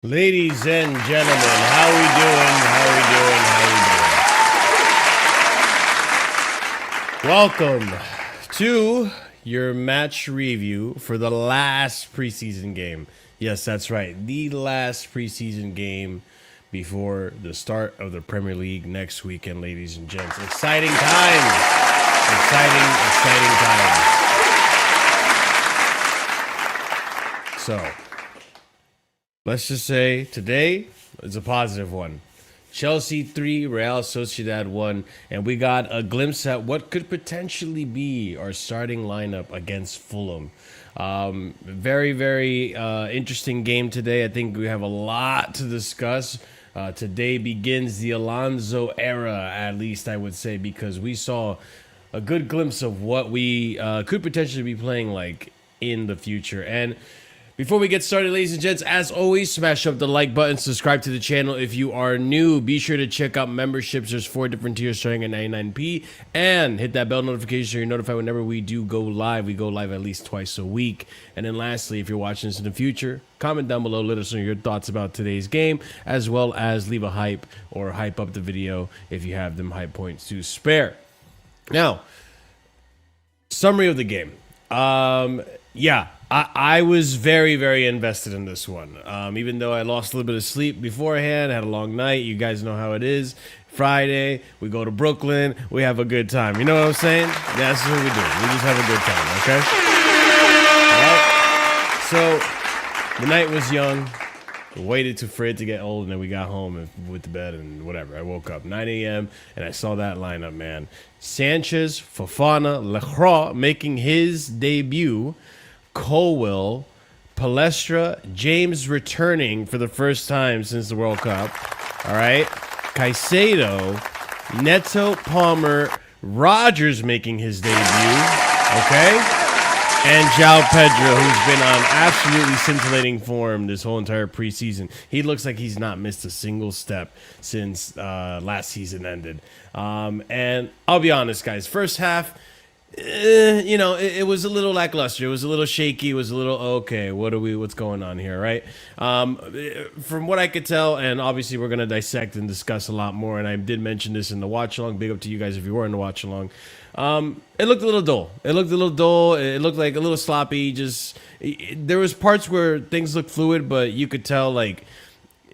Ladies and gentlemen, how we doing? Welcome to your match review for the last preseason game. Yes, that's right. The last preseason game before the start of the Premier League next weekend, ladies and gents. Exciting times. Exciting times. So, let's just say today is a positive one. Chelsea 3, Real Sociedad 1, and we got a glimpse at what could potentially be our starting lineup against Fulham. Very interesting game today. I think we have a lot to discuss. Today begins the Alonso era, at least I would say, because we saw a good glimpse of what we could potentially be playing like in the future. And before we get started, ladies and gents, as always, smash up the like button, subscribe to the channel if you are new. Be sure to check out memberships. There's 4 different tiers starting at 99p. And hit that bell notification so you're notified whenever we do go live. We go live at least twice a week. And then lastly, if you're watching this in the future, comment down below, let us know your thoughts about today's game, as well as leave a hype or hype up the video if you have them hype points to spare. Now, summary of the game. I was very invested in this one. Even though I lost a little bit of sleep beforehand, had a long night. You guys know how it is. Friday, we go to Brooklyn. We have a good time. You know what I'm saying? That's what we do. We just have a good time, okay? All right. So, the night was young. We waited for it to get old, and then we got home and went to bed and whatever. I woke up 9 a.m., and I saw that lineup, man. Sanchez, Fofana, LACROIX making his debut. Colwill, Palestra, James returning for the first time since the World Cup. All right. Caicedo, Neto, Palmer, Rogers making his debut. Okay. And João Pedro, who's been on absolutely scintillating form this whole entire preseason. He looks like he's not missed a single step since last season ended. And I'll be honest, guys, first half, it was a little lackluster. It was a little shaky. It was a little, okay, what's going on here, right? From what I could tell, and obviously we're going to dissect and discuss a lot more, and I did mention this in the watch-along. Big up to you guys if you were in the watch-along. It looked a little dull. It looked like a little sloppy. There was parts where things looked fluid, but you could tell, like,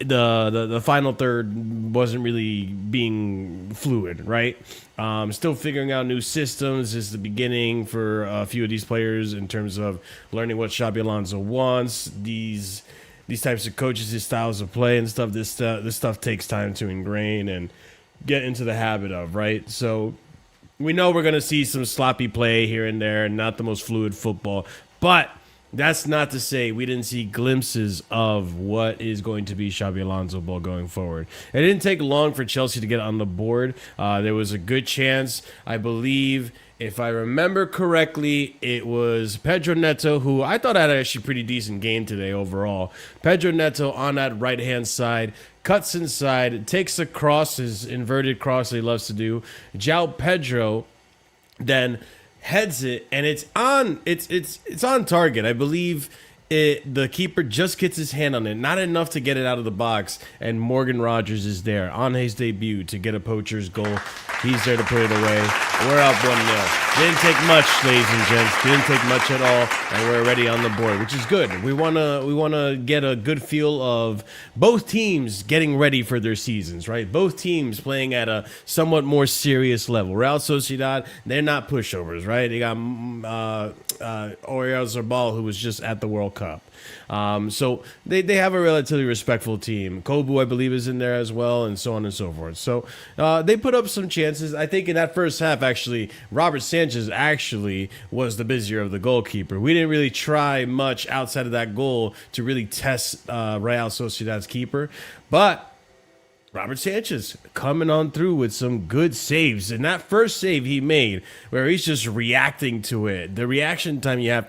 the final third wasn't really being fluid, right? Still figuring out new systems. This is the beginning for a few of these players in terms of learning what Xabi Alonso wants. These types of coaches, these styles of play and stuff. This stuff takes time to ingrain and get into the habit of, right? So we know we're gonna see some sloppy play here and there, and not the most fluid football, but that's not to say we didn't see glimpses of what is going to be Xabi Alonso ball going forward. It didn't take long for Chelsea to get on the board. There was a good chance, I believe, If I remember correctly, it was Pedro Neto, who I thought had actually pretty decent game today overall. Pedro Neto on that right-hand side, cuts inside, takes a cross, his inverted cross that he loves to do. João Pedro then heads it, and it's on target. I believe the keeper just gets his hand on it, not enough to get it out of the box, and Morgan Rogers is there on his debut to get a poacher's goal. He's there to put it away. We're up 1-0. Didn't take much, ladies and gents. Didn't take much at all, and we're already on the board, which is good. We wanna get a good feel of both teams getting ready for their seasons, right? Both teams playing at a somewhat more serious level. Real Sociedad, they're not pushovers, right? They got Oriol Zabal, who was just at the World Cup. So they have a relatively respectful team. Kobu, I believe, is in there as well, and so on and so forth. So they put up some chances. I think in that first half, actually, Robert Sanchez actually was the busier of the goalkeeper. We didn't really try much outside of that goal to really test Real Sociedad's keeper, but Robert Sanchez coming on through with some good saves. And that first save he made, where he's just reacting to it, the reaction time you have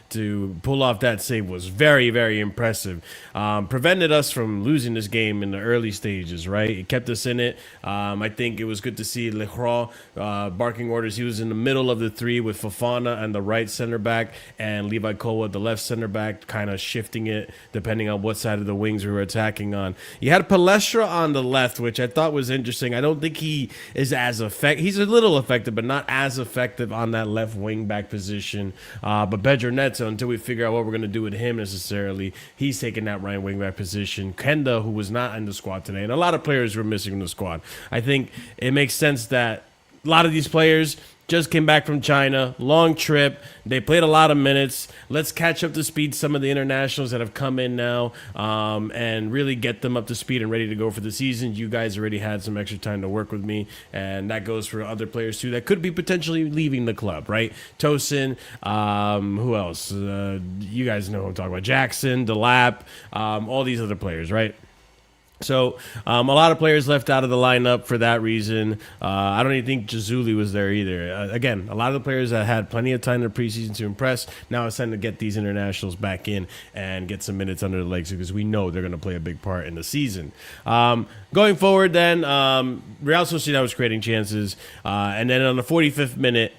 to pull off that save was very, very impressive. Prevented us from losing this game in the early stages, right? It kept us in it. I think it was good to see LACROIX barking orders. He was in the middle of the three with Fofana and the right center back, and Levi Colwood, the left center back, kind of shifting it depending on what side of the wings we were attacking on. You had Palestra on the left, which I thought was interesting. I don't think he is as effective. He's a little effective, but not as effective on that left wing back position. But Pedro Neto, until we figure out what we're going to do with him necessarily, he's taking that right wing back position. Kenda, who was not in the squad today, and a lot of players were missing from the squad. I think it makes sense that a lot of these players just came back from China, long trip. They played a lot of minutes. Let's catch up to speed some of the internationals that have come in now, and really get them up to speed and ready to go for the season. You guys already had some extra time to work with me, and that goes for other players too that could be potentially leaving the club, right? Tosin, who else? You guys know who I'm talking about. Jackson, Delap, all these other players, right? So a lot of players left out of the lineup for that reason. I don't even think Jazuli was there either. Again, a lot of the players that had plenty of time in the preseason to impress. Now it's time to get these internationals back in and get some minutes under the legs, because we know they're going to play a big part in the season. Going forward then, Real Sociedad was creating chances. And then on the 45th minute,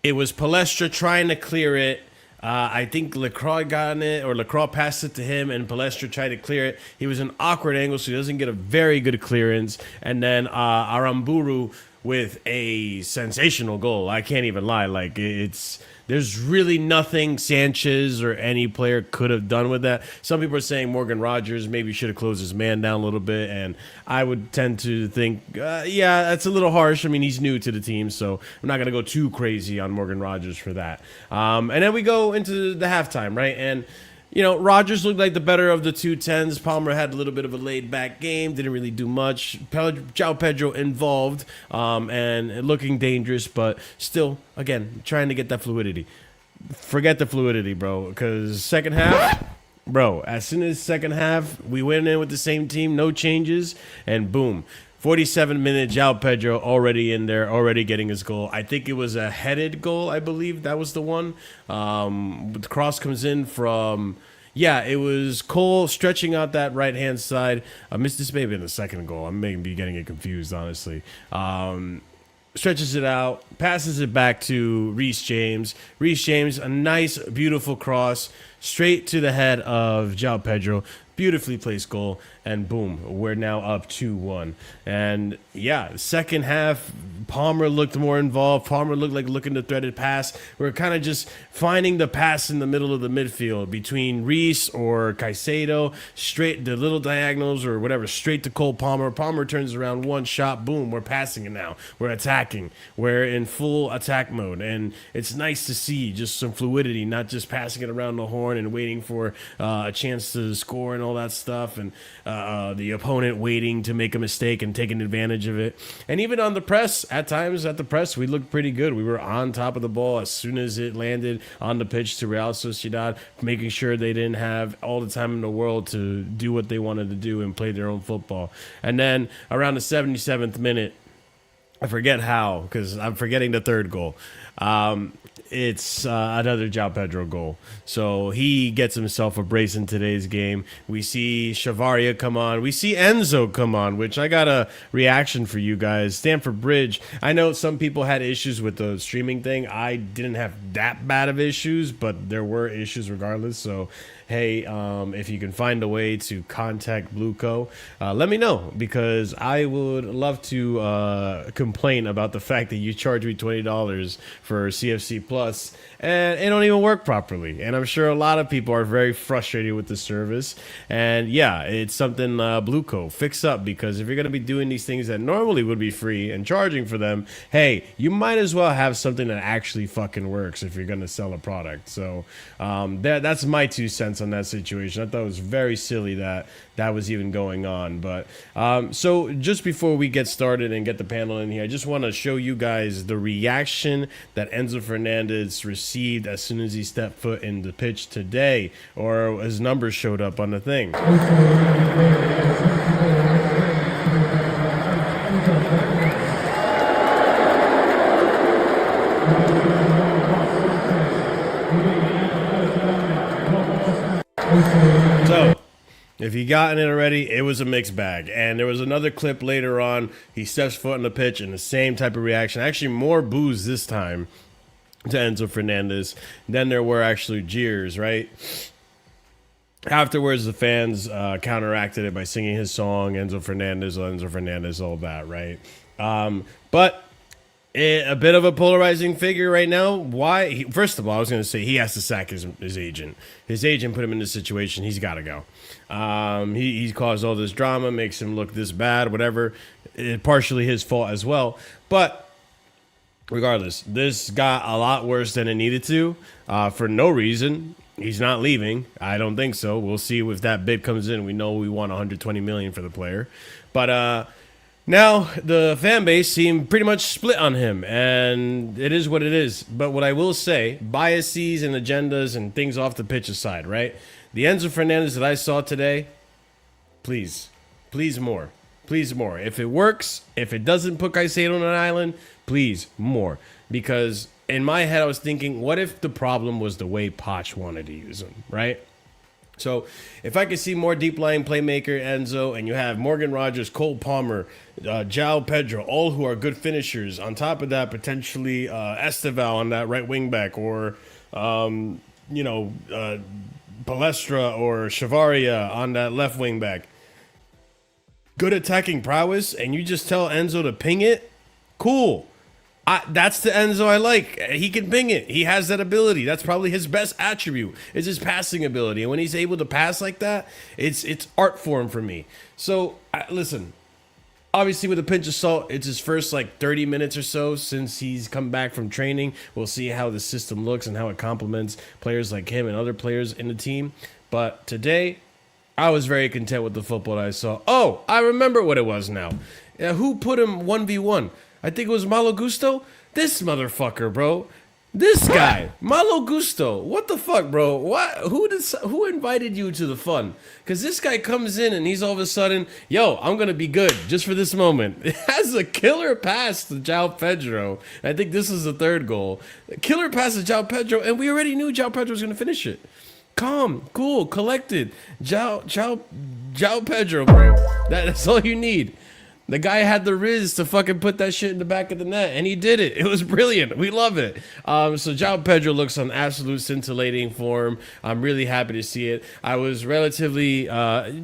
it was Palestra trying to clear it. I think LACROIX got in it, or LACROIX passed it to him, and Palestra tried to clear it. He was an awkward angle, so he doesn't get a very good clearance. And then Aramburu with a sensational goal. I can't even lie. Like, there's really nothing Sanchez or any player could have done with that. Some people are saying Morgan Rogers maybe should have closed his man down a little bit, and I would tend to think, yeah, that's a little harsh. I mean, he's new to the team, so I'm not going to go too crazy on Morgan Rogers for that. And then we go into the halftime, right? And you know, Rogers looked like the better of the two tens. Palmer had a little bit of a laid-back game, didn't really do much. João Pedro involved and looking dangerous, but still, again, trying to get that fluidity. Forget the fluidity, bro, because second half, bro, as soon as second half, we went in with the same team, no changes, and boom. 47-minute João Pedro already in there, already getting his goal. I think it was a headed goal, I believe. That was the one. The cross comes in from, yeah, it was Cole stretching out that right-hand side. I missed this maybe in the second goal. I may be getting it confused, honestly. Stretches it out, passes it back to Reece James. Reece James, a nice, beautiful cross straight to the head of João Pedro. Beautifully placed goal, and boom, we're now up 2-1. And yeah, second half, Palmer looked more involved. Palmer looked like looking to threaded pass. We're kind of just finding the pass in the middle of the midfield between Reece or Caicedo, straight the little diagonals or whatever, straight to Cole Palmer. Palmer turns around, one shot, boom, we're passing it now. We're attacking. We're in full attack mode, and it's nice to see just some fluidity, not just passing it around the horn and waiting for a chance to score and all that stuff, and the opponent waiting to make a mistake and taking advantage of it. And even on the press, at times at the press, we looked pretty good. We were on top of the ball as soon as it landed on the pitch to Real Sociedad, making sure they didn't have all the time in the world to do what they wanted to do and play their own football. And then around the 77th minute, I forget how, because I'm forgetting the third goal. It's another João Pedro goal. So he gets himself a brace in today's game. We see Chavaria come on. We see Enzo come on, which I got a reaction for you guys. Stamford Bridge. I know some people had issues with the streaming thing. I didn't have that bad of issues, but there were issues regardless. So, hey, if you can find a way to contact Blueco, let me know, because I would love to complain about the fact that you charge me $20 for CFC Plus and it don't even work properly. And I'm sure a lot of people are very frustrated with the service. And yeah, it's something Blueco fix up, because if you're going to be doing these things that normally would be free and charging for them, hey, you might as well have something that actually fucking works if you're going to sell a product. So that's my 2 cents on that situation. I thought it was very silly that was even going on. But so just before we get started and get the panel in here, I just want to show you guys the reaction that Enzo Fernandez received as soon as he stepped foot in the pitch today, or his numbers showed up on the thing. So, if you gotten it already, it was a mixed bag. And there was another clip later on. He steps foot on the pitch and the same type of reaction. Actually, more boos this time to Enzo Fernandez than there were actually jeers, right? Afterwards, the fans counteracted it by singing his song, Enzo Fernandez, all that, right? But a bit of a polarizing figure right now. Why? First of all, I was going to say he has to sack his agent. His agent put him in this situation. He's got to go. He's caused all this drama, makes him look this bad, whatever. Partially his fault as well. But regardless, this got a lot worse than it needed to for no reason. He's not leaving. I don't think so. We'll see if that bid comes in. We know we want $120 million for the player. But now the fan base seemed pretty much split on him, and it is what it is. But what I will say, biases and agendas and things off the pitch aside, right? The Enzo Fernandez that I saw today, please more. Please more. If it works, if it doesn't put Caicedo on an island, please more. Because in my head, I was thinking, what if the problem was the way Poch wanted to use him, right? So if I could see more deep-lying playmaker Enzo, and you have Morgan Rogers, Cole Palmer, João Pedro, all who are good finishers. On top of that, potentially Esteval on that right wing back, or Palestra or Chavaria on that left wing back. Good attacking prowess, and you just tell Enzo to ping it. Cool. That's the Enzo I like. He can ping it. He has that ability. That's probably his best attribute, is his passing ability. And when he's able to pass like that, it's art form for me. So, listen, obviously with a pinch of salt, it's his first 30 minutes or so since he's come back from training. We'll see how the system looks and how it complements players like him and other players in the team. But today, I was very content with the football that I saw. Oh, I remember what it was now. Who put him 1v1? I think it was Malo Gusto. This motherfucker, bro. This guy, Malo Gusto. What the fuck, bro? What? Who invited you to the fun? Because this guy comes in and he's all of a sudden, yo, I'm going to be good just for this moment. It has a killer pass to João Pedro. I think this is the third goal. Killer pass to João Pedro, and we already knew João Pedro was going to finish it. Calm, cool, collected. João Pedro, bro. That's all you need. The guy had the riz to fucking put that shit in the back of the net, and he did it. It was brilliant. We love it. So João Pedro looks on absolute scintillating form. I'm really happy to see it. I was relatively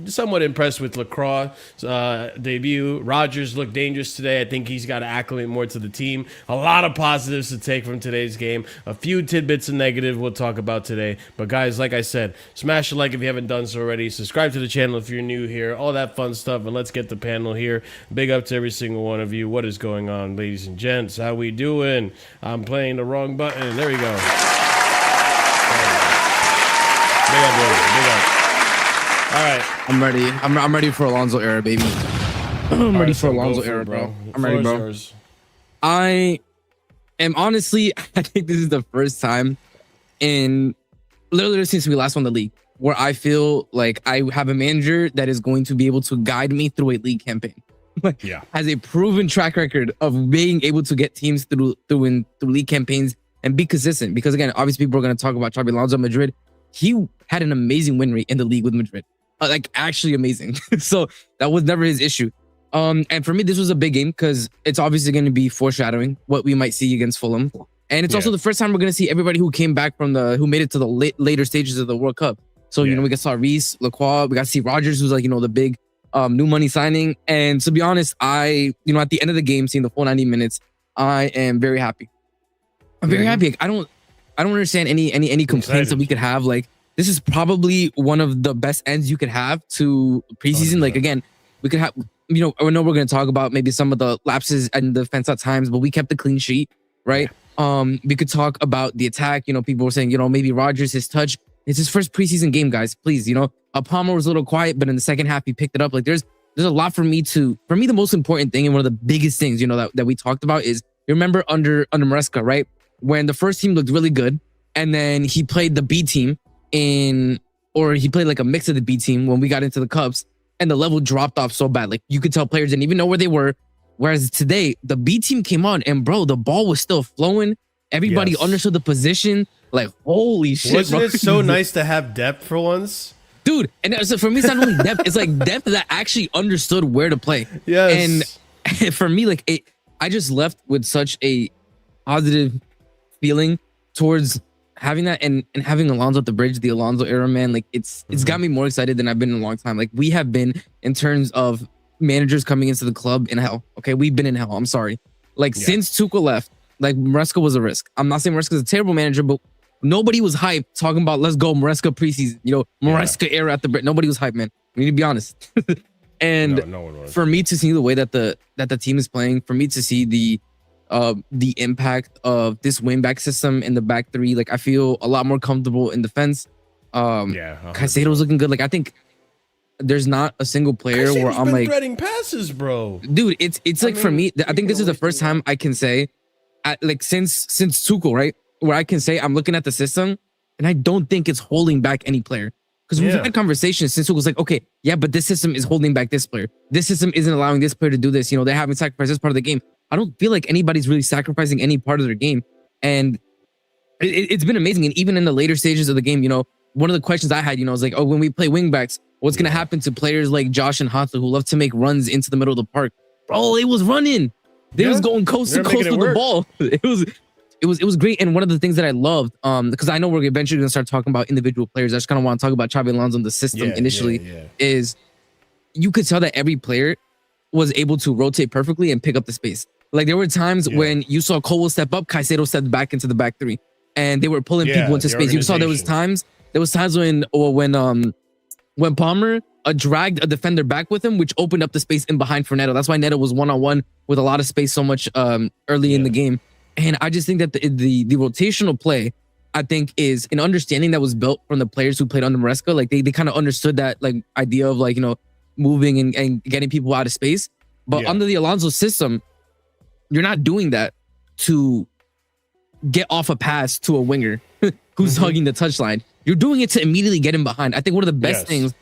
somewhat impressed with LACROIX debut. Rogers looked dangerous today. I think he's got to acclimate more to the team. A lot of positives to take from today's game. A few tidbits of negative we'll talk about today. But guys, like I said, smash a like if you haven't done so already. Subscribe to the channel if you're new here. All that fun stuff, and let's get the panel here. Big up to every single one of you. What is going on, ladies and gents? How we doing? I'm playing the wrong button. There we go. Big up, boys. Big up. All right. I'm ready. I'm ready for Alonso era, baby. I'm ready for Alonso era, bro. I'm ready, bro. Yours. I am honestly, I think this is the first time in literally since we last won the league where I feel like I have a manager that is going to be able to guide me through a league campaign. has a proven track record of being able to get teams through league campaigns and be consistent. Because again, obviously people are going to talk about Xabi Alonso Madrid. He had an amazing win rate in the league with Madrid, like actually amazing. So that was never his issue. And for me, this was a big game because it's obviously going to be foreshadowing what we might see against Fulham. And it's also the first time we're going to see everybody who came back from who made it to the later stages of the World Cup. So, you know, we got Reece, LACROIX, we got to see ROGERS, who's like, you know, the big new money signing. And to be honest, at the end of the game, seeing the full 90 minutes, I am very happy. I'm very happy. I don't understand any complaints that we could have. Like, this is probably one of the best ends you could have to preseason. 100%. Like, again, we could have, you know, I know we're going to talk about maybe some of the lapses in the defense at times, but we kept the clean sheet, right? We could talk about the attack. You know, people were saying, you know, maybe ROGERS, his touch. It's his first preseason game, guys. Please, you know, Palmer was a little quiet, but in the second half, he picked it up. Like, there's a lot for me, the most important thing and one of the biggest things, you know, that we talked about is, you remember under Maresca, right? When the first team looked really good, and then he played the B team or he played like a mix of the B team when we got into the Cups, and the level dropped off so bad. Like, you could tell players didn't even know where they were. Whereas today, the B team came on, and bro, the ball was still flowing. Everybody understood the position. Like, holy shit, Wasn't it so nice to have depth for once? Dude, and so for me, it's not only depth, it's like depth that actually understood where to play. Yes. And for me, like, I just left with such a positive feeling towards having that and having Alonso at the bridge, the Alonso era, man. Like, it's got me more excited than I've been in a long time. Like, we have been, in terms of managers coming into the club, in hell. Okay, we've been in hell. I'm sorry. Like, since Tuchel left, like, Maresca was a risk. I'm not saying Maresca's a terrible manager, but nobody was hyped talking about, let's go Maresca preseason, you know, Maresca era at the bridge. Nobody was hyped, man. We need to be honest. And no one was. For me to see the way that the team is playing, for me to see the impact of this wing back system in the back three, like, I feel a lot more comfortable in defense. Caicedo's looking good. Like, I think there's not a single player where I'm like threading passes, bro. Dude, it's like, for me, I think this is the first time I can say, like, since Tuchel, right, where I can say I'm looking at the system and I don't think it's holding back any player. Because we've had conversations since Tuchel's like, okay, yeah, but this system is holding back this player. This system isn't allowing this player to do this. You know, they're having sacrificed this part of the game. I don't feel like anybody's really sacrificing any part of their game. And it's been amazing. And even in the later stages of the game, you know, one of the questions I had, you know, was like, oh, when we play wingbacks, what's going to happen to players like Josh and Hato who love to make runs into the middle of the park? Bro, it was running. They was going coast to coast with the ball. It was great. And one of the things that I loved, because I know we're eventually going to start talking about individual players. I just kind of want to talk about Xabi Alonso and the system initially, is you could tell that every player was able to rotate perfectly and pick up the space. Like, there were times when you saw Cole step up, Caicedo stepped back into the back three, and they were pulling people into space. You saw there was times when Palmer dragged a defender back with him, which opened up the space in behind for Neto. That's why Neto was one-on-one with a lot of space so much early in the game. And I just think that the rotational play, I think, is an understanding that was built from the players who played under Maresca. Like, they kind of understood that, like, idea of, like, you know, moving and getting people out of space. But under the Alonso system, you're not doing that to get off a pass to a winger who's hugging the touchline. You're doing it to immediately get him behind. I think one of the best things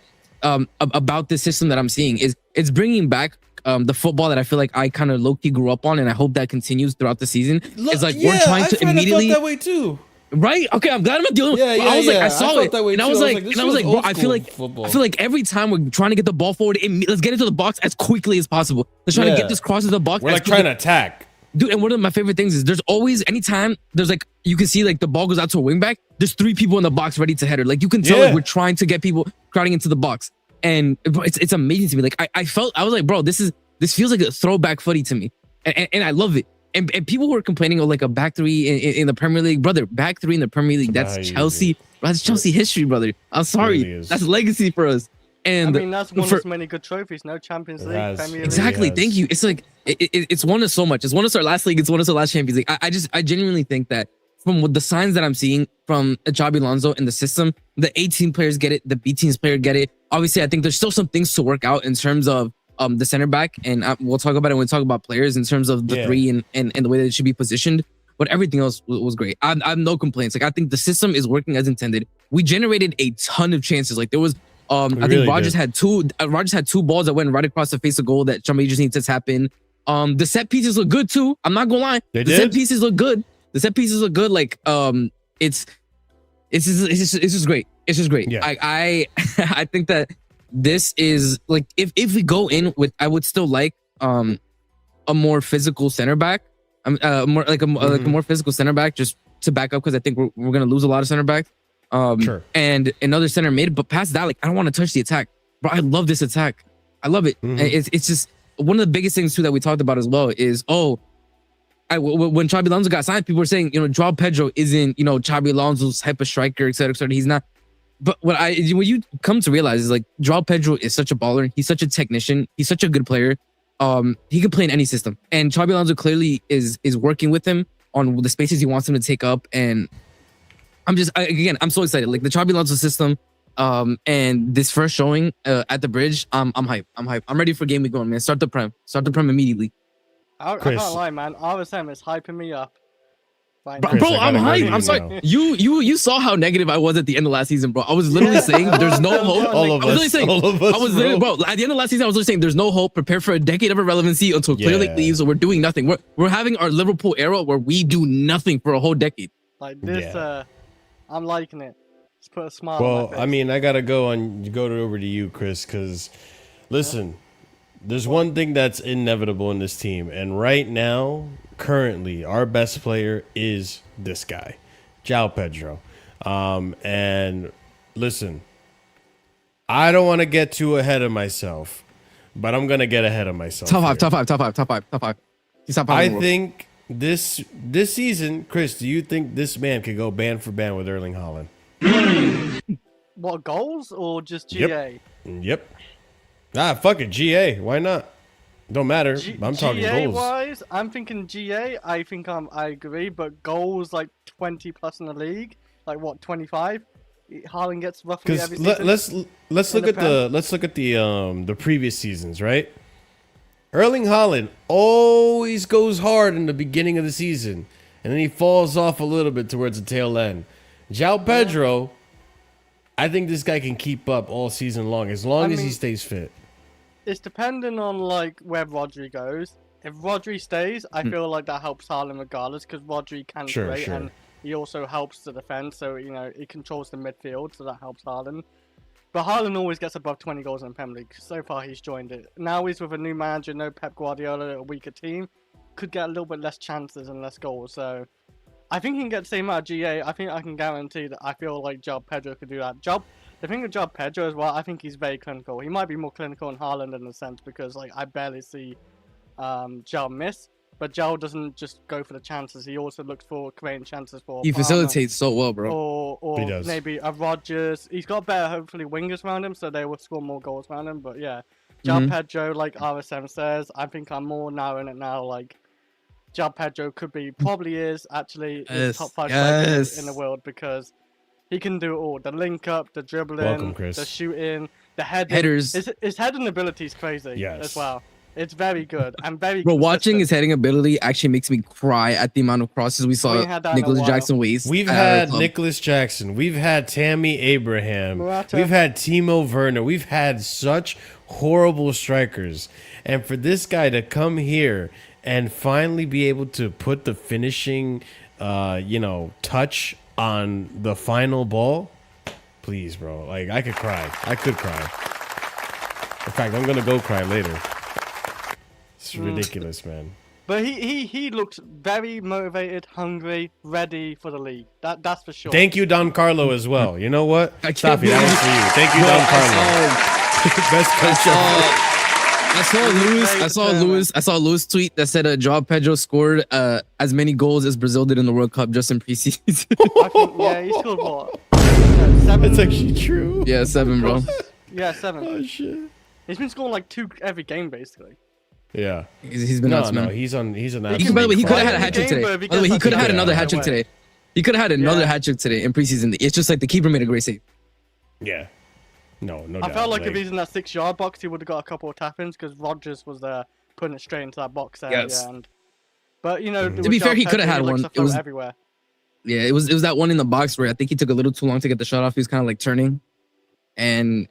about this system that I'm seeing is it's bringing back the football that I feel like I kind of low-key grew up on, and I hope that continues throughout the season. It's like, we're trying to immediately. I felt that way too. Right? Okay, I'm glad I'm not the only one. I was like, I saw it, and I was like, bro, I feel like every time we're trying to get the ball forward, let's get into the box as quickly as possible. Let's try to get this cross to the box. We're like trying to attack. Dude, and one of my favorite things is there's always, anytime there's like, you can see like the ball goes out to a wing back, there's 3 people in the box ready to header. Like, you can tell like we're trying to get people crowding into the box. And it's amazing to me. Like, I was like, bro, this feels like a throwback footy to me. And I love it. And people who are complaining of like a back three in the Premier League, brother, back three in the Premier League, that's Chelsea. That's Chelsea history, brother. I'm sorry. Really, that's legacy for us. And I mean, that's won us many good trophies. No Champions League, Premier League. Exactly. Thank you. It's like it's won us so much. It's won us our last league. It's won us our last Champions League. I genuinely think that from what the signs that I'm seeing from Xabi Alonso in the system, the A team players get it, the B team's player get it. Obviously, I think there's still some things to work out in terms of the center back, and we'll talk about it when we talk about players in terms of the three and the way that it should be positioned. But everything else was great. I have no complaints. Like, I think the system is working as intended. We generated a ton of chances. Like, there was I think Rogers had two balls that went right across the face of goal that somebody just needs to tap in. The set pieces look good too. I'm not gonna lie. The set pieces look good. Like it's just great. It's just great. Yeah. I think that this is like if we go in with, I would still like a more physical center back. Like a more physical center back just to back up, because I think we're gonna lose a lot of center backs. Sure. And another center mid, but past that, like I don't want to touch the attack. But I love this attack. I love it. It's just one of the biggest things too that we talked about as well is when Xabi Alonso got signed, people were saying, Joao Pedro isn't, Xabi Alonso's type of striker, etc., etc. He's not. But what you come to realize is like Joao Pedro is such a baller. He's such a technician. He's such a good player. He can play in any system, and Xabi Alonso clearly is working with him on the spaces he wants him to take up. And I'm so excited. Like the Xabi Alonso system, and this first showing at the bridge, I'm hyped. I'm ready for game week 1, man. Start the prem immediately. I can't lie, man. RSM is hyping me up. Bro, I'm hyped. I'm sorry. You saw how negative I was at the end of last season, bro. I was literally saying there's no hope. All of us. Bro, at the end of last season, I was literally saying there's no hope. Prepare for a decade of irrelevancy until Clear Lake leaves, or we're doing nothing. We're having our Liverpool era where we do nothing for a whole decade. Like this, I'm liking it. Just put a smile. Well, I mean, I gotta go over to you, Chris, because listen, there's one thing that's inevitable in this team, and right now, currently, our best player is this guy, Joao Pedro. And listen, I don't want to get too ahead of myself, but I'm gonna get ahead of myself. Top five. I think this season, Chris, do you think this man could go band for band with Erling Haaland? What, goals or just GA? Yep. Fuck it, GA. Why not? Don't matter. I'm talking GA goals. Wise, I'm thinking GA. I agree, but goals like 20 plus in the league, like what, 25? Haaland gets roughly every season. Let's look at the previous seasons, right? Erling Haaland always goes hard in the beginning of the season, and then he falls off a little bit towards the tail end. Joao Pedro, I think this guy can keep up all season long as he stays fit. It's depending on like where Rodri goes. If Rodri stays, I feel like that helps Haaland regardless, because Rodri can create and he also helps the defense. So he controls the midfield, so that helps Haaland. But Haaland always gets above 20 goals in the Premier League. So far, he's joined it. Now he's with a new manager, no Pep Guardiola, a weaker team. Could get a little bit less chances and less goals. So I think he can get the same amount of GA. I think I can guarantee that I feel like Joao Pedro could do that. The thing with Joao Pedro as well, I think he's very clinical. He might be more clinical than Haaland in a sense, because like I barely see Joao miss. But Joao doesn't just go for the chances. He also looks for creating chances for. He facilitates so well, bro. Or maybe a Rodgers. He's got better, hopefully, wingers around him, so they will score more goals around him. But yeah, Joao Pedro, like RSM says, I think I'm more narrowing it now. Like Joao Pedro probably is actually top 5 players in the world, because he can do it all. The link up, the dribbling, the shooting, the headers. His heading ability is crazy as well. It's very good. I'm very Bro, watching his heading ability actually makes me cry at the amount of crosses we saw Nicholas Jackson waste. We've had Nicholas Jackson. We've had Tammy Abraham. We've had Timo Werner. We've had such horrible strikers. And for this guy to come here and finally be able to put the finishing, touch on the final ball, please, bro. Like, I could cry. In fact, I'm going to go cry later. It's ridiculous, man. But he looks very motivated, hungry, ready for the league. That's for sure. Thank you, Don Carlo, as well. You know what? Stop it. That was for you. Thank you, Don Carlo. Best coach. I saw a Lewis tweet that said Joao Pedro scored as many goals as Brazil did in the World Cup just in preseason. He scored what? 7? It's actually true. Yeah, 7, bro. Yeah, 7. Oh shit. He's been scoring like 2 every game, basically. Yeah, he's been nuts, man. He's on. By the way, he could have had a hat trick today. By the way, he could have had another hat trick today. He could have had another hat trick today in preseason. It's just like the keeper made a great save. Yeah. No doubt. I felt like if he's in that 6-yard box, he would have got a couple of tap-ins, because Rodgers was there putting it straight into that box area. Yes. But to be fair, he could have had one. It was everywhere. Yeah, it was that one in the box where I think he took a little too long to get the shot off. He was kind of like turning, and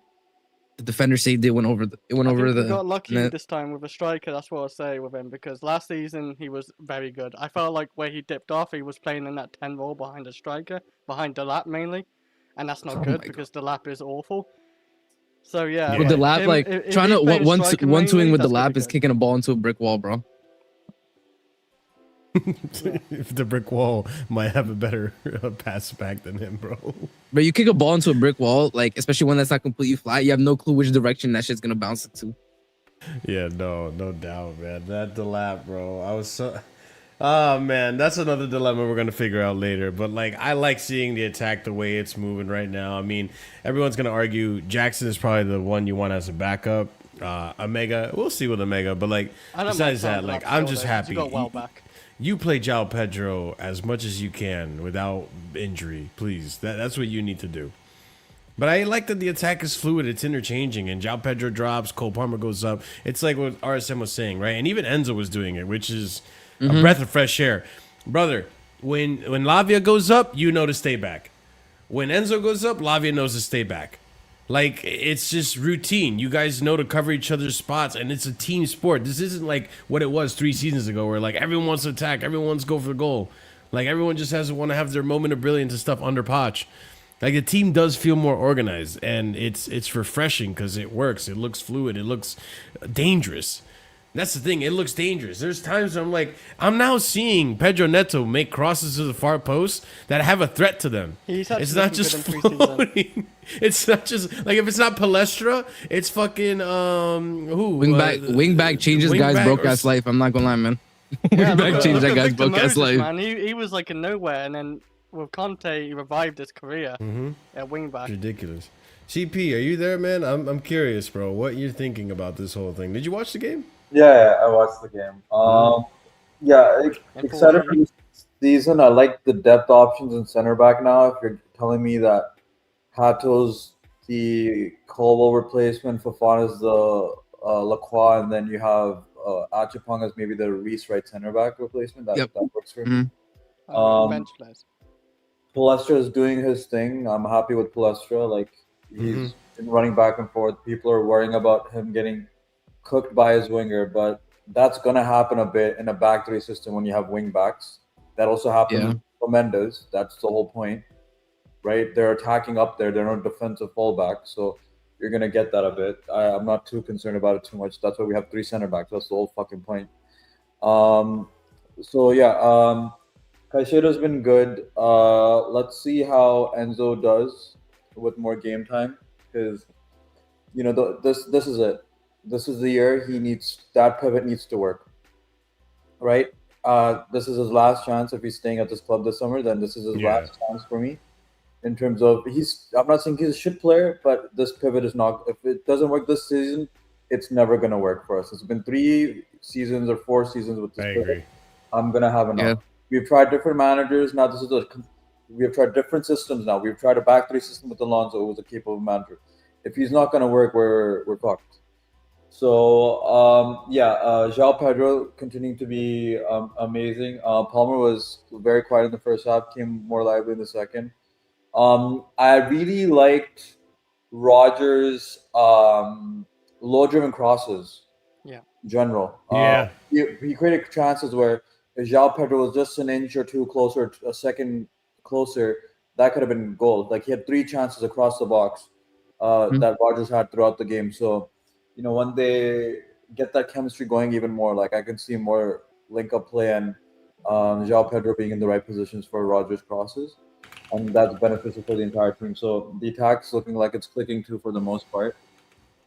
the defender saved it. Went over the. It went I over think the. we got lucky net. this time with a striker. That's what I'll say with him, because last season he was very good. I felt like where he dipped off, he was playing in that 10 role behind a striker, behind the lap mainly, and that's not good because the lap is awful. So yeah, With the lap, him, like if trying he's to playing one striker one swing mainly, with the that's gonna lap be is good. kicking a ball into a brick wall, bro. If the brick wall might have a better pass back than him, bro. But you kick a ball into a brick wall, like especially one that's not completely flat, you have no clue which direction that shit's gonna bounce it to. Yeah, no doubt, man. That the lap, bro. I was so. Oh man, that's another dilemma we're gonna figure out later. But like, I like seeing the attack the way it's moving right now. I mean, everyone's gonna argue Jackson is probably the one you want as a backup. Omega, we'll see with Omega. But like, besides that, like, I'm just happy. You got well back. You play João Pedro as much as you can without injury, please. That's what you need to do. But I like that the attack is fluid. It's interchanging. And João Pedro drops, Cole Palmer goes up. It's like what RSM was saying, right? And even Enzo was doing it, which is a breath of fresh air. Brother, when Lavia goes up, you know to stay back. When Enzo goes up, Lavia knows to stay back. Like, it's just routine. You guys know to cover each other's spots, and it's a team sport. This isn't like what it was 3 seasons ago where, like, everyone wants to attack, everyone wants to go for the goal. Like, everyone just has to want to have their moment of brilliance and stuff under Poch. Like, the team does feel more organized, and it's refreshing because it works. It looks fluid. It looks dangerous. That's the thing. It looks dangerous. There's times I'm like, I'm now seeing Pedro Neto make crosses to the far post that have a threat to them. It's not just floating. It's not just like, if it's not Palestra, it's fucking who? Wingback changes guys' broke ass life. I'm not gonna lie, man. Wingback changed that guy's broke ass life. Man, he was like in nowhere, and then with Conte, he revived his career at wingback. Ridiculous. CP, are you there, man? I'm curious, bro. What you're thinking about this whole thing? Did you watch the game? Yeah, I watched the game. Yeah, excited for this season. I like the depth options in center back now. If you're telling me that Hato's the Colwell replacement, Fofana's the LACROIX, and then you have Achapong as maybe the Reese right center back replacement, that works for me. Bench players. Palestra is doing his thing. I'm happy with Palestra. Like, he's been running back and forth. People are worrying about him getting cooked by his winger, but that's gonna happen a bit in a back 3 system when you have wing backs. That also happened for Mendes. That's the whole point, right? They're attacking up there. They're not defensive fullback, so you're gonna get that a bit. I'm not too concerned about it too much. That's why we have 3 center backs. That's the whole fucking point. So yeah, Caicedo's been good. Let's see how Enzo does with more game time, because you know this is it. This is the year that pivot needs to work, right? This is his last chance. If he's staying at this club this summer, then this is his last chance for me. In terms of I'm not saying he's a shit player, but this pivot is not. If it doesn't work this season, it's never gonna work for us. It's been 3 seasons or 4 seasons with this pivot. Agree. I'm gonna have enough. We've tried different managers. Now we have tried different systems. Now we've tried a back 3 system with Alonso, who was a capable manager. If he's not gonna work, we're fucked. So, João Pedro continuing to be amazing. Palmer was very quiet in the first half, came more lively in the second. I really liked ROGERS' low-driven crosses in general. He created chances where if João Pedro was just an inch or 2 closer, a second closer, that could have been goal. Like, he had 3 chances across the box that ROGERS had throughout the game. So, you know, when they get that chemistry going even more, like, I can see more link-up play and João Pedro being in the right positions for ROGERS crosses, and that's beneficial for the entire team. So the attack's looking like it's clicking too for the most part.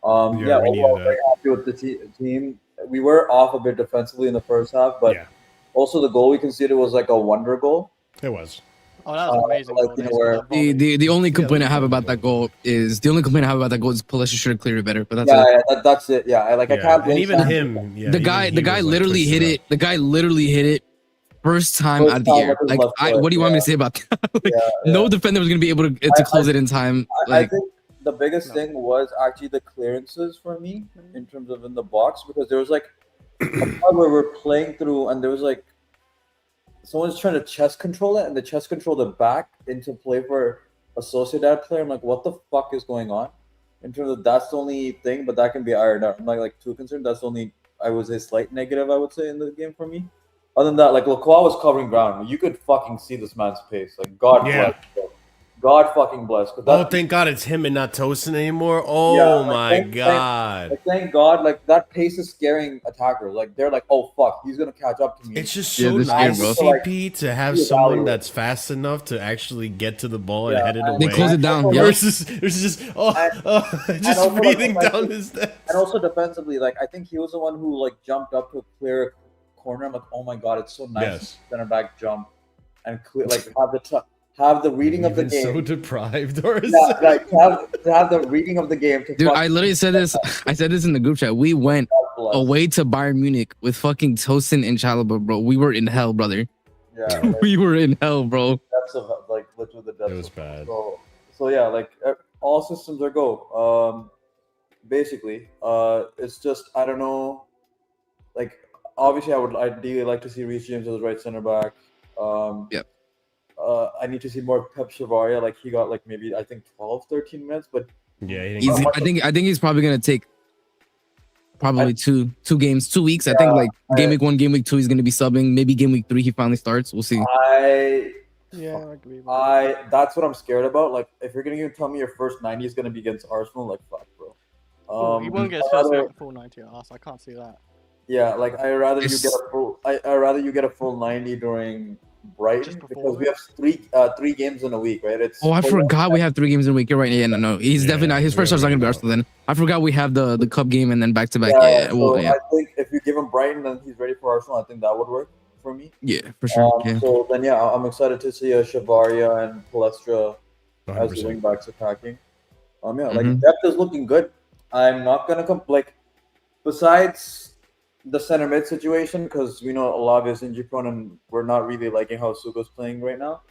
Overall, very happy with the team. We were off a bit defensively in the first half, but also the goal we conceded was like a wonder goal. It was. Oh, that was amazing. Like, you know, the only complaint I have about that goal is Palestra should have cleared it better. But that's that's it. Yeah, I can't blame. And even him, the guy literally hit it. The guy literally hit it first time out of the air. Like, what do you want me to say about that? No defender was gonna be able to close it in time. I think the biggest thing was actually the clearances for me in terms of in the box, because there was like a part where we're playing through and there was like someone's trying to chest control it, and the chest control the back into play for a Sociedad player. I'm like, what the fuck is going on? in terms of that's the only thing, but that can be ironed out. I'm not like too concerned. That's the only I would say slight negative I would say in the game for me. Other than that, like LaCroix was covering ground. You could fucking see this man's pace. Like God bless. Bro. God fucking bless. Oh, thank God it's him and not Tosin anymore. Oh my God. Thank God, like that pace is scaring attackers. Like they're like, oh fuck, he's gonna catch up to me. It's just so nice, CP, to have someone that's fast enough to actually get to the ball and head it away. They close it down. Versus just just breathing down his neck. And also defensively, like I think he was the one who like jumped up to clear a corner. I'm like, oh my God, it's so nice. Center back jump and clear, like have the reading of the game. So deprived, or like to have the reading of the game. Dude, I literally said this. I said this in the group chat. We went away to Bayern Munich with fucking Tosin and Chalobah, bro. We were in hell, brother. Yeah, like, we were in hell, bro. That's like literally the depths. It was bad. So yeah, like all systems are go. Basically, it's just I don't know. Like obviously, I would ideally like to see Reece James as right center back. Yep. I need to see more Pep Chavaria. Like he got like maybe I think 12, 13 minutes, but yeah, I think he's probably gonna take two games, 2 weeks. I think like game week 1, game week 2, he's gonna be subbing. Maybe game week 3 he finally starts. We'll see. I agree. That's what I'm scared about. Like if you're gonna tell me your first 90 is gonna be against Arsenal, like fuck, bro. He won't get his full 90 at us. I can't see that. Yeah, like I'd rather you get a full 90 during Brighton because we have three games in a week, right? I forgot we have 3 games in a week. You're right. Yeah, no, he's definitely not. His first start's not gonna be Arsenal. Then I forgot we have the cup game and then back to back. I think if you give him Brighton, then he's ready for Arsenal. I think that would work for me. Yeah, for sure. So then, I'm excited to see Chavaria and Palestra as the wing backs attacking. Like depth is looking good. I'm not gonna like besides the center mid situation, because we know Olave is injury prone and we're not really liking how Sugo's playing right now.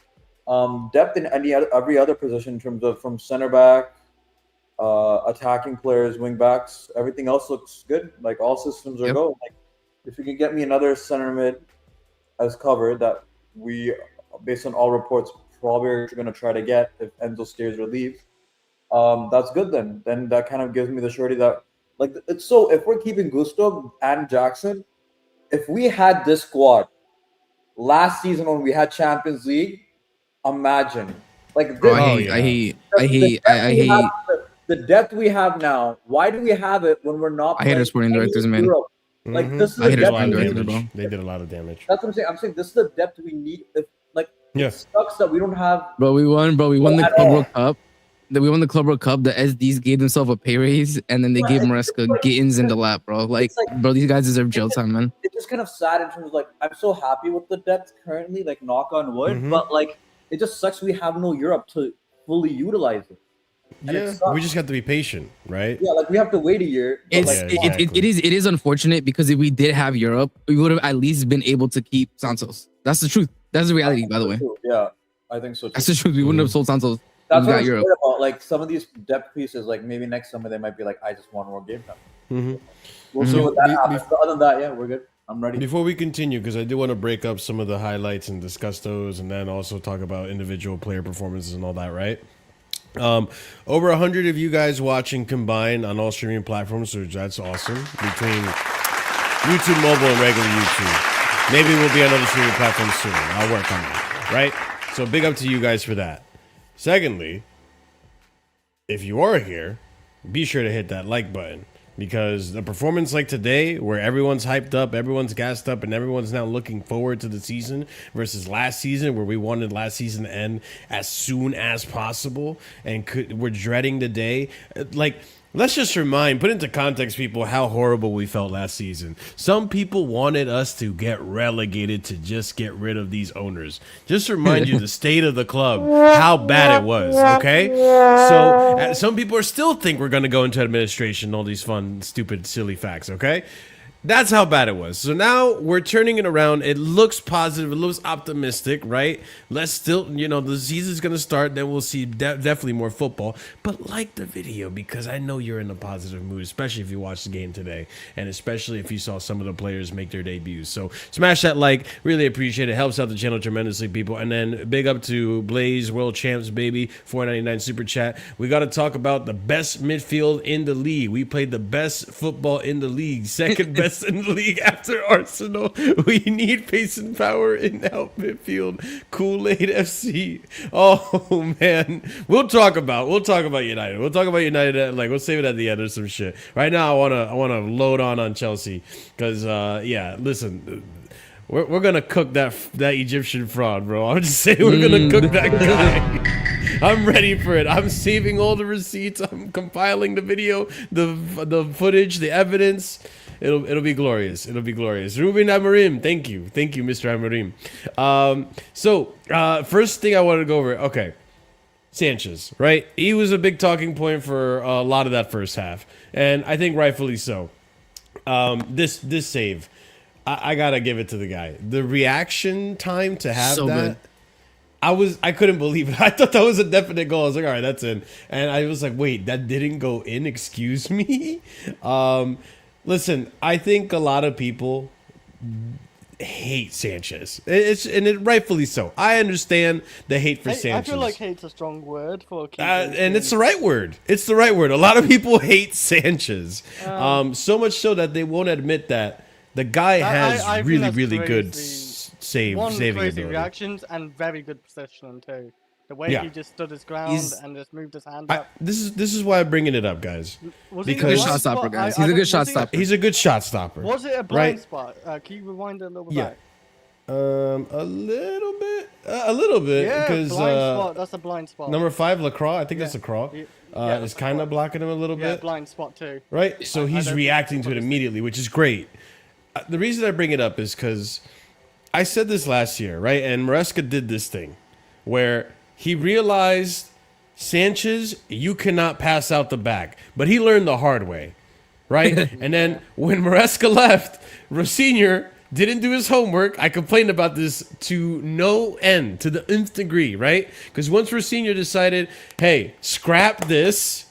Depth in every other position in terms of from center back, attacking players, wing backs, everything else looks good. Like all systems are go. Like if you can get me another center mid as covered that we, based on all reports, probably are going to try to get if Enzo stays or leaves, that's good then. Then that kind of gives me the surety that like it's so if we're keeping Gusto and Jackson, if we had this squad last season when we had Champions League, imagine like this, I hate the depth we have now. Why do we have it when we're not? I hate our sporting directors, man. Like this is they did a lot of damage. They did a lot of damage. That's what I'm saying. I'm saying this is the depth we need. It sucks that we don't have. Bro, we won the Club World Cup. We won the Club World Cup. The SDs gave themselves a pay raise, and then they gave Maresca Gittins in the lap, bro. Like, bro, these guys deserve jail time, man. It's just kind of sad in terms of like I'm so happy with the depth currently, like knock on wood, but like it just sucks we have no Europe to fully utilize it. And we just have to be patient, right? Yeah, like we have to wait a year. It is unfortunate because if we did have Europe, we would have at least been able to keep Santos. That's the truth. That's the reality, by the way. Yeah, I think so too. That's the truth. We wouldn't have sold Santos. That's what I'm Europe. About. Like some of these depth pieces, like maybe next summer they might be like, I just want more game time. We'll see what that happens. But other than that, yeah, we're good. I'm ready. Before we continue, because I do want to break up some of the highlights and discuss those, and then also talk about individual player performances and all that, right? Over 100 of you guys watching combined on all streaming platforms, so that's awesome. Between YouTube mobile and regular YouTube. Maybe we'll be on other streaming platforms soon. I'll work on that, right? So big up to you guys for that. Secondly, if you are here, be sure to hit that like button, because a performance like today, where everyone's hyped up, everyone's gassed up, and everyone's now looking forward to the season versus last season, where we wanted last season to end as soon as possible and we're dreading the day. Like, let's just put into context, people, how horrible we felt last season. Some people wanted us to get relegated to just get rid of these owners. Just to remind you the state of the club, how bad it was, okay? So some people still think we're going to go into administration, all these fun, stupid, silly facts, okay? That's how bad it was. So now we're turning it around. It looks positive. It looks optimistic, right? Let's still, the season's going to start. Then we'll see definitely more football. But like the video, because I know you're in a positive mood, especially if you watched the game today. And especially if you saw some of the players make their debuts. So smash that like. Really appreciate it. Helps out the channel tremendously, people. And then big up to Blaze, World Champs, baby. $4.99 super chat. We got to talk about the best midfield in the league. We played the best football in the league. Second best in the league after Arsenal. We need pace and power in out midfield. Kool-Aid FC. Oh man, we'll talk about United. We'll talk about United. We'll save it at the end or some shit. Right now, I wanna load on Chelsea because yeah, listen. We're gonna cook that Egyptian fraud, bro. I'm just saying we're gonna cook that guy. I'm ready for it. I'm saving all the receipts. I'm compiling the video, the footage, the evidence. It'll be glorious. It'll be glorious. Ruben Amorim, thank you, Mr. Amorim. So first thing I wanted to go over. Okay, Sanchez, right? He was a big talking point for a lot of that first half, and I think rightfully so. This save, I gotta give it to the guy. The reaction time to have so that. Good. I couldn't believe it. I thought that was a definite goal. I was like, all right, that's in. And I was like, wait, that didn't go in. Excuse me. Listen, I think a lot of people hate Sanchez. It rightfully so. I understand the hate for Sanchez. I feel like hate's a strong word for keeping and it's the right word. It's the right word. A lot of people hate Sanchez. So much so that they won't admit that the guy has really good saving ability. Reactions and very good positioning too. The way he just stood his ground and just moved his hand up. This is why I'm bringing it up, guys. He's a good shot stopper, guys. He's a good shot stopper. He's a good shot stopper. Was it a blind spot? Can you rewind it a little bit back? A little bit. Yeah, because blind spot. That's a blind spot. Number 5, LACROIX. I think that's LACROIX. Is kind of blocking him a little bit. Yeah, blind spot too. Right. So he's reacting to it immediately, which is great. The reason I bring it up is because I said this last year, right? And Maresca did this thing where he realized, Sanchez, you cannot pass out the back. But he learned the hard way, right? And then when Maresca left, Rosinha didn't do his homework. I complained about this to no end, to the nth degree, right? Because once Rosinha decided, hey, scrap this,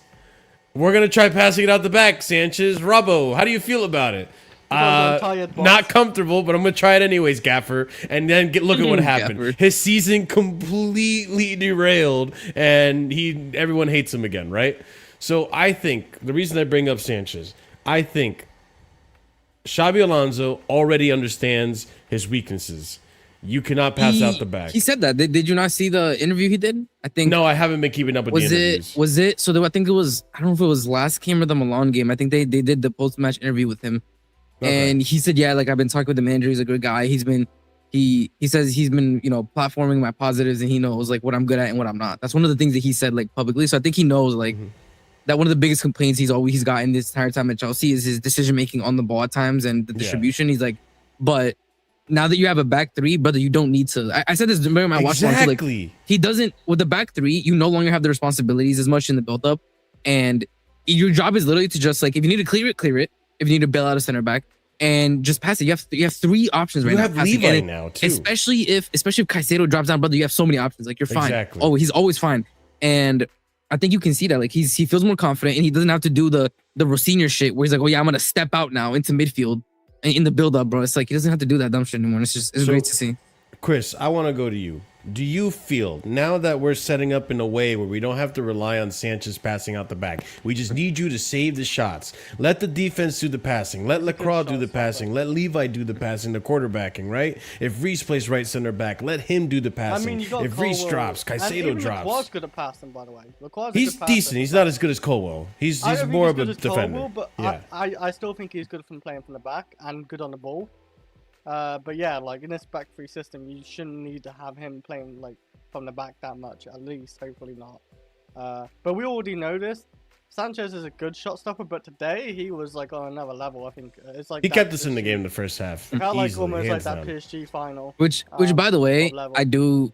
we're going to try passing it out the back, Sanchez. Robbo, how do you feel about it? Not comfortable, but I'm gonna try it anyways, Gaffer. And then look at what happened. Gaffer. His season completely derailed, and everyone hates him again, right? So I think the reason I bring up Sanchez, I think Xabi Alonso already understands his weaknesses. You cannot pass out the back. He said that. Did you not see the interview he did? I think. No, I haven't been keeping up with the interviews. Was it? So I think it was. I don't know if it was last game or the Milan game. I think they did the post-match interview with him. Okay. And he said, yeah, I've been talking with the manager. He's a good guy. He says he's been, platforming my positives, and he knows what I'm good at and what I'm not. That's one of the things that he said publicly. So I think he knows that one of the biggest complaints he's gotten this entire time at Chelsea is his decision making on the ball at times and the distribution. He's like, but now that you have a back three, brother, you don't need to. I said this during my watch. Exactly. He doesn't with the back three. You no longer have the responsibilities as much in the build up, and your job is literally to just if you need to clear it. If you need to bail out a center back and just pass it, you have 3 options right now. You have Levi now too. Especially if Caicedo drops down, brother, you have so many options. You're fine. Exactly. Oh, he's always fine. And I think you can see that. He feels more confident, and he doesn't have to do the Rosinha shit where he's like, oh yeah, I'm gonna step out now into midfield and in the build up, bro. It's he doesn't have to do that dumb shit anymore. It's great to see. Chris, I want to go to you. Do you feel, now that we're setting up in a way where we don't have to rely on Sanchez passing out the back, we just need you to save the shots, let the defense do the passing, let LACROIX do the passing, let Levi do the passing, the quarterbacking, right? If Reece plays right center back, let him do the passing. If Reece drops, Caicedo drops. LACROIX's good at passing, by the way. He's decent. He's not as good as Colwell. He's more of a defender. Colwell, but yeah. I still think he's good from playing from the back and good on the ball. But yeah, in this back three system, you shouldn't need to have him playing from the back that much, at least. Hopefully not. But we already know this. Sanchez is a good shot stopper, but today he was on another level. I think it's he kept us in the game the first half. It felt almost that PSG final. Which by the way, I do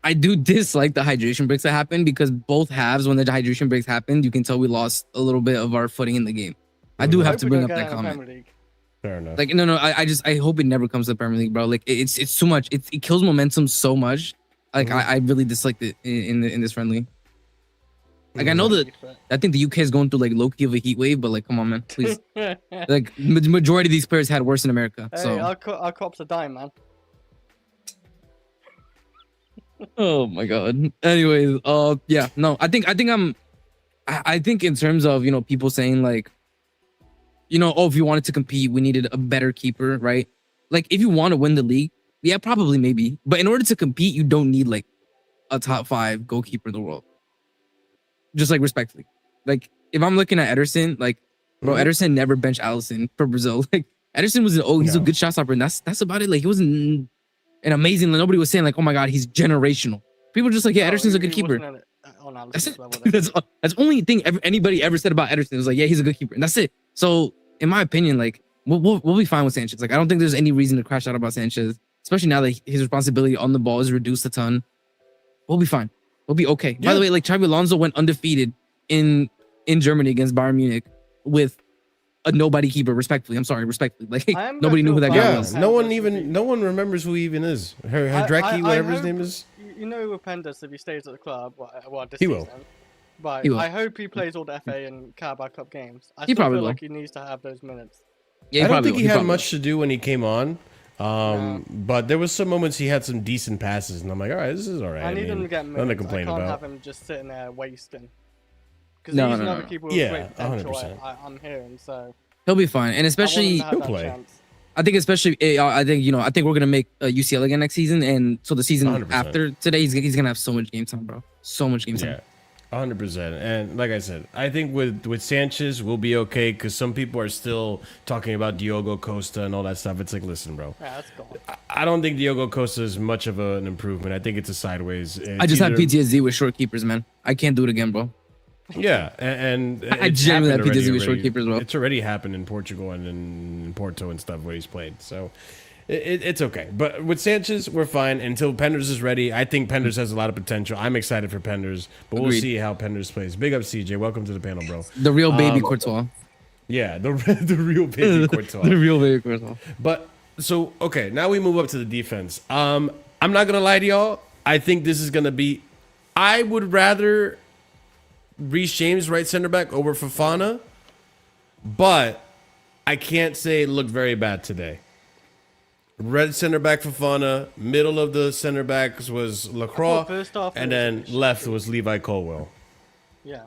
dislike the hydration breaks that happened, because both halves, when the hydration breaks happened, you can tell we lost a little bit of our footing in the game. I do have to bring up that comment. Fair enough. Like no, I hope it never comes to the Premier League, bro. Like it's too much. It kills momentum so much. Like I really disliked it in this friendly. Like I know that I think the UK is going through like low key of a heat wave, but like come on, man, please. Like majority of these players had worse in America. Hey, So our cops are dying, man. oh my god. Anyways, yeah, no, I think in terms of, you know, people saying like, you know, oh, if you wanted to compete, we needed a better keeper, right? Like if you want to win the league, yeah, probably maybe. But in order to compete, you don't need like a top 5 goalkeeper in the world. Just like respectfully. Like if I'm looking at Ederson, like bro, Ederson never benched Alisson for Brazil. Like Ederson was he's a good shot stopper, and that's about it. Like he wasn't an amazing. Nobody was saying like, oh my god, he's generational. People were just like, yeah, Ederson's a good keeper. That's it. That's the only thing anybody ever said about Ederson. It was like, yeah, he's a good keeper, and that's it. So in my opinion, like we'll be fine with Sanchez. Like I don't think there's any reason to crash out about Sanchez, especially now that his responsibility on the ball is reduced a ton. We'll be fine. We'll be okay. Yeah. By the way, like Xabi Alonso went undefeated in Germany against Bayern Munich with a nobody keeper. Respectfully, I'm sorry, respectfully. Like nobody knew who that guy was. No one remembers who he even is. Hadraki, whatever his name is. You know, with Pendas, if he stays at the club, this he season, will. But He will. I hope he plays all the FA and Carabao Cup games. I He still probably feel will. like he needs to have those minutes. Yeah, I don't think he had probably much to do when he came on. But there was some moments he had some decent passes, and I'm like, all right, this is all right. I need him to get nothing to minutes. complain I can't about. have him just sitting there wasting. Because No, he's no, another no. keeper with Yeah, great potential. 100%. I'm hearing, so He'll be fine, and especially I want him to have he'll that play. chance. I think especially I think, you know, I think we're gonna make UCL again next season, and so the season 100%. after today he's gonna have so much game time, bro. So much game time. Yeah. 100%. And like I said, I think with Sanchez, we'll be okay because some people are still talking about Diogo Costa and all that stuff. It's like, listen, bro. Yeah, that's gone. I don't think Diogo Costa is much of an improvement. I think it's a sideways. I just had PTSD with short keepers, man. I can't do it again, bro. Yeah, and I genuinely had PTSD with short already. keepers, bro. It's already happened in Portugal and in Porto and stuff where he's played. So it's okay. But with Sanchez, we're fine until Penders is ready. I think Penders has a lot of potential. I'm excited for Penders, but we'll Agreed. see how Penders plays. Big up, CJ. Welcome to the panel, bro. The real baby Courtois. Yeah, the real baby Courtois. The real baby Courtois. But so okay, now we move up to the defense. I'm not gonna lie to y'all. I think this is gonna be. I would rather Reece James right center back over Fofana, but I can't say it looked very bad today. Red center back Fofana, middle of the center backs was LACROIX, first half and then left was Levi Colwill. Yeah.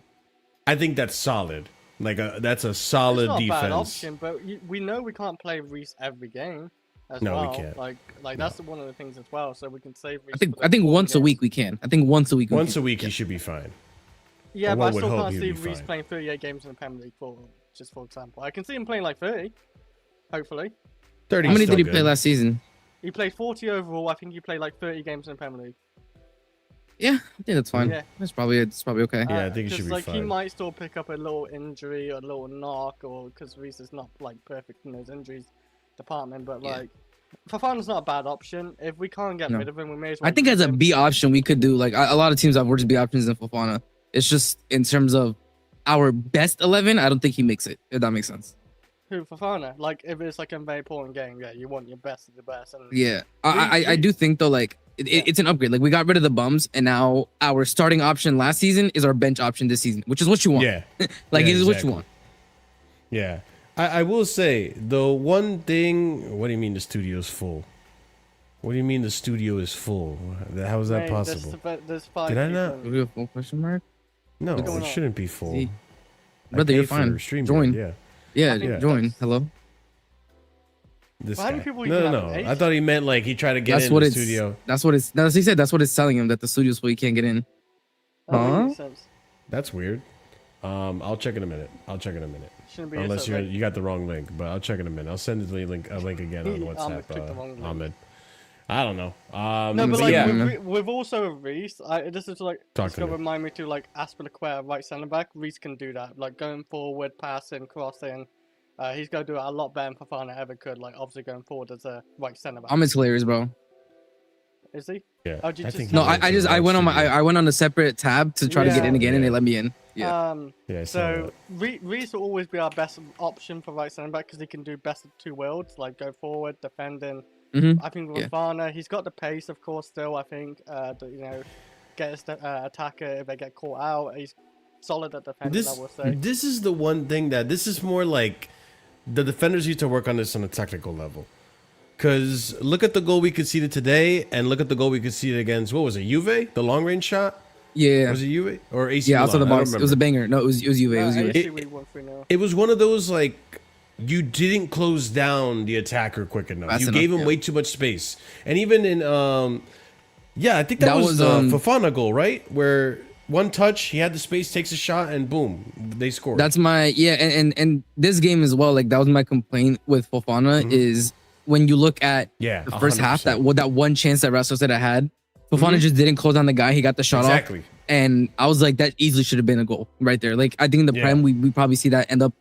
I think that's solid. That's a solid It's not defense. a bad option, but we know we can't play Reece every game as well. No, we can't. Like that's one of the things as well. So we can save Reece. I think once a week we can. I think once a week. Once a week he should be fine. Yeah, Or but one I would still hope can't he'd see be Reece fine. playing 38 games in the Premier League for example. I can see him playing like 30, hopefully. 30. How many still did he good. play last season? He played 40 overall. I think he played like 30 games in the Premier League. Yeah, I think that's fine. Yeah. That's probably okay. Yeah, I think he should 'cause, be like, fine. He might still pick up a little injury or a little knock, or because Reece is not like perfect in his injuries department. But like, Fofana's not a bad option. If we can't get rid of him, we may as well. I think use as a him. B option, we could do like a lot of teams have worse B options than Fofana. It's just in terms of our best 11, I don't think he makes it. If that makes sense. Who, Fofana? Like, if it's like a very important game, yeah, you want your best of the best. And Yeah, I do think though, like it's an upgrade. Like we got rid of the bums, and now our starting option last season is our bench option this season, which is what you want. Yeah. Like Yeah, it is what exactly. you want. Yeah. I will say, the one thing... What do you mean the studio's full? What do you mean the studio is full? How is that Mate, possible? There's 5 Did I people not- in- Do we have full question mark? No, going it on? shouldn't be full. See? I Brother, you're paid for fine. StreamYard, Join. Yeah. Yeah, I think join. that's- Hello. This How many guy. people you No, can no, have no. in I eight? thought he meant like he tried to get That's in what the it's. studio. That's what it's. As he said, that's what it's telling him, that the studio's full, you can't get in. That Huh? makes sense. That's weird. I'll check in a minute. Shouldn't be Unless so you got the wrong link, but I'll check in a minute. I'll send the link again on Ahmed WhatsApp. clicked the wrong link. Ahmed. I don't know. No, but but like yeah. with also Reece, this is like Talk it's to gonna me. remind me to like Aspilicueta right centre back. Reece can do that, like going forward, passing, crossing. He's gonna do it a lot better than Fofana ever could. Like obviously going forward as a right centre back. Ahmed's hilarious, bro. Is he? Yeah. Oh, did you I think just- he I went on I went on a separate tab to try to get in again, and Yeah. they let me in. Yeah. Yeah, I saw So that. Reese will always be our best option for right centre back because he can do best of two worlds, like go forward, defending. I think with Fofana, he's got the pace, of course, still. I think, get his attacker if they get caught out. He's solid at defending, I will say. This is the one thing that this is more like the defenders need to work on this on a technical level. Because look at the goal we conceded today, and look at the goal we conceded against, what was it, Juve? The long range shot? Yeah. Was it Juve or AC? Yeah, outside the Milan? box. It was a banger. No, it was Juve. It was Juve. It was one of those, like, you didn't close down the attacker quick enough. You gave him way too much space. And even in, I think that was the Fofana goal, right? Where one touch, he had the space, takes a shot, and boom, they scored. That's my, and this game as well, like, that was my complaint with Fofana is when you look at the first 100%. Half, that one chance that Sociedad had, Fofana just didn't close on the guy. He got the shot off. And I was like, that easily should have been a goal right there. Like, I think in the Prem, we probably see that end up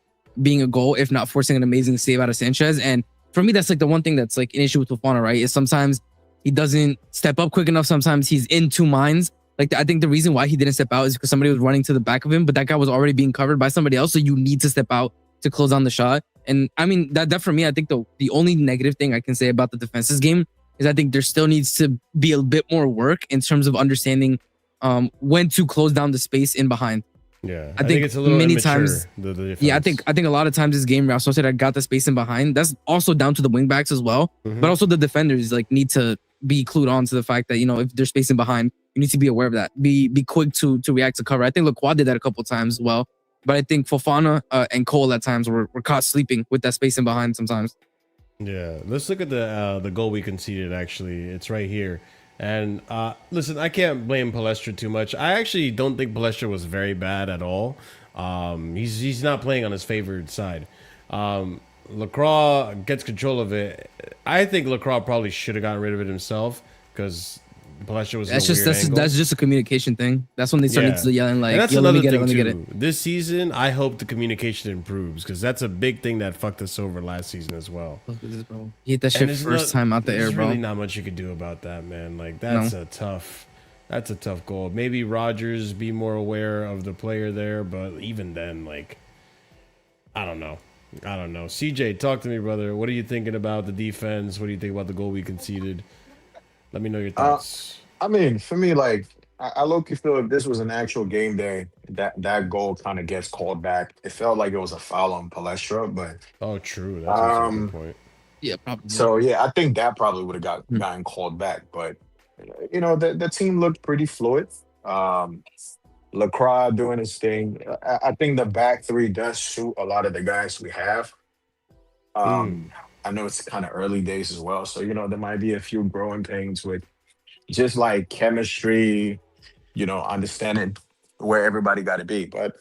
being a goal, if not forcing an amazing save out of Sanchez. And for me, that's like the one thing that's like an issue with Fofana, right? Is sometimes he doesn't step up quick enough. Sometimes he's in two minds. Like, I think the reason why he didn't step out is because somebody was running to the back of him, but that guy was already being covered by somebody else. So you need to step out to close on the shot. And I mean, that for me, I think the only negative thing I can say about the defenses game is I think there still needs to be a bit more work in terms of understanding when to close down the space in behind. Yeah, I think it's a little many times. I think a lot of times this game, Real Sociedad got the space in behind. That's also down to the wingbacks as well, but also the defenders like need to be clued on to the fact that, you know, if they're spacing behind, you need to be aware of that. Be quick to react to cover. I think LACROIX did that a couple of times as well, but I think Fofana and Cole at times were caught sleeping with that spacing behind sometimes. Yeah, let's look at the goal we conceded. Actually, it's right here. And listen, I can't blame Palestra too much. I actually don't think Palestra was very bad at all. He's not playing on his favored side. LACROIX gets control of it. I think LACROIX probably should have gotten rid of it himself because Palestra was. That's just a communication thing. That's when they started yelling like, that's another thing too. This season, I hope the communication improves because that's a big thing that fucked us over last season as well. He hit that shit first time out the air, bro. There's really not much you could do about that, man. Like that's a tough goal. Maybe Rogers be more aware of the player there, but even then, like, I don't know. CJ, talk to me, brother. What are you thinking about the defense? What do you think about the goal we conceded? Let me know your thoughts. I mean, for me, like, I low-key feel if this was an actual game day, that goal kind of gets called back. It felt like it was a foul on Palestra, but true. That's a good point. Yeah, probably. So I think that probably would have gotten called back. But you know, the team looked pretty fluid. LACROIX doing his thing. I think the back three does suit a lot of the guys we have. I know it's kind of early days as well, so you know there might be a few growing pains with just like chemistry, you know, understanding where everybody got to be. But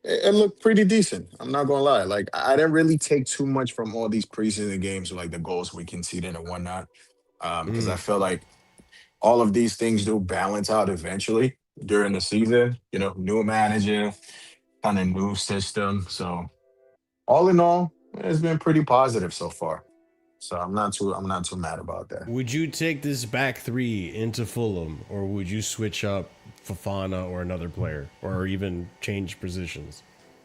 it looked pretty decent. I'm not gonna lie. Like I didn't really take too much from all these preseason games, like the goals we conceded and whatnot, because I feel like all of these things do balance out eventually during the season. You know, new manager, kind of new system. So all in all, it's been pretty positive so far. So I'm not too mad about that. Would you take this back three into Fulham, or would you switch up Fofana or another player, or even change positions?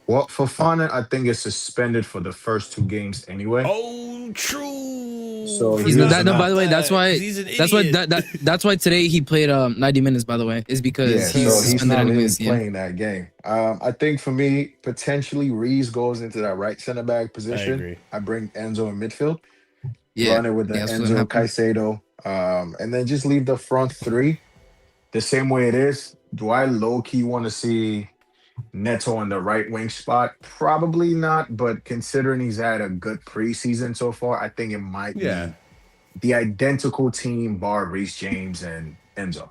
Well, Fofana, I think is suspended for the first 2 games anyway. Oh, true. So by the way, that's why today he played 90 minutes. By the way, is because he's not really playing that game. I think for me, potentially Reese goes into that right center back position. I agree. I bring Enzo in midfield. Yeah, run it with the Enzo Caicedo, and then just leave the front 3 the same way it is. Do I low key want to see Neto on the right wing spot? Probably not, but considering he's had a good preseason so far, I think it might be the identical team bar Reece James and Enzo.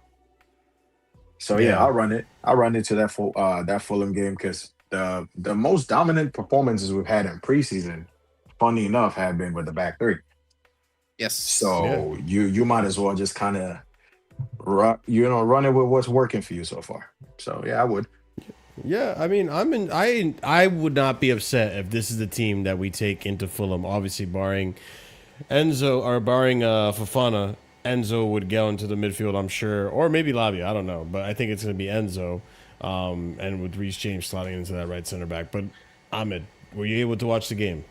So I'll run it. I'll run it to that Fulham game because the most dominant performances we've had in preseason, funny enough, have been with the back 3. Yes. So you might as well just kind of run it with what's working for you so far. So I would. Yeah, I mean, I would not be upset if this is the team that we take into Fulham. Obviously, barring Enzo or barring Fofana. Enzo would go into the midfield, I'm sure, or maybe Lavia, I don't know, but I think it's going to be Enzo, and with Reece James slotting into that right center back. But Ahmed, were you able to watch the game?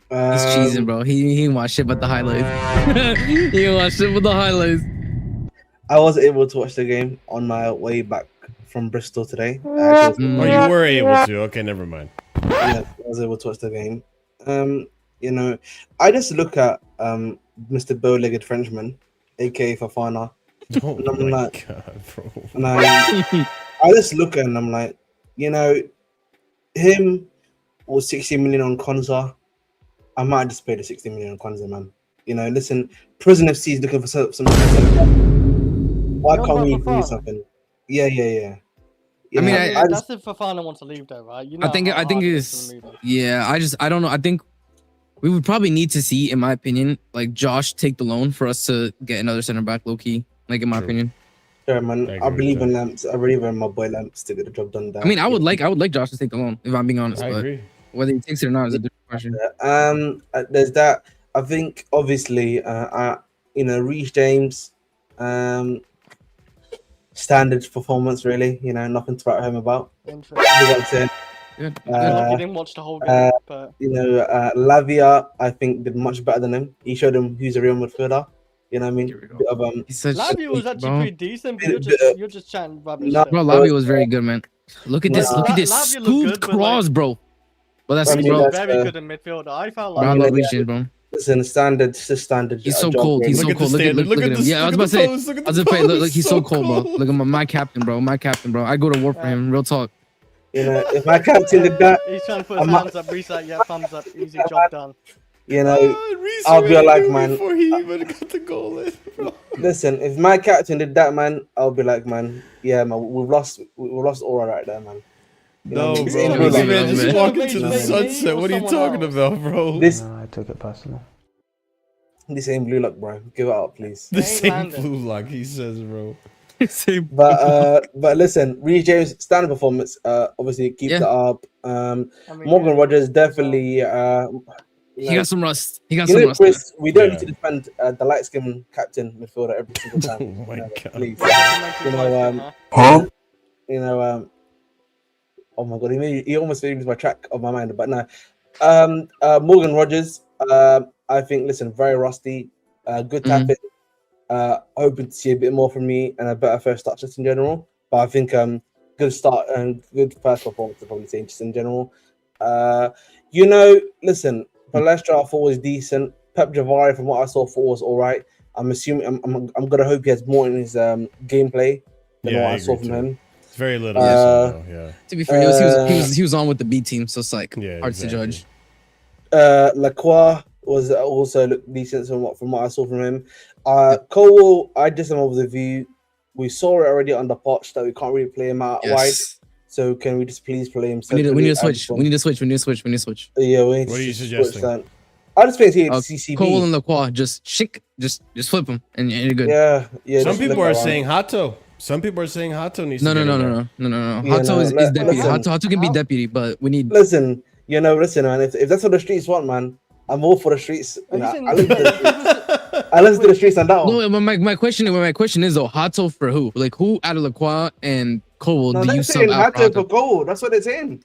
He's cheesing, bro. He didn't watch shit but the highlights. He didn't watch shit but the highlights. I was able to watch the game on my way back from Bristol today. Oh, you were able to. Okay, never mind. Yeah, I was able to watch the game. You know, I just look at Mr. Bow-legged Frenchman, aka Fafana. Oh and I'm my like, god, bro. And I just look at him and I'm like, you know, him or 60 million on Konza, I might just pay the 60 million on Konza, man. You know, listen, Prison FC is looking for some why can't we do something? Yeah. You I mean, know, that's if Fafana wants to leave, though, right? You know I think it's I don't know. I think we would probably need to see, in my opinion, like Josh take the loan for us to get another center back, low key. Like in my opinion. Yeah, man. I believe in Lamps. I believe in my boy Lamps to get the job done. I mean, I would like Josh to take the loan, if I'm being honest. I agree. Whether he takes it or not is a different question. There's that. I think obviously, you know, Reece James, standard performance, really. You know, nothing to write home about. Interesting. Good. You didn't watch the whole game, but you know, Lavia, I think did much better than him. He showed him who's a real midfielder. You know what I mean? Lavia was actually pretty decent, but you're just chatting rubbish. No, Lavia was very good, man. Look at this. Look at this scooped cross, bro. Well, that's bro. Very good in midfield. I felt like. I love Reece James, bro. Listen, standard. He's so cold. He's so cold. Look at him. Yeah, I was about to say. I was about to say. Look, he's so cold, bro. Look at my captain, bro. My captain, bro. I go to war for him. Real talk. You know, if my captain did that, he's trying to put his hands up. Reset, yeah, thumbs up. Easy job done. You know, I'll be like, man. Before he even got the goal in, bro. Listen, if my captain did that, man, I'll be like, man, yeah, man, we've lost aura right there, man. You no, know, bro. This man just walking into the sunset. What are you talking about, bro? I took it personal. This ain't blue lock, bro. Give it up, please. This ain't blue lock, he says, bro. But listen, Reece James standard performance. Obviously keeps it up. Morgan Rogers definitely. He got some rust. Chris, we don't need to defend the light skin captain midfielder every single time. Oh my god! Please. You know, oh my god, he almost made me my track of my mind. But no, Morgan Rogers. I think, listen, very rusty. Good tapping. Hoping to see a bit more from me and a better first touch just in general. But I think good start and good first performance to probably say just in general. You know, listen, Palestra I thought was decent. Pep Javari, from what I saw, thought was all right. I'm assuming I'm gonna hope he has more in his gameplay than what I saw from him. It's very little. Yeah. To be fair, he was on with the B team, so it's like hard to judge. LACROIX was also looked decent from what I saw from him. Cole, I just am of the view we saw it already on the Poch that we can't really play him out wide. So can we just please play him? We need to switch. We need to switch. Yeah, we need what are you suggesting? I just think he CCB. Cole and LACROIX just flip him and you're good. Yeah. Some people are saying Hato. Some people are saying Hato needs. No. Hato is deputy. Hato can be deputy, but we need. Listen, man. If that's what the streets want, man, I'm all for the streets. You know, I listen to the streets on that one. No, my question is though, Hato for who? Like who out of LACROIX and Cole do you sub out? Hato for Cole. That's what they're saying.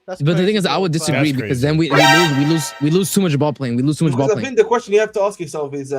But the thing is, I would disagree because then we lose too much ball playing. We lose too much ball playing. I think the question you have to ask yourself is,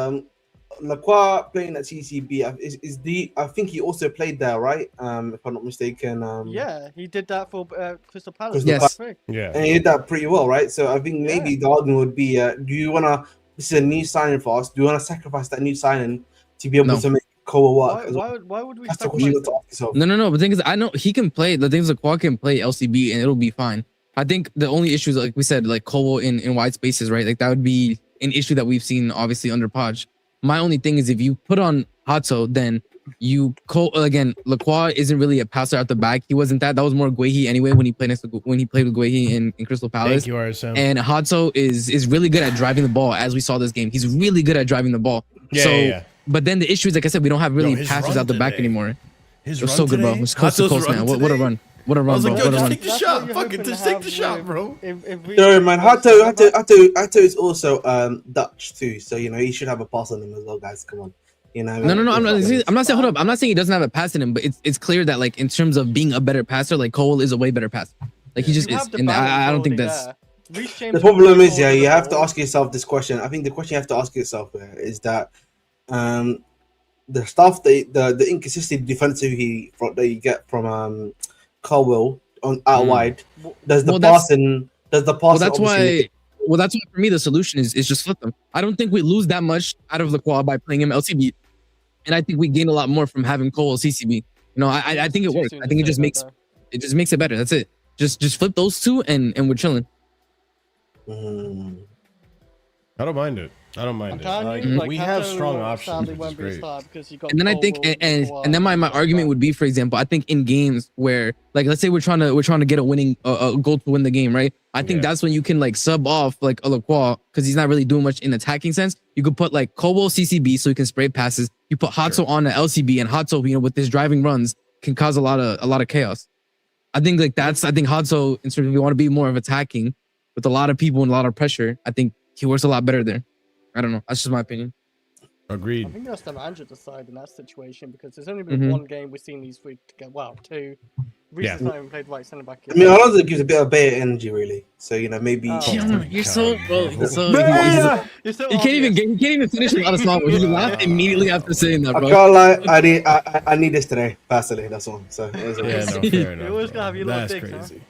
LACROIX playing at CCB I think he also played there, right? If I'm not mistaken. Yeah, he did that for Crystal Palace. Yes. Yeah. And he did that pretty well, right? So I think maybe the argument would be, do you wanna? This is a new signing for us. Do you wanna sacrifice that new signing to be able to make Cole work? Why would we? That's the question you have to ask yourself. No. But the thing is, I know he can play. The thing is, LACROIX can play LCB and it'll be fine. I think the only issue is, like we said, like Cole in wide spaces, right? Like that would be an issue that we've seen obviously under Podge. My only thing is if you put on Hato, then again, LACROIX isn't really a passer out the back. He wasn't that. That was more Guehi anyway when he played with Guehi in Crystal Palace. Thank you, RSM. And Hato is really good at driving the ball, as we saw this game. He's really good at driving the ball. Yeah. But then the issue is, like I said, we don't have really passes out the back anymore. It was so good, bro. It was close to close, man. What a run. What a I run, was bro. like, yo, What a just run. take the That's shot. what you're Fuck it, hoping to just take have the shot, with- bro. if we No, man, get Hato is also Dutch too, so you know he should have a pass on him as well, guys. Come on, you know. No. I'm not saying. Hold up. I'm not saying he doesn't have a pass in him, but it's clear that like in terms of being a better passer, like Cole is a way better passer. Like he just You is, have the and I don't think balance that's. already there. Reece James The problem can is, play yeah, you forward have the to ball. ask yourself this question. I think the question you have to ask yourself is that the stuff the inconsistent defensively that you get from Caldwell on out wide does the passing Well, that's obviously why. Well, that's why for me the solution is just flip them. I don't think we lose that much out of LACROIX by playing him LCB, and I think we gain a lot more from having Cole CCB. You know, I think it works. I think it just makes it better. That's it. Just flip those two and we're chilling. I don't mind it. I don't mind it. Like, we have strong options, which is great. And then I think, and then my argument would be, for example, I think in games where, like, let's say we're trying to get a winning goal to win the game, right? I think that's when you can like sub off like a LACROIX because he's not really doing much in attacking sense. You could put like Kobo CCB so he can spray passes. You put Hato on an LCB, and Hato, you know, with his driving runs can cause a lot of chaos. I think like I think Hato, in terms of you want to be more of attacking with a lot of people and a lot of pressure, I think he works a lot better there. I don't know. That's just my opinion. Agreed. I think that's the manager decide in that situation because there's only been one game we've seen these weeks to get two. Reece not even played right centre back. I mean, Alonso gives a bit of better energy, really. So you know, maybe. You're so bro. You're so. You're so You can't even finish without a smile. You laugh immediately after saying that, bro. I can't lie. I need this today, personally. That's all. So yeah, no, fair enough. You always gotta have your little That's dicks, crazy.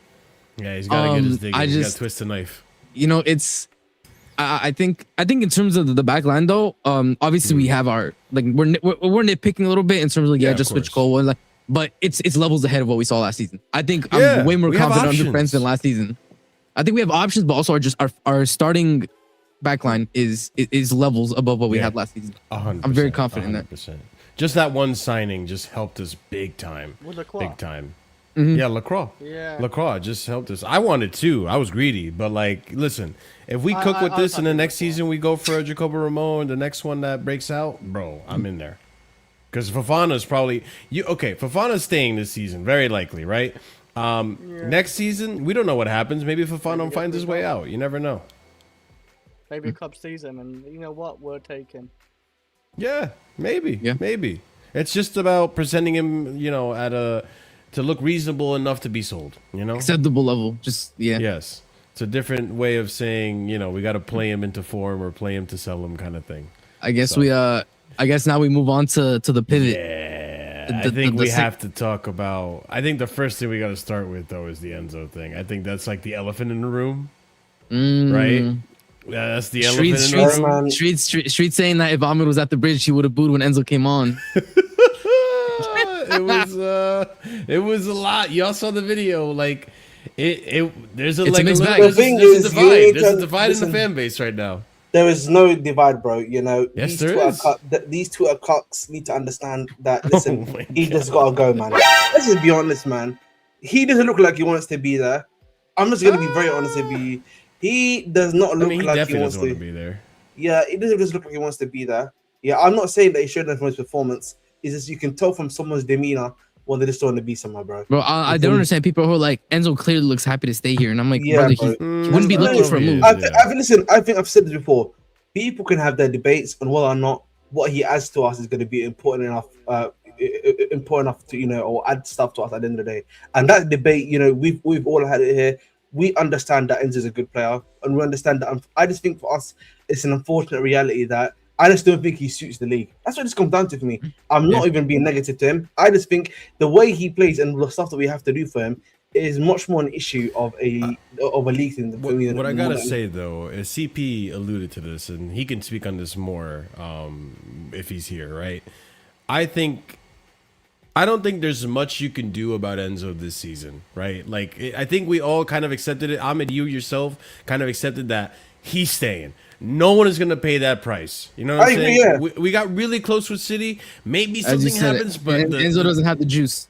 Yeah, he's gotta get his dick. He's gotta twist the knife. You know, it's. I think in terms of the back line though, obviously we have our like we're nitpicking a little bit in terms of like just switch Cole and like, but it's levels ahead of what we saw last season. I think I'm way more confident under Prince than last season. I think we have options, but also our starting back line is levels above what we had last season. 100%, I'm very confident in that. Just that one signing just helped us big time. Big time. Mm-hmm. Yeah, LACROIX. Yeah. LACROIX just helped us. I wanted to. I was greedy, but like, listen, if we cook with this and the next season we go for a Jacobo Ramon, the next one that breaks out, bro, I'm in there. Because Fofana's probably Fofana's staying this season, very likely, right? Next season, we don't know what happens. Maybe Fofana finds his way out. You never know. Maybe a club sees him, and you know what? We're taking. Yeah, maybe. Yeah, maybe. It's just about presenting him, you know, to look reasonable enough to be sold, you know? Acceptable level, just, Yes. It's a different way of saying, you know, we got to play him into form or play him to sell him kind of thing. I guess I guess now we move on to the pivot. Yeah. I think we have to talk about, I think the first thing we got to start with, though, is the Enzo thing. I think that's like the elephant in the room, right? Yeah, that's the elephant in the room. Street saying that if Ahmed was at the bridge, he would have booed when Enzo came on. It was a lot. Y'all saw the video. Like there's a mixed bag. There's a divide. There's a divide in the fan base right now. There is no divide, bro. You know, yes, these Twitter cocks need to understand that. Listen, he just gotta go, man. Let's just be honest, man. He doesn't look like he wants to be there. I'm just gonna be very honest with you. He does not look like he wants to be there. Yeah, it doesn't just look like he wants to be there. Yeah, I'm not saying that he shouldn't have from his performance. It's just you can tell from someone's demeanor when they just want to be somewhere, bro. Bro, I don't understand people who are like, Enzo clearly looks happy to stay here, and I'm like, brother, he wouldn't be looking for a move. I think I've said this before. People can have their debates on whether or not what he adds to us is going to be important enough to, you know, or add stuff to us at the end of the day. And that debate, you know, we've all had it here. We understand that Enzo's a good player, and we understand that. I just think for us, it's an unfortunate reality that I just don't think he suits the league. That's what it's come down to for me. I'm not even being negative to him. I just think the way he plays and the stuff that we have to do for him is much more an issue of a league thing. What I gotta say though is CP alluded to this, and he can speak on this more if he's here, right? I don't think there's much you can do about Enzo this season, right? Like, I think we all kind of accepted it. Ahmed, you yourself kind of accepted that he's staying. No one is going to pay that price. You know what I'm saying? Yeah. We got really close with City. Maybe something happens, but Enzo doesn't have the juice.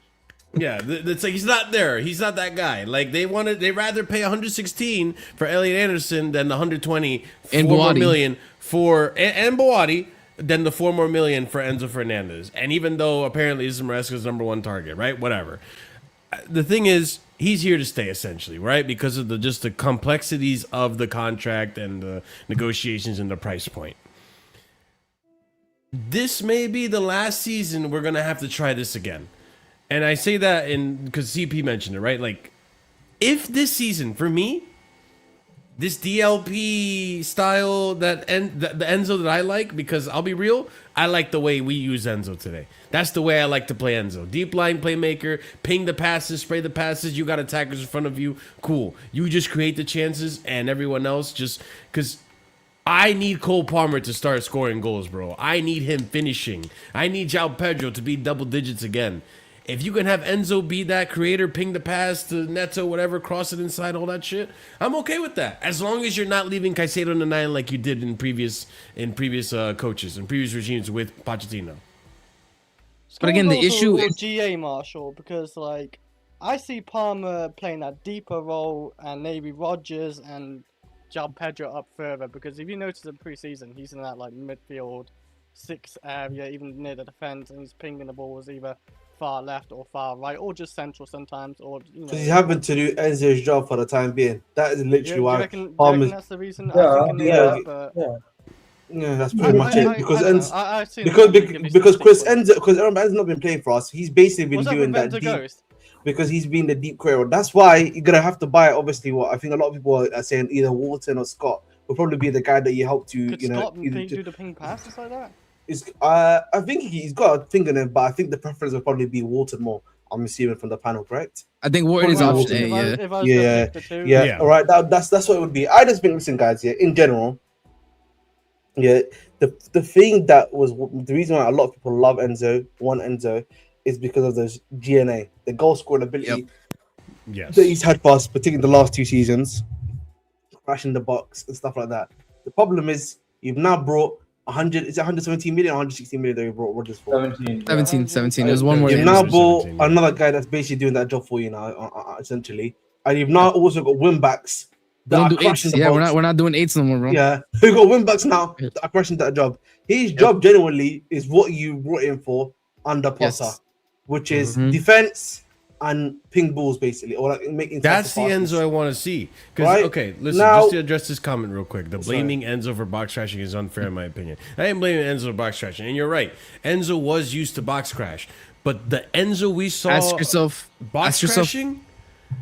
Yeah, it's like he's not there. He's not that guy. Like they rather pay 116 for Elliot Anderson than the 120 and 4 more million for and Boati than the 4 more million for Enzo Fernandez. And even though apparently this is Maresca's #1 target, right? Whatever. the thing is, he's here to stay essentially, right? Because of the complexities of the contract and the negotiations and the price point. This may be the last season we're gonna have to try this again, and I say that because CP mentioned it, right? Like, if this season for me, this DLP style the Enzo that I like, because I'll be real, I like the way we use Enzo today. That's the way I like to play Enzo. Deep line playmaker, ping the passes, spray the passes. You got attackers in front of you. Cool. You just create the chances, and everyone else just because I need Cole Palmer to start scoring goals, bro. I need him finishing. I need João Pedro to be double digits again. If you can have Enzo be that creator, ping the pass to Neto, whatever, cross it inside, all that shit, I'm okay with that. As long as you're not leaving Caicedo in the 9 like you did in previous coaches and previous regimes with Pochettino. But again, the issue is GA Marshall, because like I see Palmer playing that deeper role and maybe Rogers and João Pedro up further, because if you notice in preseason, he's in that like midfield 6 area, even near the defense, and he's pinging the balls either far left or far right, or just central sometimes, or you know. He's having to do Enzo's job for the time being. That is literally why. Do you reckon that's the reason? Yeah, that's pretty much it. Because Chris Enzo, because Enzo's not been playing for us, he's basically been doing that deep, because he's been the deep creator. That's why you're gonna have to buy. Obviously, what I think a lot of people are saying, either Walton or Scott will probably be the guy that you help to. Could Scott do the ping passes like that? I think he's got a finger in it, but I think the preference will probably be Walton more. I'm assuming from the panel, correct? I think Walton is option A. Yeah. All right, that's what it would be. I just think, listen, guys, in general, the thing that was the reason why a lot of people love Enzo, want Enzo, is because of those GNA, the goal scoring ability that he's had for us, particularly the last 2 seasons, crashing the box and stuff like that. The problem is you've now brought 117 million, 116 million that you brought Rogers for. 17. There's one more. You've now bought another guy that's basically doing that job for you now, essentially, and you've now also got win backs. Don't do 8s. Yeah, we're not doing 8s no more, bro. Yeah, we got win backs now that are crashing that job. His job genuinely is what you brought him for under Potter, which is defense and ping balls, basically, or like making. That's the Enzo I want to see. Because okay, listen, just to address this comment real quick, the blaming Enzo for box crashing is unfair in my opinion. I ain't blaming Enzo for box crashing, and you're right. Enzo was used to box crash, but the Enzo we saw box crashing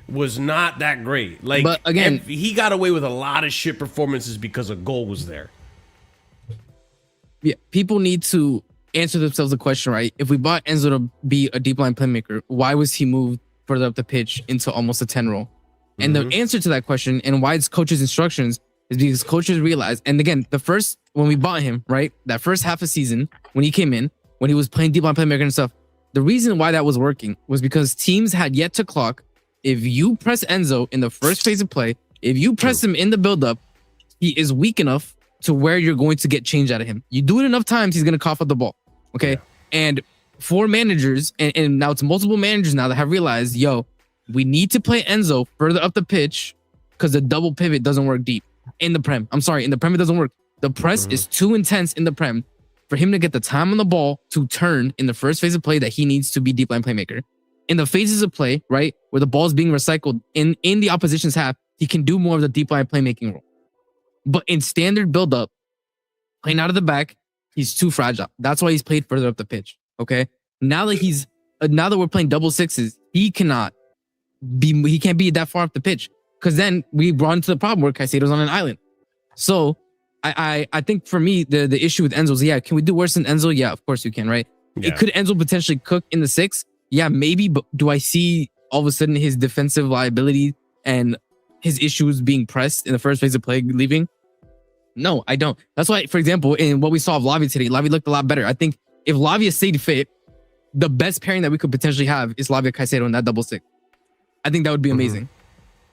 was not that great. Like, but again, he got away with a lot of shit performances because a goal was there. Yeah, people need to answer themselves the question, right? If we bought Enzo to be a deep line playmaker, why was he moved further up the pitch into almost a 10 role? And the answer to that question, and why it's coach's instructions, is because coaches realized, and again, when we bought him, right, that first half a season, when he came in, when he was playing deep line playmaker and stuff, the reason why that was working was because teams had yet to clock, if you press Enzo in the first phase of play, if you press him in the build-up, he is weak enough to where you're going to get change out of him. You do it enough times, he's going to cough up the ball. Okay. Yeah. And for managers, and now it's multiple managers now that have realized, we need to play Enzo further up the pitch because the double pivot doesn't work deep in the Prem. I'm sorry, in the Prem it doesn't work. The press is too intense in the Prem for him to get the time on the ball to turn in the first phase of play that he needs to be deep line playmaker. In the phases of play, right, where the ball is being recycled in the opposition's half, he can do more of the deep line playmaking role. But in standard build-up, playing out of the back, he's too fragile. That's why he's played further up the pitch. Okay. Now that we're playing double sixes, he can't be that far up the pitch, because then we run into the problem where Caicedo's on an island. So I think for me the issue with Enzo is, can we do worse than Enzo? Yeah, of course you can, right? Yeah. Could Enzo potentially cook in the 6? Yeah, maybe. But do I see all of a sudden his defensive liability and his issues being pressed in the first phase of play leaving? No, I don't. That's why, for example, in what we saw of Lavia today, Lavia looked a lot better. I think if Lavia stayed fit, the best pairing that we could potentially have is Lavia Caicedo in that double 6. I think that would be amazing.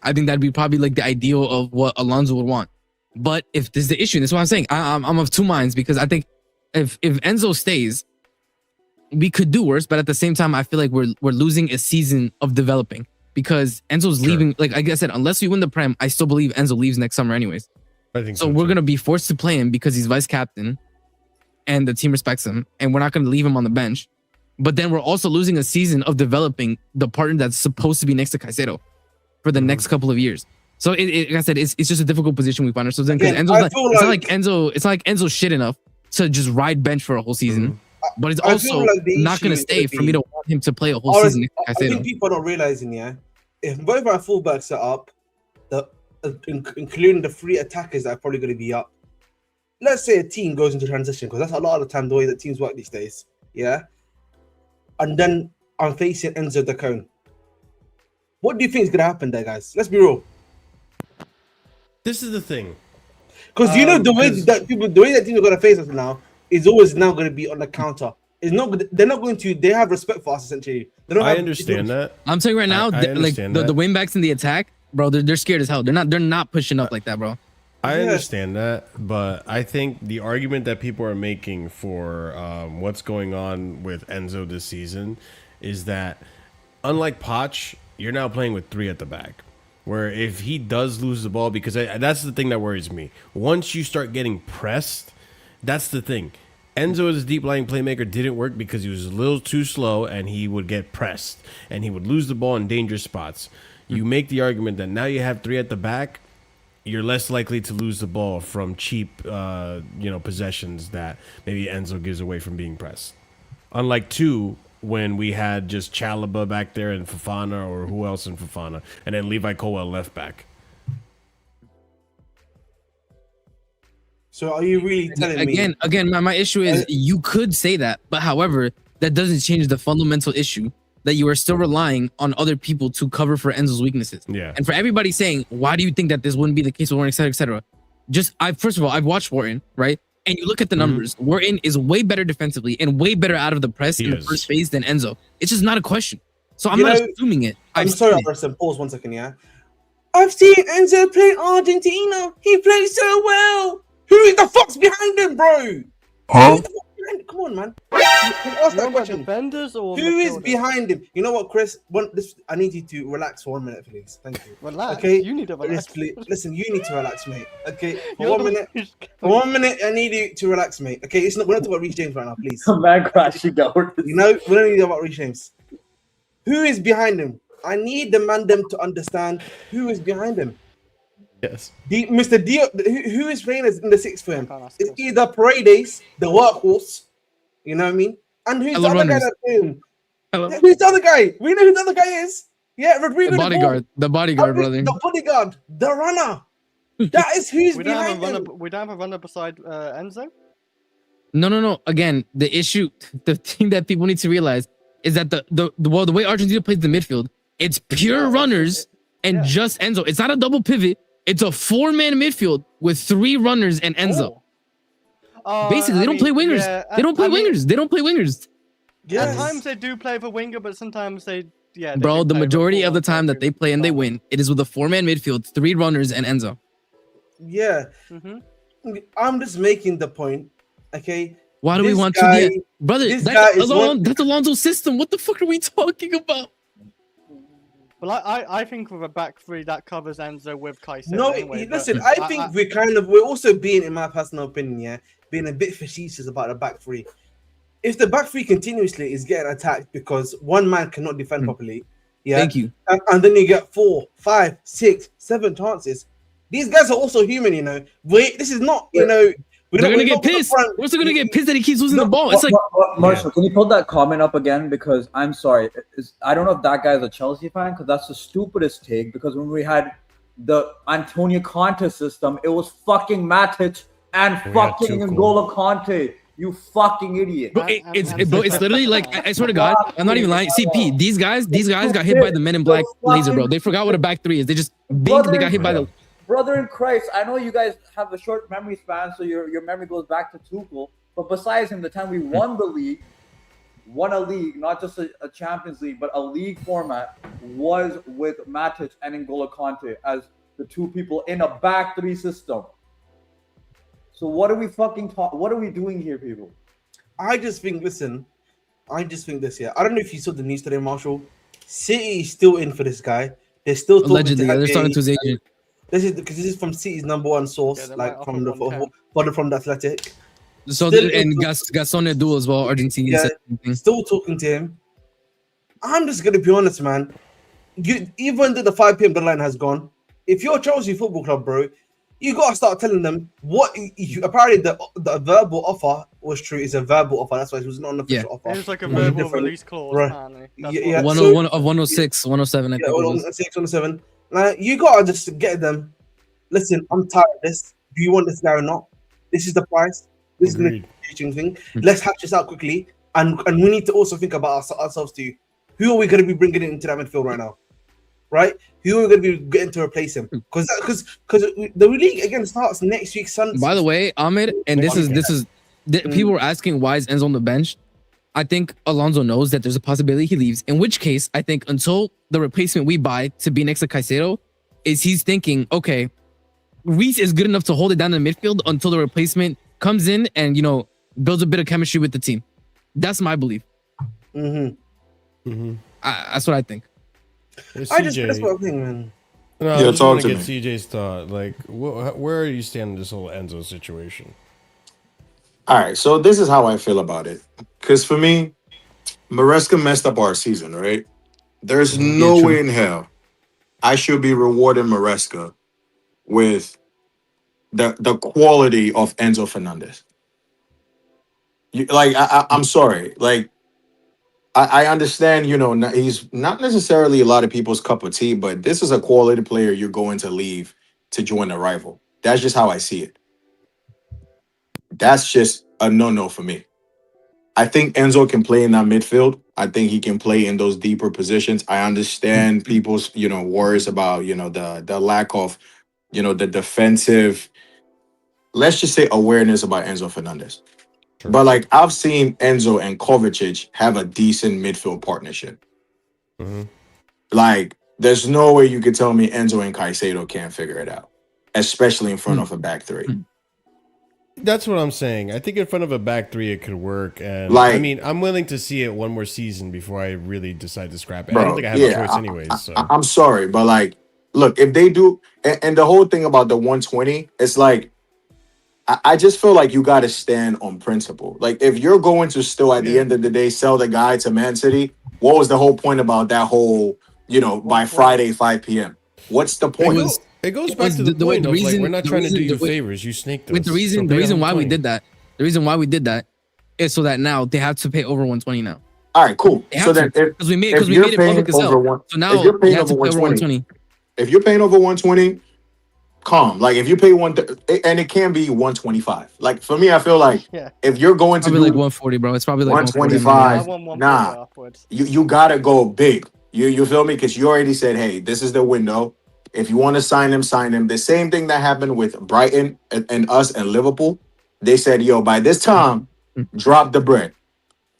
I think that'd be probably like the ideal of what Alonso would want. But if this is the issue, that's what I'm saying. I'm of two minds, because I think if Enzo stays, we could do worse. But at the same time, I feel like we're losing a season of developing, because Enzo's leaving. Like I said, unless we win the Prem, I still believe Enzo leaves next summer anyways. I think so. We're going to be forced to play him because he's vice captain and the team respects him, and we're not going to leave him on the bench. but then we're also losing a season of developing the partner that's supposed to be next to Caicedo for the next couple of years. So like I said, it's just a difficult position we find ourselves in, because Enzo's it's not like Enzo's shit enough to just ride bench for a whole season, but it's also not going to stay for me to want him to play a whole season. I think people are not realizing, if both our fullbacks are up, including the 3 attackers that are probably going to be up. Let's say a team goes into transition, because that's a lot of the time the way that teams work these days. And then I'm facing Enzo Dacone. What do you think is going to happen there, guys? Let's be real. This is the thing. Because you know the way that teams are going to face us now is always now going to be on the counter. It's not. They're not going to. They have respect for us essentially. They don't. I understand that. I'm telling you right now, like the wing backs in the attack, bro, they're scared as hell. They're not pushing up like that, bro. I understand that, but I think the argument that people are making for what's going on with Enzo this season is that, unlike Poch, you're now playing with 3 at the back. Where if he does lose the ball, because that's the thing that worries me. Once you start getting pressed, that's the thing. Enzo as a deep lying playmaker didn't work because he was a little too slow and he would get pressed and he would lose the ball in dangerous spots. You make the argument that now you have 3 at the back, you're less likely to lose the ball from cheap, possessions that maybe Enzo gives away from being pressed. Unlike 2, when we had just Chalobah back there and Fofana, or who else in Fofana, and then Levi Colwell left back. So are you really telling me? Again, my issue is you could say that, but however, that doesn't change the fundamental issue that you are still relying on other people to cover for Enzo's weaknesses. Yeah. And for everybody saying, why do you think that this wouldn't be the case with Wharton, et cetera? First of all, I've watched Wharton, right? And you look at the numbers, Wharton is way better defensively and way better out of the press in the first phase than Enzo. It's just not a question. So I'm not assuming it. I'm sorry, Arson. Pause 1 second, I've seen Enzo play Argentina. He plays so well. Who the fuck's behind him, bro? Huh? Come on, man. Ask that question. Defenders or who is behind him? You know what, Chris? I need you to relax for 1 minute, please. Thank you. Relax. Okay. You need to relax. Listen, you need to relax, mate. Okay. For 1 minute. For 1 minute, I need you to relax, mate. Okay. We're not talking about Reece James right now, please. Come back, crash you go. You know, we don't need to talk about Reece James. Who is behind him? I need the mandem to understand who is behind him. Yes. Mr. Dio, who is playing in the 6th for him? It's either Paredes, the workhorse, you know what I mean? And who's the other guy that's playing? Who's the other guy? We know who the other guy is. Yeah, Rodrigo. The bodyguard, brother. The bodyguard, the runner. That is who's behind him. We don't have a runner beside Enzo? No. Again, the thing that people need to realize is that the way Argentina plays the midfield, it's pure runners and just Enzo. It's not a double pivot. It's a 4-man midfield with 3 runners and Enzo. Basically, they don't play wingers. They don't play wingers. Yes. At times they do play for winger, but sometimes they Bro, the majority of the time that they play and they win, it is with a 4-man midfield, 3 runners and Enzo. Yeah. I'm just making the point, okay? Why do we want to be... Brother, that's Alonso's system. What the fuck are we talking about? Well, I think with a back 3 that covers Enzo with Caicedo. No, anyway, listen, I think we're also being, in my personal opinion, being a bit facetious about the back 3. If the back 3 continuously is getting attacked because one man cannot defend properly, thank you, and then you get 4, 5, 6, 7 chances. These guys are also human, you know. This is not, you know. They're gonna get pissed. We're still gonna get pissed that he keeps losing the ball. It's like, Marshall, can you pull that comment up again? Because I'm sorry, I don't know if that guy's a Chelsea fan, because that's the stupidest take. Because when we had the Antonio Conte system, it was fucking Matic and fucking N'Golo Conte. You fucking idiot. Bro, it's literally like, I swear to God, I'm not even lying. CP, these guys got hit by the Men in Black laser, bro. They forgot what a back 3 is. They just they got hit by the... Brother in Christ, I know you guys have a short memory span, so your memory goes back to Tuchel. But besides him, the time we won a league, not just a Champions League, but a league format, was with Matic and N'Golo Conte as the 2 people in a back 3 system. So what are we what are we doing here, people? I just think this, yeah. I don't know if you saw the news today, Marshall. City is still in for this guy. They're still allegedly, they're talking to his agent. This is from City's #1 source, from the Athletic. So Gaston do as well. Argentina. Yeah, still talking to him. I'm just gonna be honest, man. Even though the 5 p.m. deadline has gone, if you're Chelsea Football Club, bro, you gotta start telling them what. Apparently, the verbal offer was true. It's a verbal offer. That's why it was not an official offer. It was like a verbal release clause, apparently. Yeah, 106, 107, I think. Yeah, 106, 107. Like, you gotta just get them. Listen, I'm tired of this. Do you want this guy or not? This is the price. This is the negotiating thing. Let's hash this out quickly, and we need to also think about ourselves too. Who are we going to be bringing into that midfield right now? Right? Who are we going to be getting to replace him? Because the league again starts next week Sunday. By the way, Ahmed, and this is people were asking why is Enzo on the bench. I think Alonso knows that there's a possibility he leaves. In which case, I think until the replacement we buy to be next to Caicedo, he's thinking, okay, Reece is good enough to hold it down in the midfield until the replacement comes in and builds a bit of chemistry with the team. That's my belief. That's what I think. That's what I think, man. No, I just want to get CJ's thought. Like, where are you standing this whole Enzo situation? All right, so this is how I feel about it. Because for me, Maresca messed up our season, right? There's no way in hell I should be rewarding Maresca with the quality of Enzo Fernandez. I'm sorry. Like, I understand, he's not necessarily a lot of people's cup of tea, but this is a quality player you're going to leave to join a rival. That's just how I see it. That's just a no-no for me. I think Enzo can play in that midfield. I think he can play in those deeper positions. I understand people's, worries about, the lack of, the defensive, let's just say awareness about Enzo Fernandez. But like I've seen Enzo and Kovacic have a decent midfield partnership. Like there's no way you could tell me Enzo and Caicedo can't figure it out, especially in front of a back three. That's what I'm saying. I think in front of a back three it could work. And I mean, I'm willing to see it one more season before I really decide to scrap it. I don't think I have a choice anyways. So. I'm sorry, but like, look, if they do, and the whole thing about the 120, it's like, I just feel like you got to stand on principle. Like, if you're going to still, at the end of the day, sell the guy to Man City, what was the whole point about that whole, by Friday, 5 p.m.? What's the point? It goes back to the point of, like, we're not trying to do you favors. You snaked us. The reason why we did that is so that now they have to pay over 120 now. All right, cool. So then because we made it public as hell. So now they have to pay over 120. If you're paying over 120, calm. Like if you pay and it can be 125. Like for me, I feel like if you're going to do like 140, bro, it's probably like 125. Nah, you gotta go big. You feel me? Because you already said, hey, this is the window. If you want to sign him, sign him. The same thing that happened with Brighton and us and Liverpool. They said, yo, by this time, drop the bread.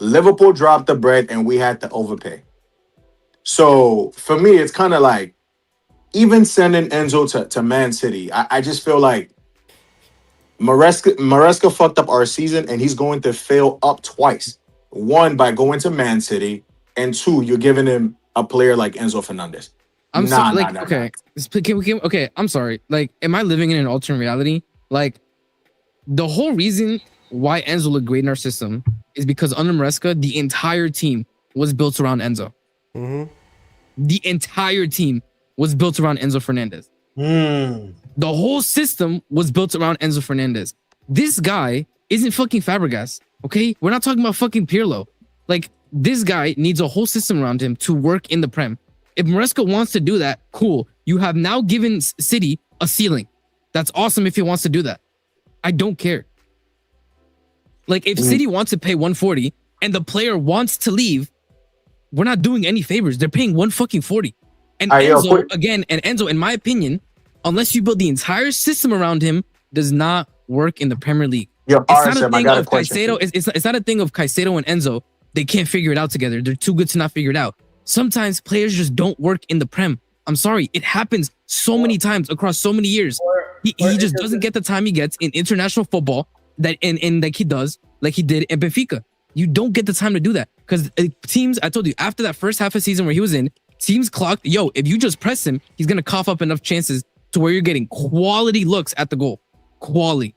Liverpool dropped the bread and we had to overpay. So for me, it's kind of like, even sending Enzo to Man City, I just feel like Maresca fucked up our season and he's going to fail up twice. One, by going to Man City, and two, you're giving him a player like Enzo Fernandez. I'm sorry. Like, am I living in an alternate reality? Like, the whole reason why Enzo looked great in our system is because under Maresca, the entire team was built around Enzo. The entire team was built around Enzo Fernandez. The whole system was built around Enzo Fernandez. This guy isn't fucking Fabregas, okay? We're not talking about fucking Pirlo. Like, this guy needs a whole system around him to work in the Prem. If Maresca wants to do that, cool. You have now given City a ceiling. That's awesome if he wants to do that. I don't care. Like, if City wants to pay 140 and the player wants to leave, we're not doing any favors. They're paying 140. And Enzo, in my opinion, unless you build the entire system around him, does not work in the Premier League. It's not a thing of Caicedo. It's not a thing of Caicedo and Enzo. They can't figure it out together. They're too good to not figure it out. Sometimes players just don't work in the Prem. I'm sorry. It happens so many times across so many years. He just doesn't get the time he gets in international football that like he does, like he did in Benfica. You don't get the time to do that because teams, I told you, after that first half of season where he was in, teams clocked, yo, if you just press him, he's going to cough up enough chances to where you're getting quality looks at the goal. Quality.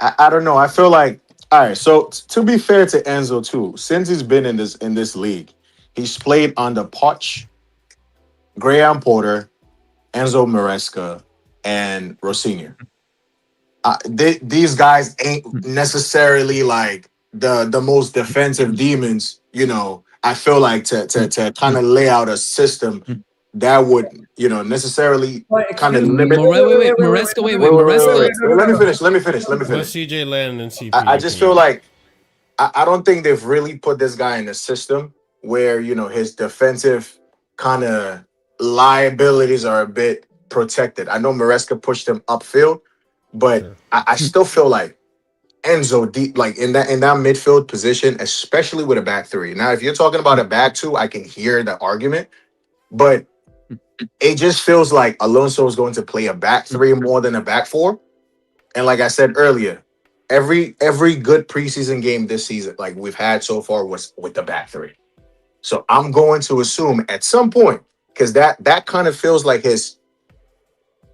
I don't know. I feel like all right. So to be fair to Enzo too, since he's been in this league, he's played under Poch, Graham Porter, Enzo Maresca, and Rosinha. These guys ain't necessarily like the most defensive demons. You know, I feel like to kind of lay out a system that would, you know, necessarily kind of limit. Wait, Maresca, wait, Maresca. Let me finish. Let me finish. Let CJ land and CP. I just feel like I don't think they've really put this guy in a system where, you know, his defensive kind of liabilities are a bit protected. I know Maresca pushed him upfield, but sure. I still feel like Enzo deep, like in that midfield position, especially with a back three. Now, if you're talking about a back two, I can hear the argument, but it just feels like Alonso is going to play a back three more than a back four. And like I said earlier, every good preseason game this season, like we've had so far, was with the back three. So I'm going to assume at some point, because that kind of feels like his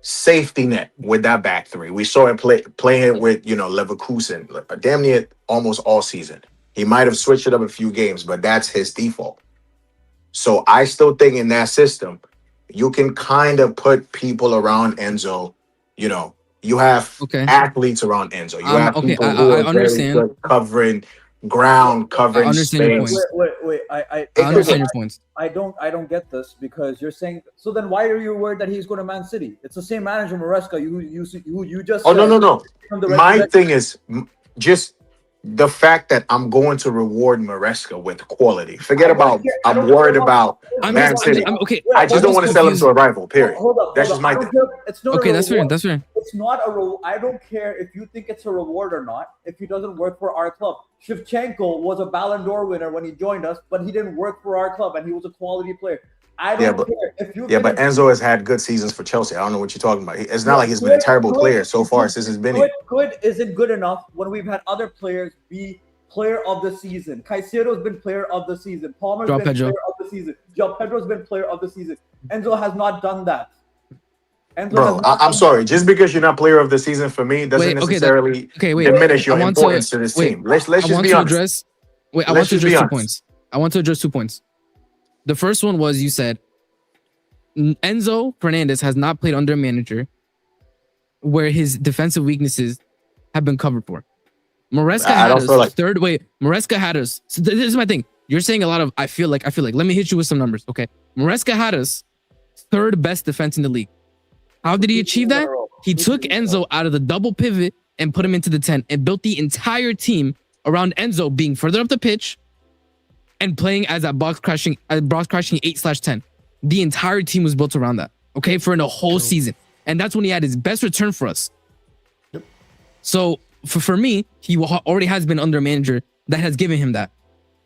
safety net with that back three. We saw him playing with, you know, Leverkusen damn near almost all season. He might have switched it up a few games, but that's his default. So I still think in that system, you can kind of put people around Enzo. You know, you have athletes around Enzo. You have people who are very good covering ground, covering space. Wait. I understand your points. I don't get this because you're saying. So then, why are you worried that he's going to Man City? It's the same manager, Maresca. You just. Oh no. My thing is just the fact that I'm going to reward Maresca with quality. Forget about. I'm worried about Man City. I just don't want to sell him to a rival. Period. Hold up. That's just my thing. It's not okay, that's fair. That's fair. It's not a reward. I don't care if you think it's a reward or not. If he doesn't work for our club, Shevchenko was a Ballon d'Or winner when he joined us, but he didn't work for our club, and he was a quality player. I don't care if you. Yeah, but Enzo has had good seasons for Chelsea. I don't know what you're talking about. It's not like he's been a terrible player so far since he's been here. Good isn't good enough when we've had other players be player of the season. Caicedo's been player of the season. Palmer's been player of the season. Pedro's been player of the season. Enzo has not done that. Bro, I'm sorry. Just because you're not player of the season for me doesn't necessarily diminish your importance to this team. Let's just be honest. I want to address 2 points. I want to address 2 points. The first one was you said Enzo Fernandez has not played under a manager where his defensive weaknesses have been covered for. Maresca had us third. Wait, Maresca had us. So this is my thing. You're saying a lot of I feel like. Let me hit you with some numbers. Okay. Maresca had us third best defense in the league. How did he achieve that? He took Enzo out of the double pivot and put him into the 10 and built the entire team around Enzo being further up the pitch and playing as a box crashing 8/10. The entire team was built around that. Okay, for a whole season. And that's when he had his best return for us. Yep. So for me, he already has been under a manager that has given him that.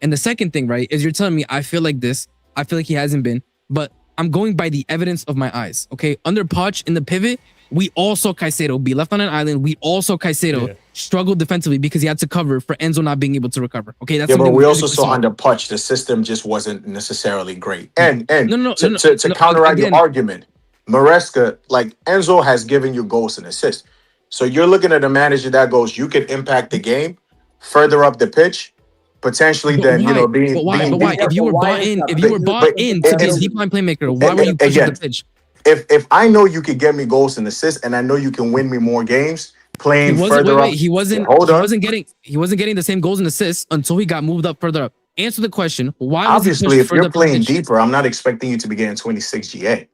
And the second thing, right, is you're telling me I feel like this. I feel like he hasn't been, but I'm going by the evidence of my eyes. Okay, under Poch in the pivot, we all saw Caicedo be left on an island. We all saw Caicedo struggle defensively because he had to cover for Enzo not being able to recover. Okay, that's but we also saw under Poch the system just wasn't necessarily great. And to counteract your argument, Maresca, like Enzo has given you goals and assists. So you're looking at a manager that goes, you can impact the game further up the pitch. Potentially, then you know, being. But why? If you were bought in to be a deep line playmaker, why were you pushing the pitch? If I know you could get me goals and assists, and I know you can win me more games playing further up. He wasn't getting the same goals and assists until he got moved up further up. Answer the question. Why? Obviously, if you're playing deeper, I'm not expecting you to be getting 26 GA,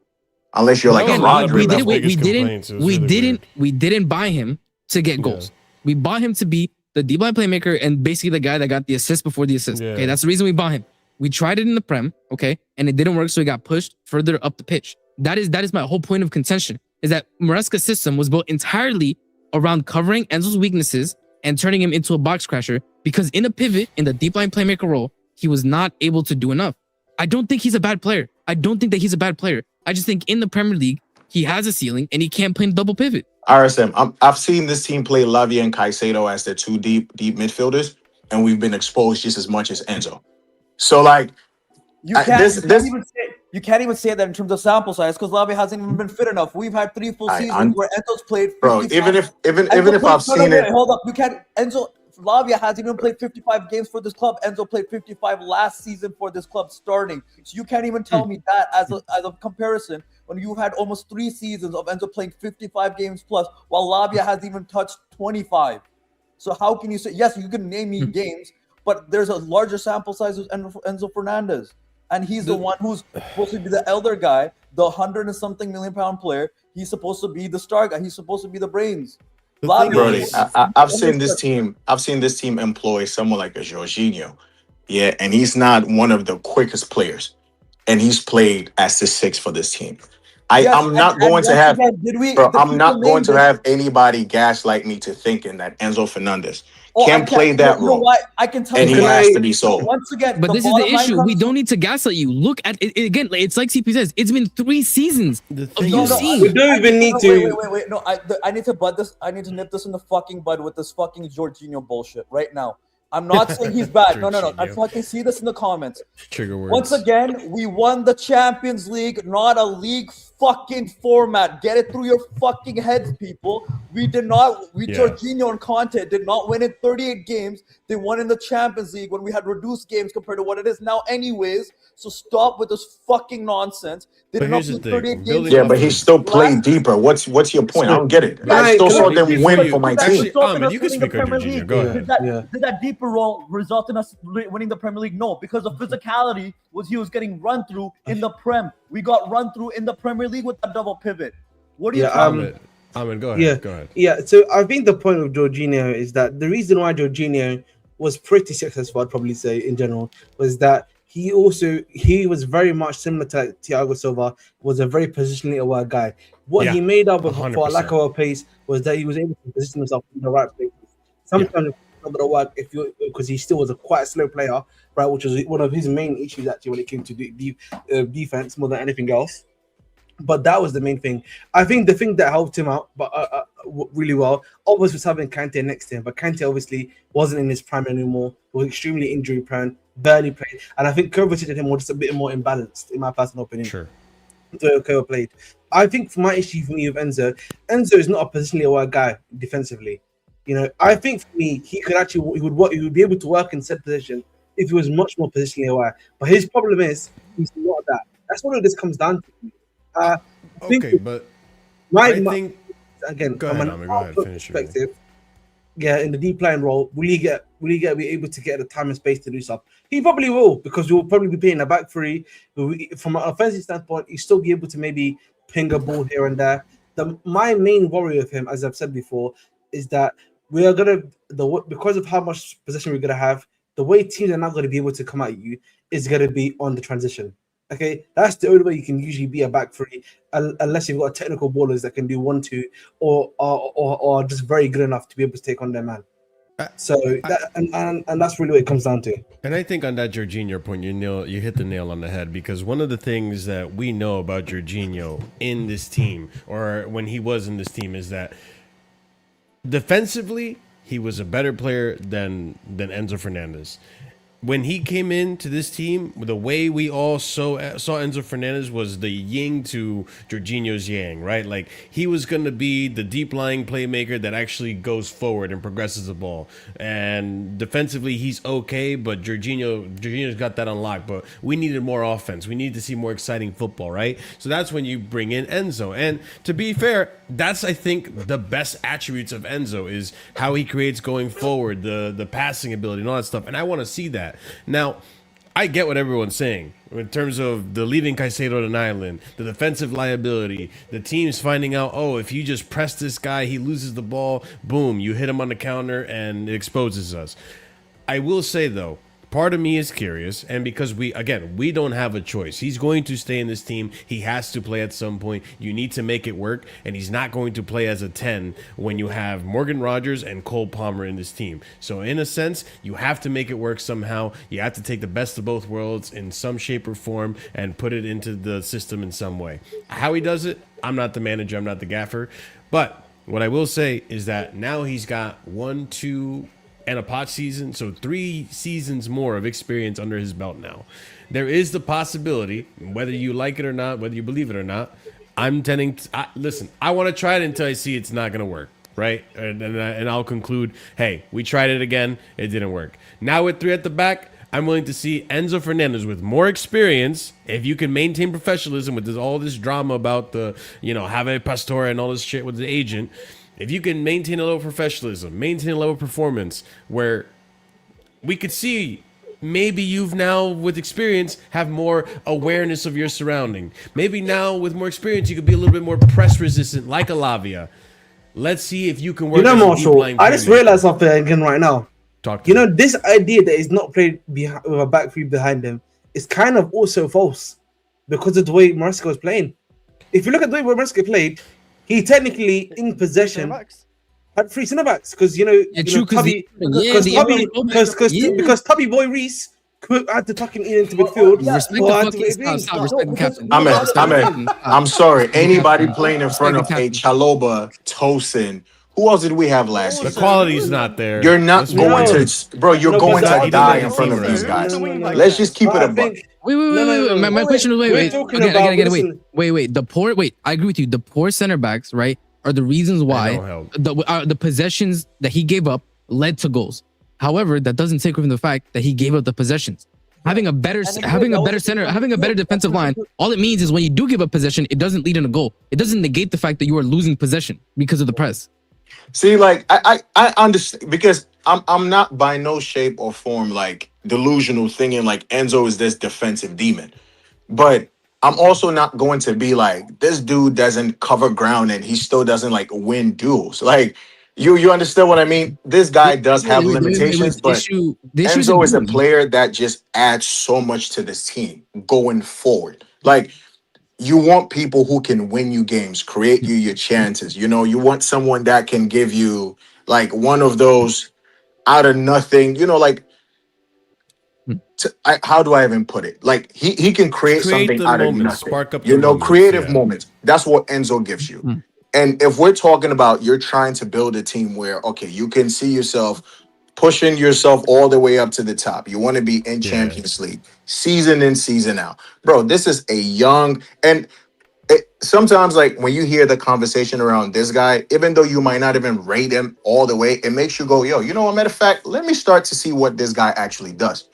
unless you're like a Rodri. We didn't buy him to get goals. We bought him to be the deep line playmaker and basically the guy that got the assist before the assist. Okay, that's the reason we bought him. We tried it in the Prem, okay, and it didn't work, so he got pushed further up the pitch. That is my whole point of contention, is that Maresca's system was built entirely around covering Enzo's weaknesses and turning him into a box crasher, because in a pivot, in the deep line playmaker role, he was not able to do enough. I don't think he's a bad player. I just think in the Premier League, he has a ceiling and he can't play in double pivot. RSM, I've seen this team play Lavia and Caicedo as their two deep midfielders, and we've been exposed just as much as Enzo. So like, you can't You can't even say that in terms of sample size because Lavia hasn't even been fit enough. We've had 3 full seasons where Enzo's played 55. Bro, even if I've seen it, hold up. You can't. Lavia hasn't even played 55 games for this club. Enzo played 55 last season for this club starting. So you can't even tell me that as a comparison when you've had almost 3 seasons of Enzo playing 55 games plus, while Lavia hasn't even touched 25. So how can you say, yes, you can name me games, but there's a larger sample size with Enzo Fernandez. And he's the one who's supposed to be the elder guy, the 100 and something million pound player. He's supposed to be the star guy. He's supposed to be the brains. Brody, I've seen this team. I've seen this team employ someone like a Jorginho, yeah, and he's not one of the quickest players, and he's played as the 6 for this team. I'm not going to have anybody gaslight me to thinking that Enzo Fernandez can play that role. I can tell and you he has to be sold. Once again, but this is the issue. We don't need to gaslight you. Look at it again. It's like CP says. It's been 3 seasons of you seeing. We don't even need to. Wait. No, I need to bud this. I need to nip this in the fucking bud with this fucking Jorginho bullshit right now. I'm not saying he's bad. No. I fucking see this in the comments. Trigger words. Once again, we won the Champions League, not a league fucking format. Get it through your fucking heads, people. Jorginho and Conte did not win in 38 games. They won in the Champions League when we had reduced games compared to what it is now anyways. So stop with this fucking nonsense. They did not win 38 games. Yeah, but he still played deeper. What's your point? I don't get it. I still saw them win for my team. Ahmed, you can speak on Jorginho. Go ahead. Did that deeper role result in us winning the Premier League? No, because the physicality he was getting run through in the Prem. We got run through in the Premier League with that double pivot. What do you Ahmed, go ahead. Go ahead. Yeah, so I think the point of Jorginho is that the reason why Jorginho was pretty successful, I'd probably say in general, was that he was very much similar to Thiago Silva, was a very positionally aware guy. What he made up for a lack of a pace was that he was able to position himself in the right places. Sometimes it's not going to work because he still was a quite slow player, right? Which was one of his main issues actually when it came to defense more than anything else. But that was the main thing. I think the thing that helped him out, really well, obviously was having Kante next to him. But Kante obviously wasn't in his prime anymore. He was extremely injury prone, barely played, and I think Kovacic and him were just a bit more imbalanced, in my personal opinion. Sure. So Kovacic played. I think for my issue for me with Enzo is not a positionally aware guy defensively. You know, I think for me he would be able to work in said position if he was much more positionally aware. But his problem is he's not that. That's what this comes down to. I think again from an output perspective, in the deep line role, will he be able to get the time and space to do stuff? He probably will, because you'll probably be playing a back three. From an offensive standpoint, he'll still be able to maybe ping a ball here and there. My main worry of him, as I've said before, is that we are because of how much possession we're gonna have, the way teams are not going to be able to come at you is going to be on the transition. Okay, that's the only way you can usually be a back three, unless you've got technical ballers that can do 1-2 or just very good enough to be able to take on their man. So and that's really what it comes down to. And I think on that Jorginho point, you hit the nail on the head, because one of the things that we know about Jorginho in this team, or when he was in this team, is that defensively he was a better player than Enzo Fernandez. When he came into this team, the way we all saw Enzo Fernandez was the yin to Jorginho's yang, right? Like, he was going to be the deep-lying playmaker that actually goes forward and progresses the ball. And defensively, he's okay, but Jorginho's got that unlocked. But we needed more offense. We need to see more exciting football, right? So that's when you bring in Enzo. And to be fair, that's, I think, the best attributes of Enzo is how he creates going forward, the passing ability and all that stuff. And I want to see that. Now, I get what everyone's saying in terms of the leaving Caicedo on an island, the defensive liability, the teams finding out, oh, if you just press this guy, he loses the ball, boom, you hit him on the counter and it exposes us. I will say, though, part of me is curious, and because we don't have a choice. He's going to stay in this team. He has to play at some point. You need to make it work, and he's not going to play as a 10 when you have Morgan Rogers and Cole Palmer in this team. So in a sense, you have to make it work somehow. You have to take the best of both worlds in some shape or form and put it into the system in some way. How he does it, I'm not the manager, I'm not the gaffer. But what I will say is that now he's got 1, 2, and a pot season, so 3 seasons more of experience under his belt now. There is the possibility, whether you like it or not, whether you believe it or not, I'm tending to, listen, I want to try it until I see it's not going to work, right? And I'll conclude, hey, we tried it again, it didn't work. Now with 3 at the back, I'm willing to see Enzo Fernandez with more experience. If you can maintain professionalism with all this drama about the, Javier Pastore and all this shit with the agent, if you can maintain a level of professionalism, maintain a level of performance where we could see maybe you've now, with experience, have more awareness of your surrounding. Maybe now, with more experience, you could be a little bit more press resistant, like a Lavia. Let's see if you can work. Marshall, I just realized something again right now. This idea that he's not played with a back 3 behind him is kind of also false because of the way Maresca was playing. If you look at the way Maresca played, he technically in possession had 3 center backs because because Tubby Boy Reese had to tuck him into midfield. I'm sorry. Anybody playing in front of a Chaloba, Tosin. Who else did we have last year? The quality's not there. You're not going to, bro. You're going to die in front of these guys. Let's just keep it a buck. Wait. My question is, wait. I agree with you. The poor center backs, right, are the reasons why the possessions that he gave up led to goals. However, that doesn't take away from the fact that he gave up the possessions. Having a better defensive line, all it means is when you do give up possession, it doesn't lead in a goal. It doesn't negate the fact that you are losing possession because of the press. See, like I understand because I'm not by no shape or form like delusional thinking like Enzo is this defensive demon, but I'm also not going to be like this dude doesn't cover ground and he still doesn't like win duels. Like you understand what I mean? This guy does have limitations, but Enzo is a player that just adds so much to this team going forward. Like. You want people who can win you games, create you your chances. You want someone that can give you like one of those out of nothing, like how do I even put it? Like he can create something out of nothing. Spark up creative moments. That's what Enzo gives you. And if we're talking about you're trying to build a team where, okay, you can see yourself pushing yourself all the way up to the top. You want to be in Champions League, season in, season out. Bro, this is a young, and sometimes like when you hear the conversation around this guy, even though you might not even rate him all the way, it makes you go, yo, what, matter of fact, let me start to see what this guy actually does.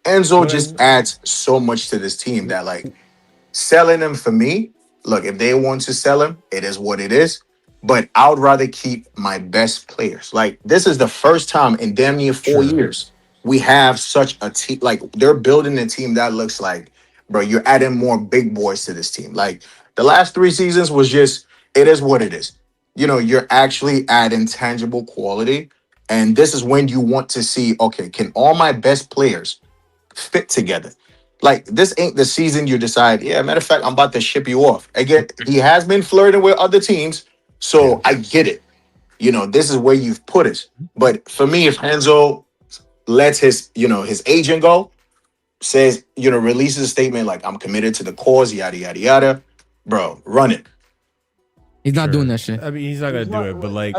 Enzo just adds so much to this team that like selling him for me, look, if they want to sell him, it is what it is. But I would rather keep my best players. Like this is the first time in damn near 4 years we have such a team. Like they're building a team that looks like, bro, you're adding more big boys to this team. Like the last 3 seasons was just, it is what it is. You're actually adding tangible quality. And this is when you want to see, okay, can all my best players fit together? Like this ain't the season you decide, matter of fact, I'm about to ship you off. Again, he has been flirting with other teams. So I get it. This is where you've put us. But for me, if Enzo lets his agent go, says, releases a statement like I'm committed to the cause, yada, yada, yada, bro, run it. He's not doing that shit. I mean, he's not going to do it. But like,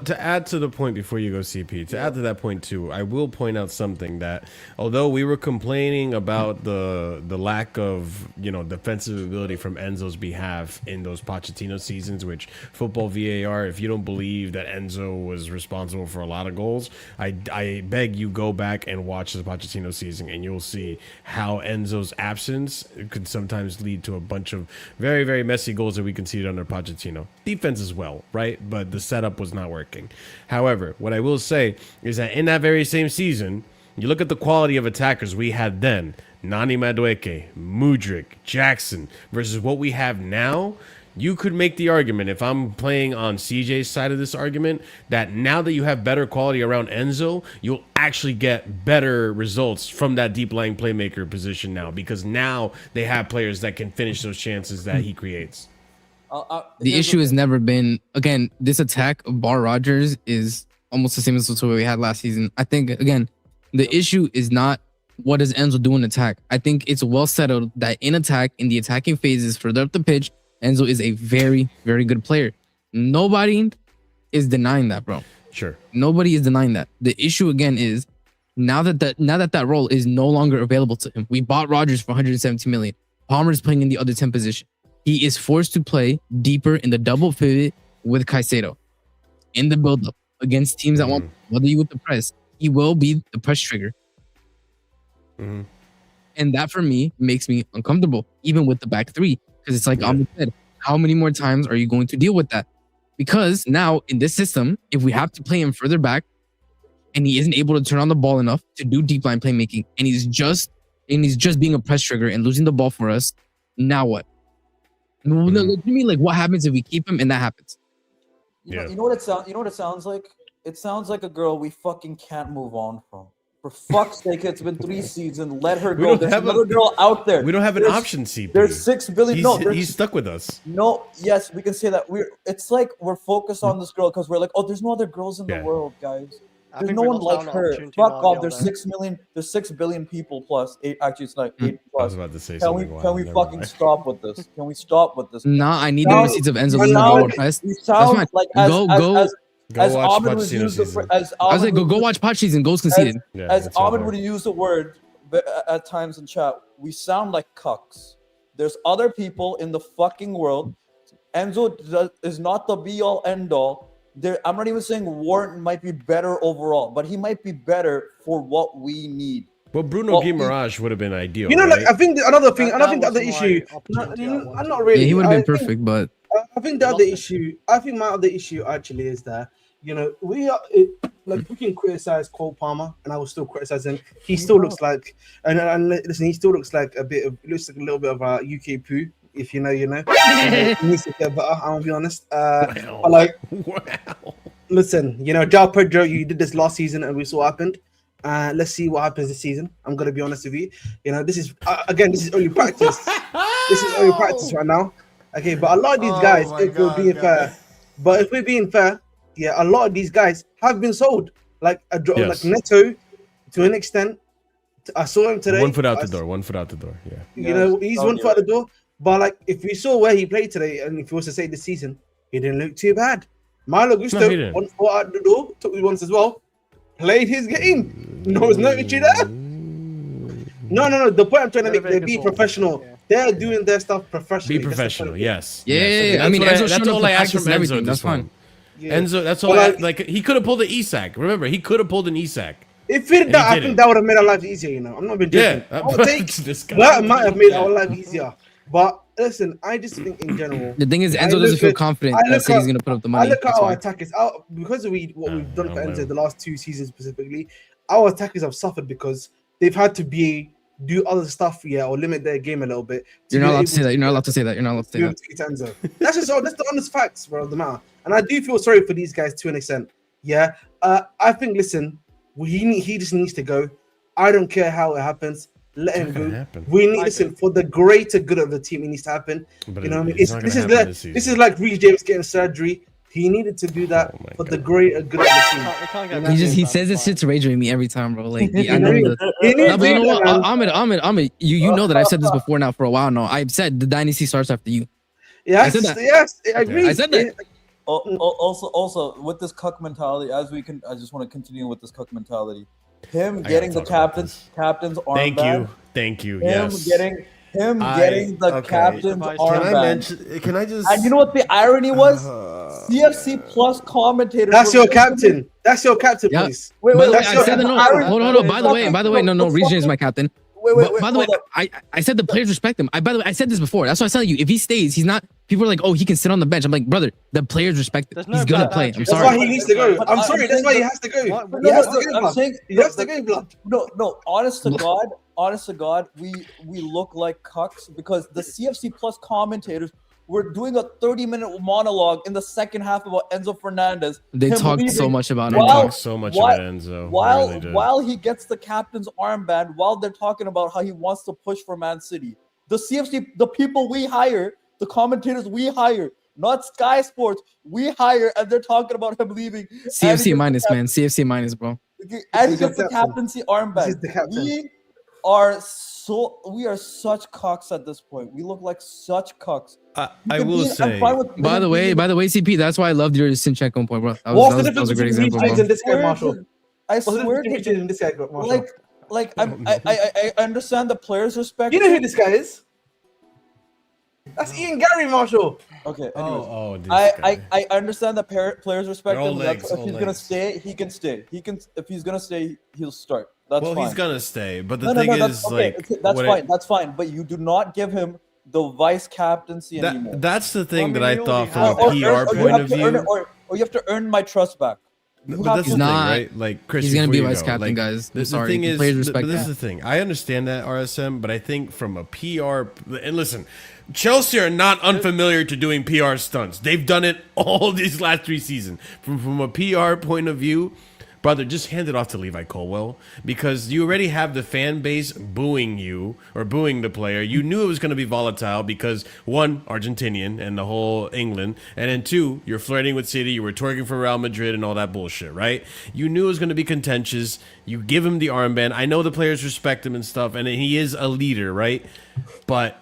to add to the point before you go, CP, to add to that point too, I will point out something that although we were complaining about the lack of defensive ability from Enzo's behalf in those Pochettino seasons, which football VAR, if you don't believe that Enzo was responsible for a lot of goals, I beg you go back and watch the Pochettino season, and you'll see how Enzo's absence could sometimes lead to a bunch of very, very messy goals that we conceded under Pochettino. Defense as well, right? But the setup was not working. However, what I will say is that in that very same season, you look at the quality of attackers we had then, Nani Madueke, Mudryk, Jackson, versus what we have now. You could make the argument, if I'm playing on CJ's side of this argument, that now that you have better quality around Enzo, you'll actually get better results from that deep lying playmaker position now, because now they have players that can finish those chances that he creates. The issue has never been, again, this attack of Bar Rogers is almost the same as what we had last season. I think, again, the issue is not what does Enzo do in attack. I think it's well settled that in attack, in the attacking phases further up the pitch, Enzo is a very, very good player. Nobody is denying that, bro. Sure. Nobody is denying that. The issue again is now that role is no longer available to him. We bought Rogers for 117 million. Palmer is playing in the other 10 position. He is forced to play deeper in the double pivot with Caicedo in the build-up against teams that want whether you with the press. He will be the press trigger. And that for me makes me uncomfortable, even with the back three, because it's like Ahmed said, how many more times are you going to deal with that? Because now in this system, if we have to play him further back and he isn't able to turn on the ball enough to do deep line playmaking, and he's just being a press trigger and losing the ball for us, now what? You mean like what happens if we keep him and that happens? You know what it sounds. You know what it sounds like. It sounds like a girl we fucking can't move on from. For fuck's sake, it's been 3 seasons. Let her go. There's another girl out there. We don't have an option, CP. There's 6 billion. He's stuck with us. No, yes, we can say that. It's like we're focused on this girl because we're like, oh, there's no other girls in the world, guys. There's no one like her. Fuck off. There's 6 million. There's 6 billion people plus 8. Actually, it's like 8 plus. I was about to say something. Can we fucking stop with this? Can we stop with this? Nah, I need the receipts of Enzo losing the ball with press. That's fine. Like as watch Ahmed would use I was like, go watch Pot season. Goals conceded. As Ahmed would use the word at times in chat, we sound like cucks. There's other people in the fucking world. Enzo is not the be all end all. I'm not even saying Warren might be better overall, but he might be better for what we need. Well, Bruno Guimaraes would have been ideal. You know, right? like I think the other issue. I'm not really. Yeah, he would have been perfect, but I think the other issue. I think my other issue actually is that we are like we can criticize Cole Palmer, and I will still criticize him. He still looks like, and listen, he still looks like a little bit of a UK poo. If you know, you know. He needs to get better. I'm gonna be honest. But like, listen, João Pedro, you did this last season, and we saw what happened. Let's see what happens this season. I'm gonna be honest with you. This is this is only practice. This is only practice right now. Okay, but a lot of these guys, if we're being fair, a lot of these guys have been sold. Like like Neto, to an extent. I saw him today. 1 foot out the door. 1 foot out the door. Yeah. He's 1 foot out the door. But like, if we saw where he played today, and if you was to say this season, he didn't look too bad. Malo Gusto, 1 foot out the door, took me once as well. Played his game. No, there's no issue there. No. The point I'm trying to make, they be professional. Yeah. They're doing their stuff professionally. Be professional, yes. Yeah. I mean, that's all I asked from Enzo. That's fine. Yeah. Enzo, that's all. Like he could have pulled an Isak. Remember, he could have pulled an Isak. If he did that, I think that would have made our lives easier. I'm not been joking. That might have made our life easier. But listen, I just think in general. The thing is, Enzo doesn't feel confident that City's going to put up the money. I look at our attackers out because of what we've done for Enzo the last 2 seasons specifically. Our attackers have suffered because they've had to do other stuff, or limit their game a little bit. You're not allowed to say that. You're not allowed to say that. You're not allowed to say that. Enzo. That's the honest facts, bro, of the matter. And I do feel sorry for these guys to an extent. Yeah. I think, listen, he just needs to go. I don't care how it happens. Let him go. We need for the greater good of the team. It needs to happen. But you know what I mean? This is like Reece James getting surgery. He needed to do that for the greater good of the team. He says this shit's raging me every time, bro. Like I know you know what, Ahmed, you know that I've said this before now for a while now. I've said the dynasty starts after you. Yes, I agree. I said that. Also, with this cuck mentality, I just want to continue with this cuck mentality. Him getting the captain's armband. Thank you. Getting the captain's armband. Can I just? And you know what the irony was? CFC Plus commentators. That's your captain. That's your captain, please. Wait. I said no. Hold on. By the way, no. Reece James is my captain. Wait. By the way, I said the players respect him. By the way, I said this before. That's why I was telling you. If he stays, he's not. People are like, oh, he can sit on the bench. I'm like, brother, the players respect him. He's gonna play. I'm sorry. That's why he needs to go. I'm sorry. That's why he has to go. He has to go, blood. No. Honest to God, we look like cucks because the CFC Plus commentators were doing a 30-minute monologue in the second half about Enzo Fernandez. They talked so much about him. They talked so much about Enzo. While he gets the captain's armband, while they're talking about how he wants to push for Man City, the CFC, the people we hire, the commentators we hire, not Sky Sports, we hire, and they're talking about him leaving. CFC minus, man. CFC minus, bro. And he gets the captaincy armband. are such cucks at this point. We look like such cucks. I will say. By the way, CP, that's why I loved your Sinchenko point, bro. What's the difference between Reece James and this guy, Marshall? I What's the swear difference to between this guy, Marshall? I understand the players' respect. You know who this guy is? That's Ian Gary, Marshall. Okay. Anyways, I understand the players' respect him. If he's gonna stay, he can stay. If he's gonna stay, he'll start. That's fine. He's gonna stay. But the thing is, that's fine. That's fine. But you do not give him the vice captaincy anymore. That's the thing that I thought from a PR point of view. Or you have to earn my trust back. But that's the thing, right? Like Chris, he's gonna be vice captain, guys. The thing is, this is the thing. I understand that RSM, but I think from a PR and listen, Chelsea are not unfamiliar to doing PR stunts. They've done it all these last 3 seasons. From a PR point of view, brother, just hand it off to Levi Colwill because you already have the fan base booing you or booing the player. You knew it was going to be volatile because 1, Argentinian and the whole England, and then 2, you're flirting with City, you were twerking for Real Madrid and all that bullshit, right? You knew it was going to be contentious. You give him the armband. I know the players respect him and stuff, and he is a leader, right? But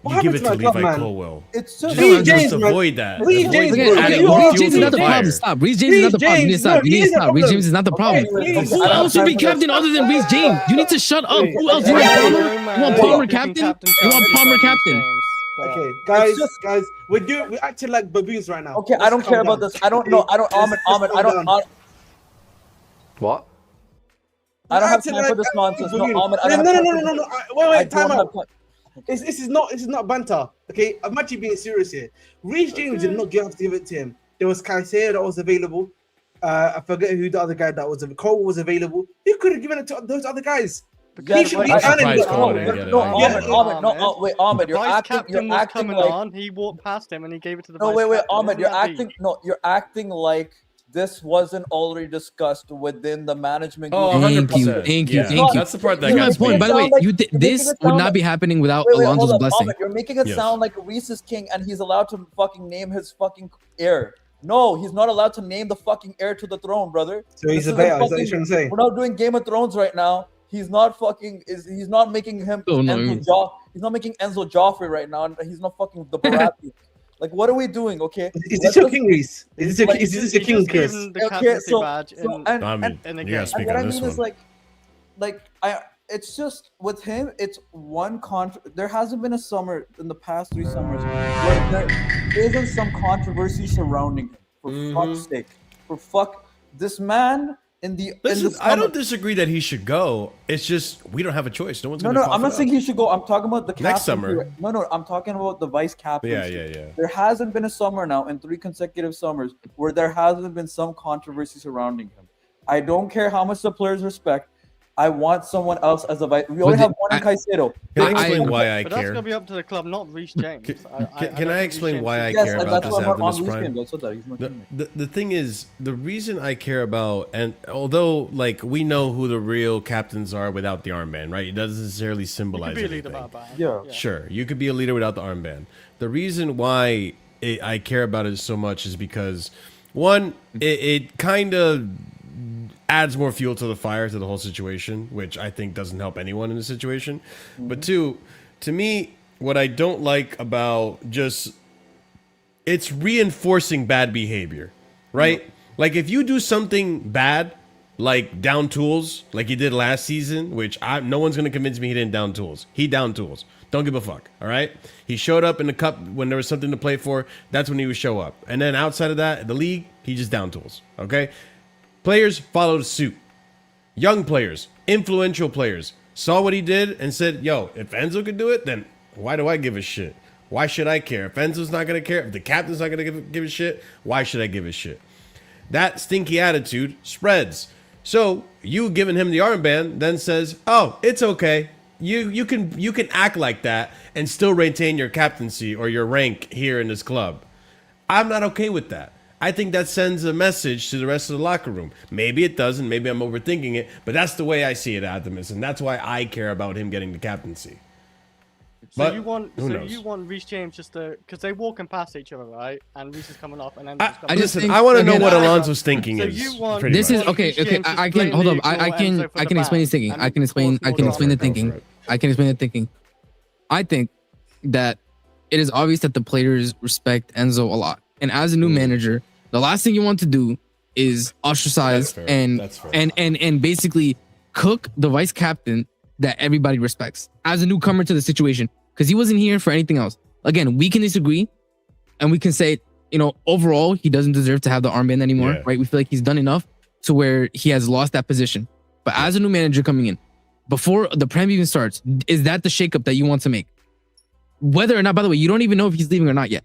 you give it to Levi Colwill. It's just just avoid that. Reece James is not the problem. Stop. Reece James is not the problem. You need to stop. You need to stop. Reece James is not the problem. Who else would be captain other than Reece James? You need to shut up. Who else? You want Palmer captain? You want Palmer captain? Okay, guys, we're acting like baboons right now. Okay, I don't care about this. I don't know. Ahmed, What? I don't have time for this nonsense. No, Ahmed, No. Wait, time out. This is not banter. Okay, I'm actually being serious here. Reece James did not have to give it to him. There was Caicedo that was available. I forget who the other guy that was. Cole was available. He could have given it to those other guys. He should be earning it. Ahmed, you're acting like he walked past him and he gave it to the. Ahmed, you're acting like this wasn't already discussed within the management group. Thank you. That's the part that got my point. By the way, this would not be happening without Alonso's blessing. Ahmed, you're making it sound like Reece is king and he's allowed to fucking name his fucking heir. No, he's not allowed to name the fucking heir to the throne, brother. So he's a bear. Is that what you're trying to say? We're not doing Game of Thrones right now. He's not fucking. He's not making him. He's not making Enzo Joffrey right now, and he's not fucking the Baratheon. Like, what are we doing? Okay, is this your king, Reece? Is this your king, Chris? Okay, so and what I mean is it's just with him. It's one There hasn't been a summer in the past 3 summers where there isn't some controversy surrounding him. For fuck's sake, this man. I don't disagree that he should go. It's just we don't have a choice. No one's going to. No, I'm not saying he should go. I'm talking about the captain. Next summer. No, I'm talking about the vice captain. Yeah. There hasn't been a summer now in 3 consecutive summers where there hasn't been some controversy surrounding him. I don't care how much the players respect. I want someone else as a vice. We only have one in Caicedo. Can I explain why I but care? that's gonna be up to the club, not Reece James. Can I explain why I care about this Optimus Prime? The thing is, the reason I care about, and although like we know who the real captains are without the armband, right? It doesn't necessarily symbolize anything. Yeah, sure, you could be a leader without the armband. The reason why I care about it so much is because, one, it kind of adds more fuel to the fire to the whole situation, which I think doesn't help anyone in the situation. But 2, to me, what I don't like about it's reinforcing bad behavior, right? Like if you do something bad, like down tools, like he did last season, which no one's going to convince me he didn't down tools. He down tools. Don't give a fuck, all right? He showed up in the cup when there was something to play for. That's when he would show up. And then outside of that, the league, he just down tools, okay? Players followed suit. Young players, influential players, saw what he did and said, yo, if Enzo could do it, then why do I give a shit? Why should I care? If Enzo's not going to care, if the captain's not going to give a shit, why should I give a shit? That stinky attitude spreads. So you giving him the armband then says, oh, it's okay. You can act like that and still retain your captaincy or your rank here in this club. I'm not okay with that. I think that sends a message to the rest of the locker room. Maybe it doesn't. Maybe I'm overthinking it. But that's the way I see it, Optimus. And that's why I care about him getting the captaincy. So you want Reece James just to, because they walking past each other, right? And Reece is coming off, and then I want to know what Alonso's thinking is. This is okay. I can hold up. I can explain his thinking. I can explain the thinking. I can explain the thinking. I think that it is obvious that the players respect Enzo a lot, and as a new manager, the last thing you want to do is ostracize and basically cook the vice captain that everybody respects as a newcomer to the situation, because he wasn't here for anything else. Again, we can disagree and we can say, you know, overall, he doesn't deserve to have the armband anymore, right? We feel like he's done enough to where he has lost that position. But as a new manager coming in, before the Prem even starts, is that the shakeup that you want to make? Whether or not, by the way, you don't even know if he's leaving or not yet.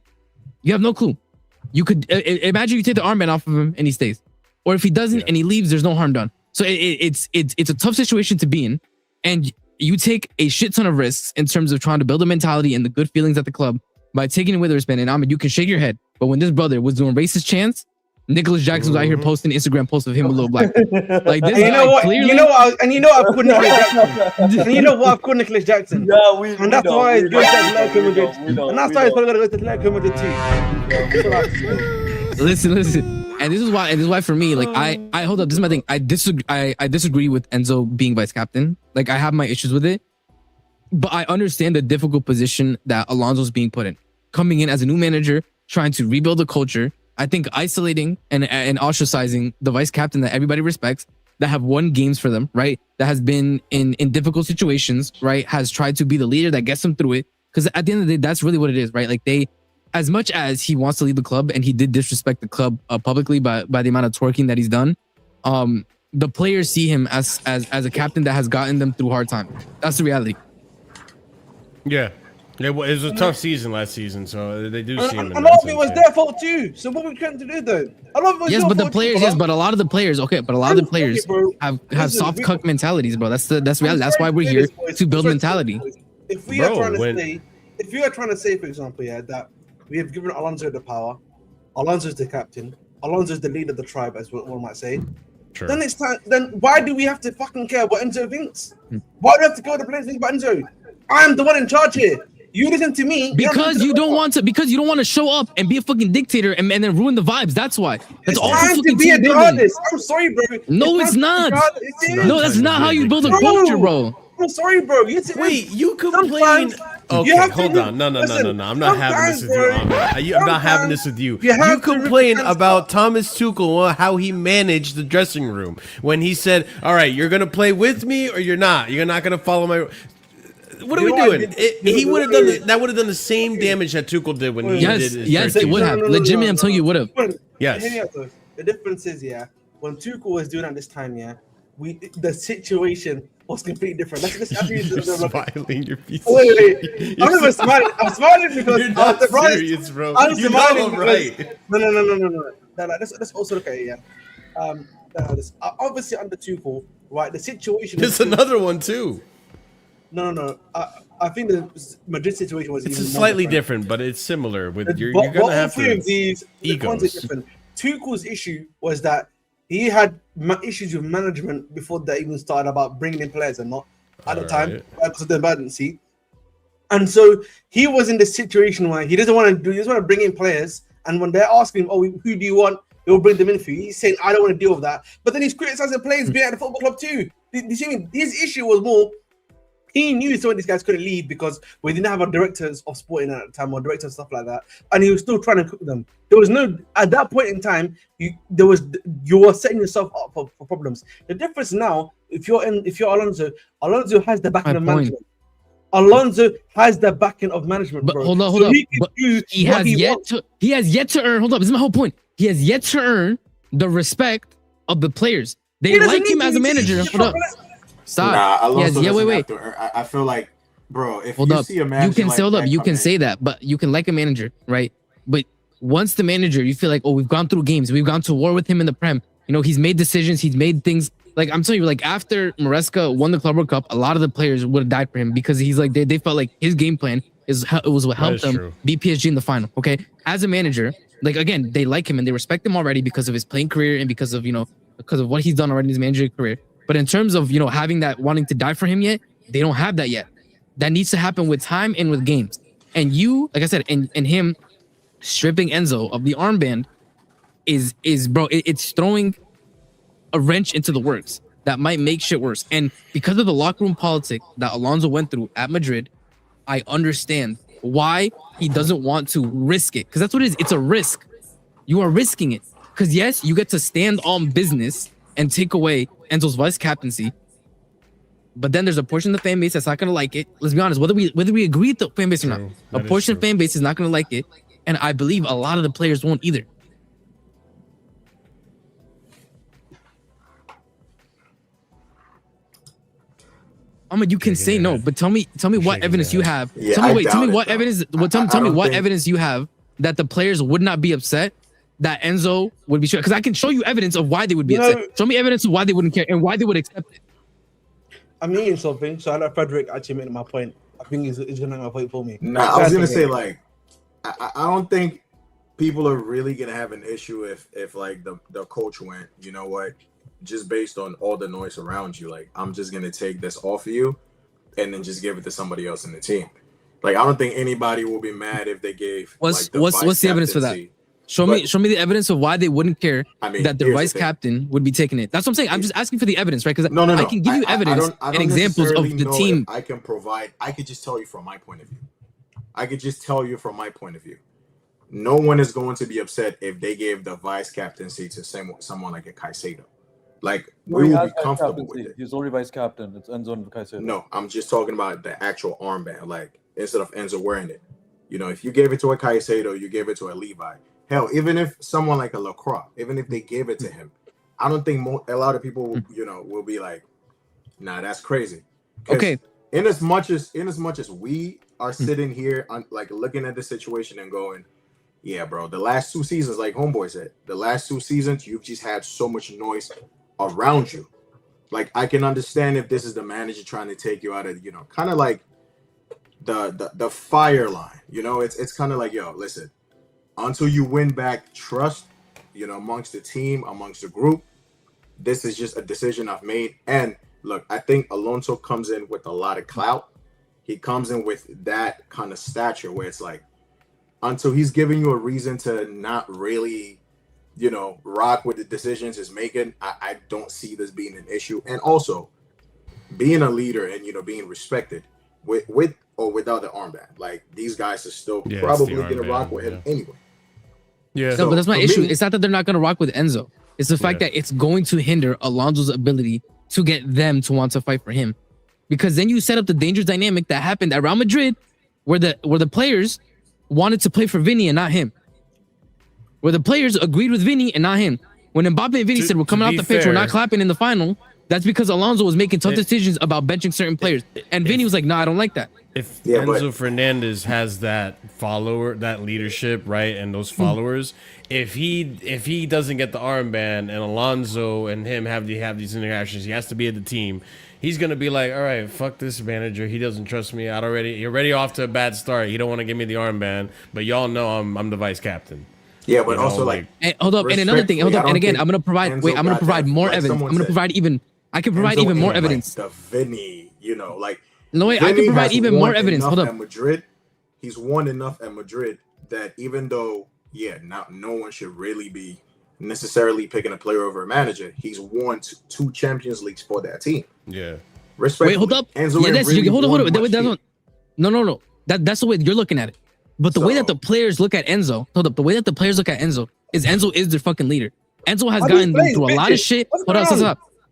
You have no clue. You could imagine you take the armband off of him and he stays, or if he doesn't and he leaves, there's no harm done. So it's a tough situation to be in, and you take a shit ton of risks in terms of trying to build a mentality and the good feelings at the club by taking away the wristband. And Ahmed, you can shake your head, but when this brother was doing racist chants, Nicholas Jackson was out here posting Instagram posts of him with little black people. Like this, you know what? Clearly, you know what? And you know I've called Nicholas Jackson. And you know what I've called Nicholas Jackson. Yeah, and that's why he's going to Atletico Madrid. And that's why he's probably going to go to Atletico Madrid too. Listen. And this is why for me, like I hold up. This is my thing. I disagree with Enzo being vice captain. Like I have my issues with it, but I understand the difficult position that Alonso's being put in, coming in as a new manager, trying to rebuild the culture. I think isolating and ostracizing the vice captain that everybody respects, that have won games for them, right? That has been in difficult situations, right? Has tried to be the leader that gets them through it. Because at the end of the day, that's really what it is, right? Like as much as he wants to lead the club and he did disrespect the club publicly by the amount of twerking that he's done, the players see him as a captain that has gotten them through hard times. That's the reality. Yeah. It was a tough season last season, so they do see him. A lot of it was their fault too. So what we trying to do though? A lot of it was but the players, but a lot of the players, have soft cuck mentalities, bro. That's reality. That's why we're here to build mentality. If we are trying to say, for example, that we have given Alonso the power, Alonso's the captain, Alonso's the leader of the tribe, as one might say. Sure. Then it's time. Then why do we have to fucking care what Enzo thinks? Why do we have to go to the players think about Enzo? I am the one in charge here. You listen to me because you don't want to show up and be a fucking dictator and then ruin the vibes. That's why. That's all. To be a goddess. I'm sorry, bro. No, it's not. No, that's not how you build a culture, bro. I'm sorry, bro. Wait, you complain. Okay, hold on. No. I'm not having this with you, Ahmed. I'm not having this with you. You complain about Thomas Tuchel, how he managed the dressing room when he said, "All right, you're gonna play with me or you're not. You're not gonna follow my." What are we doing? He would have done that. Would have done the same damage that Tuchel did when he did his Yes, it would have. Legitimately, I'm telling you, it would have. Yes. The difference is, when Tuchel was doing at this time, the situation was completely different. You're smiling. You're piece wait. I'm not smiling. I'm smiling because you're not serious, bro. I'm you're smiling not right. No. Let's also look at it. Obviously under Tuchel, right? The situation. There's another one too. No. I think the Madrid situation was. It's even slightly different, but it's similar. With you're gonna have to. These egos. Tuchel's issue was that he had issues with management before they even started about bringing in players and not at the time because of the emergency. And so he was in this situation where he doesn't want to bring in players. And when they're asking him, who do you want? He'll bring them in for you. He's saying, I don't want to deal with that. But then he's criticizing players being at the football club too. You see me? His issue was more, he knew some of these guys couldn't leave because we didn't have our directors of sporting at the time or directors stuff like that, and he was still trying to cook them. There was no at that point in time. You were setting yourself up for problems. The difference now, if you're Alonso has the backing of management. Alonso has the backing of management. But bro. hold up. He has yet to earn. Hold up, this is my whole point. He has yet to earn the respect of the players. They like him as a manager. Hold up. Stop. Nah, Alonso wait. I feel like, bro, if hold you up. see a manager, you can say that, but you can like a manager, right? But once the manager, you feel like, we've gone through games, we've gone to war with him in the Prem. You know, he's made decisions, he's made things. Like I'm telling you, like after Maresca won the Club World Cup, a lot of the players would have died for him because he's like they felt like his game plan was what helped them beat PSG in the final. Okay, as a manager, like again, they like him and they respect him already because of his playing career and because of what he's done already in his managerial career. But in terms of having that wanting to die for him yet, they don't have that yet. that needs to happen with time and with games. And you, like I said, and him stripping Enzo of the armband is bro, it's throwing a wrench into the works that might make shit worse. And because of the locker room politics that Alonso went through at Madrid, I understand why he doesn't want to risk it. Because that's what it is. It's a risk. You are risking it. Because yes, you get to stand on business and take away Enzo's vice captaincy. But then there's a portion of the fan base that's not gonna like it. Let's be honest, whether we agree with the fan base or not, a portion of the fan base is not gonna like it, and I believe a lot of the players won't either. I mean, you can say no, but tell me what evidence you have. Yeah, tell me what evidence. Tell me what evidence you have that the players would not be upset that Enzo would be sure. Because I can show you evidence of why they would be upset. Show me evidence of why they wouldn't care and why they would accept it. I'm eating something, so I let Frederick actually make my point. I think he's gonna make my point for me. Nah, I was gonna say like, I don't think people are really gonna have an issue if like the coach went, you know what, just based on all the noise around you, like I'm just gonna take this off of you, and then just give it to somebody else in the team. Like I don't think anybody will be mad if they gave. What's the evidence for that? Show me the evidence of why they wouldn't care that their vice captain would be taking it. That's what I'm saying. I'm just asking for the evidence, right? Because I can give you evidence and examples of the team. I can provide. I could just tell you from my point of view. No one is going to be upset if they gave the vice captaincy to someone like a Caicedo. Like we will be comfortable with it. He's already vice captain. It's Enzo and Caicedo. No, I'm just talking about the actual armband. Like instead of Enzo wearing it, you know, if you gave it to a Caicedo, you gave it to a Levi. Hell, even if someone like a LACROIX, even if they gave it to him, I don't think a lot of people, will be like, nah, that's crazy. Okay. In as much as we are sitting here, like looking at the situation and going, yeah, bro, the last 2 seasons, like Homeboy said, the last 2 seasons, you've just had so much noise around you. Like I can understand if this is the manager trying to take you out of, kind of like the fire line. It's kind of like, yo, listen. Until you win back trust, amongst the team, amongst the group, this is just a decision I've made. And look, I think Alonso comes in with a lot of clout. He comes in with that kind of stature where it's like, until he's giving you a reason to not really, rock with the decisions he's making, I don't see this being an issue. And also, being a leader and, being respected with or without the armband, like these guys are still probably going to rock with him anyway. Yeah. No, but that's my issue. It's not that they're not going to rock with Enzo. It's the fact that it's going to hinder Alonso's ability to get them to want to fight for him. Because then you set up the dangerous dynamic that happened at Real Madrid where the players wanted to play for Vinny and not him. Where the players agreed with Vinny and not him. When Mbappe and Vinny said, we're coming off the pitch, we're not clapping in the final, that's because Alonso was making tough decisions about benching certain players. And Vinny was like, no, I don't like that. If Enzo Fernandez has that that leadership, right, and those followers, if he doesn't get the armband and Alonso and him have these interactions, he has to be at the team. He's gonna be like, all right, fuck this manager. He doesn't trust me. You're already off to a bad start. He don't want to give me the armband, but y'all know I'm the vice captain. Yeah, but also like, and hold up, and another thing, hold up, and again, I'm gonna provide more evidence. I can provide even more evidence. Like the Vinny, like. No way, I can provide even more evidence. Hold up. At Madrid, he's won enough at Madrid that even though, no one should really be necessarily picking a player over a manager, he's won 2 Champions Leagues for that team. Yeah. Wait, hold up. Enzo hold on. No. That's the way you're looking at it. But the way that the players look at Enzo, the way that the players look at Enzo is their fucking leader. Enzo has gotten them through a lot of shit.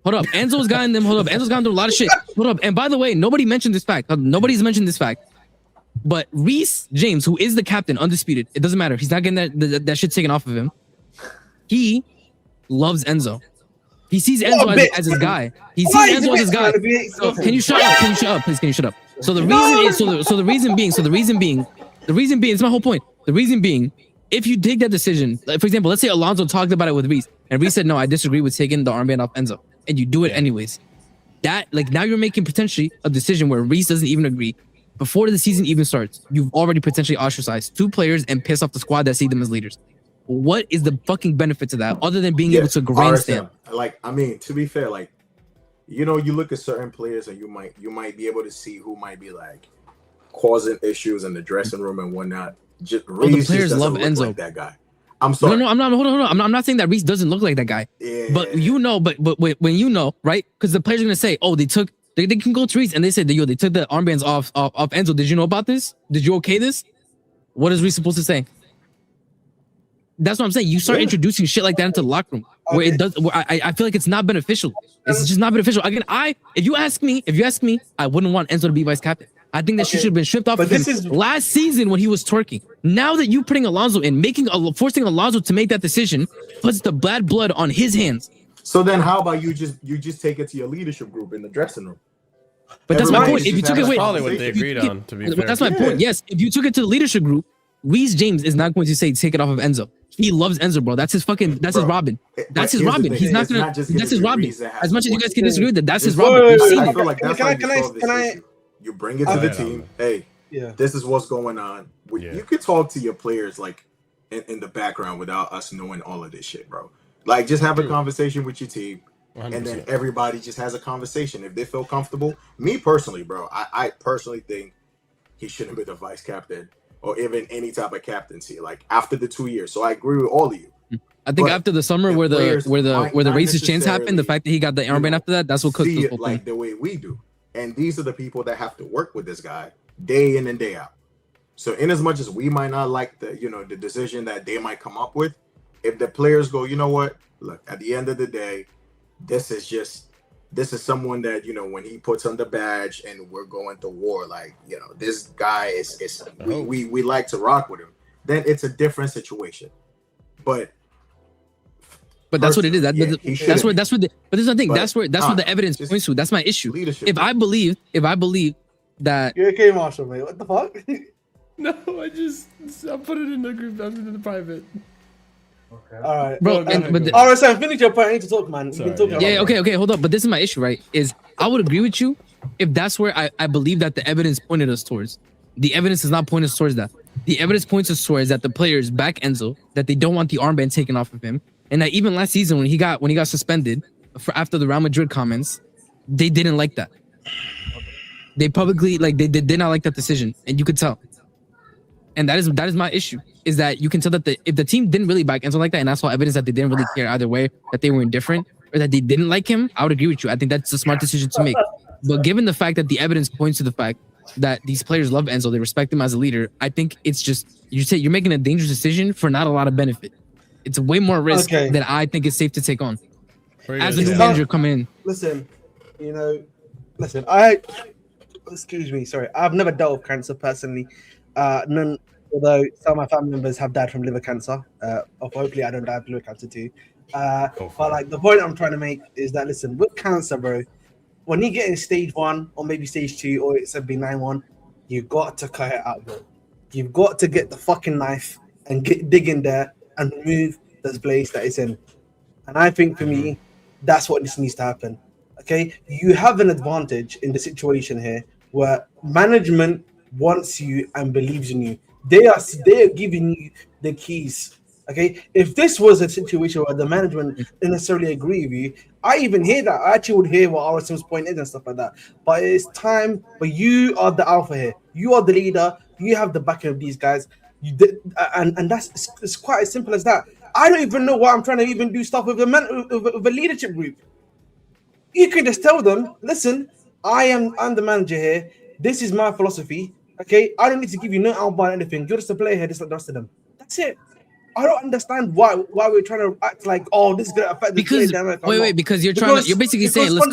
Hold up. Enzo's gotten through a lot of shit. Hold up. And by the way, nobody mentioned this fact. Nobody's mentioned this fact. But Reece James, who is the captain, undisputed, it doesn't matter. He's not getting that shit taken off of him. He loves Enzo. He sees Enzo as his guy. He sees Enzo as his guy. So, can you shut up? Please, can you shut up? So the reason being, it's my whole point. The reason being, if you take that decision, like for example, let's say Alonso talked about it with Reece, and Reece said, no, I disagree with taking the armband off Enzo, and you do it anyways. That, like, now you're making potentially a decision where Reece doesn't even agree. Before the season even starts, you've already potentially ostracized 2 players and pissed off the squad that see them as leaders. What is the fucking benefit to that other than being able to grandstand? Like, I mean, to be fair, like, you know, you look at certain players and you might be able to see who might be like causing issues in the dressing room and whatnot. Just the players love Enzo. Like that guy. I'm sorry. No, I'm not. Hold on. I'm not saying that Reese doesn't look like that guy. Yeah. But you know, but when you know, right? Because the players are gonna say, oh, they can go to Reese and they said, yo, they took the armbands off Enzo. Did you know about this? Did you okay this? What is Reese supposed to say? That's what I'm saying. You start introducing shit like that into the locker room where it does. Where I feel like it's not beneficial. It's just not beneficial. Again, if you ask me, I wouldn't want Enzo to be vice captain. I think that shit should have been stripped off of him last season when he was twerking. Now that you putting Alonso in, forcing Alonso to make that decision puts the bad blood on his hands. So then, how about you just take it to your leadership group in the dressing room? But that's my point. If you took it, that's probably what they agreed on. To be fair, that's my point. Yes, if you took it to the leadership group, Reese James is not going to say take it off of Enzo. He loves Enzo, bro. That's his fucking. That's his Robin. That's his Robin. He's not gonna. That's his Robin. As much as you guys can disagree with it, that's his Robin. I feel like that's can I? You bring it to the team. Hey, this is what's going on. You could talk to your players like in the background without us knowing all of this shit, bro. Like, just have a conversation with your team, 100%. And then everybody just has a conversation if they feel comfortable. Me personally, bro, I personally think he shouldn't be the vice captain or even any type of captaincy. Like after the 2 years, so I agree with all of you. I think after the summer where the racist chance happened, the fact that he got the armband after that, that's what cooked the whole like thing. The way we do. And these are the people that have to work with this guy day in and day out. So in as much as we might not like the decision that they might come up with, if the players go, you know what, look, at the end of the day, this is someone that, when he puts on the badge and we're going to war, like, this guy we like to rock with him, then it's a different situation. But that's what it is. But this is the thing. That's what the evidence points to. That's my issue. If I believe that you're okay, Marshall, mate. What the fuck? No, I put it in the group. I'm in the private. Okay. All right, bro. All right, Sam, finish your point. I need to talk, man. Okay. Hold up. But this is my issue, right? Is I would agree with you if that's where I believe that the evidence pointed us towards. The evidence does not point us towards that. The evidence points us towards that the players back Enzo, that they don't want the armband taken off of him. And that even last season when he got suspended after the Real Madrid comments, they didn't like that. They publicly they did not like that decision, and you could tell. And that is my issue, is that you can tell that if the team didn't really back Enzo like that, and that's all evidence that they didn't really care either way, that they were indifferent or that they didn't like him, I would agree with you. I think that's a smart decision to make. But given the fact that the evidence points to the fact that these players love Enzo, they respect him as a leader, I think it's just you're making a dangerous decision for not a lot of benefit. It's way more risk that I think is safe to take on as a new manager coming in. Listen, excuse me, sorry, I've never dealt with cancer personally. Although some of my family members have died from liver cancer. Hopefully I don't die of liver cancer too. But like the point I'm trying to make is that, listen, with cancer, bro, when you get in stage 1 or maybe stage 2 or it's a benign one, you got to cut it out, bro. You've got to get the fucking knife and dig in there and remove this place that it's in. And I think for me, that's what this needs to happen. Okay, you have an advantage in the situation here where management wants you and believes in you. They are giving you the keys. Okay, if this was a situation where the management didn't necessarily agree with you, I even hear that. I actually would hear what RSM's point is and stuff like that. But it's time. But you are the alpha here. You are the leader. You have the backing of these guys. And that's it's quite as simple as that. I don't even know why I'm trying to even do stuff with a leadership group. You can just tell them, listen, I'm the manager here. This is my philosophy. Okay, I don't need to give you no outbound anything. You're just a player here, just like the rest of them. That's it. I don't understand why we're trying to act like, oh, this is gonna affect the wait, because you're basically saying let's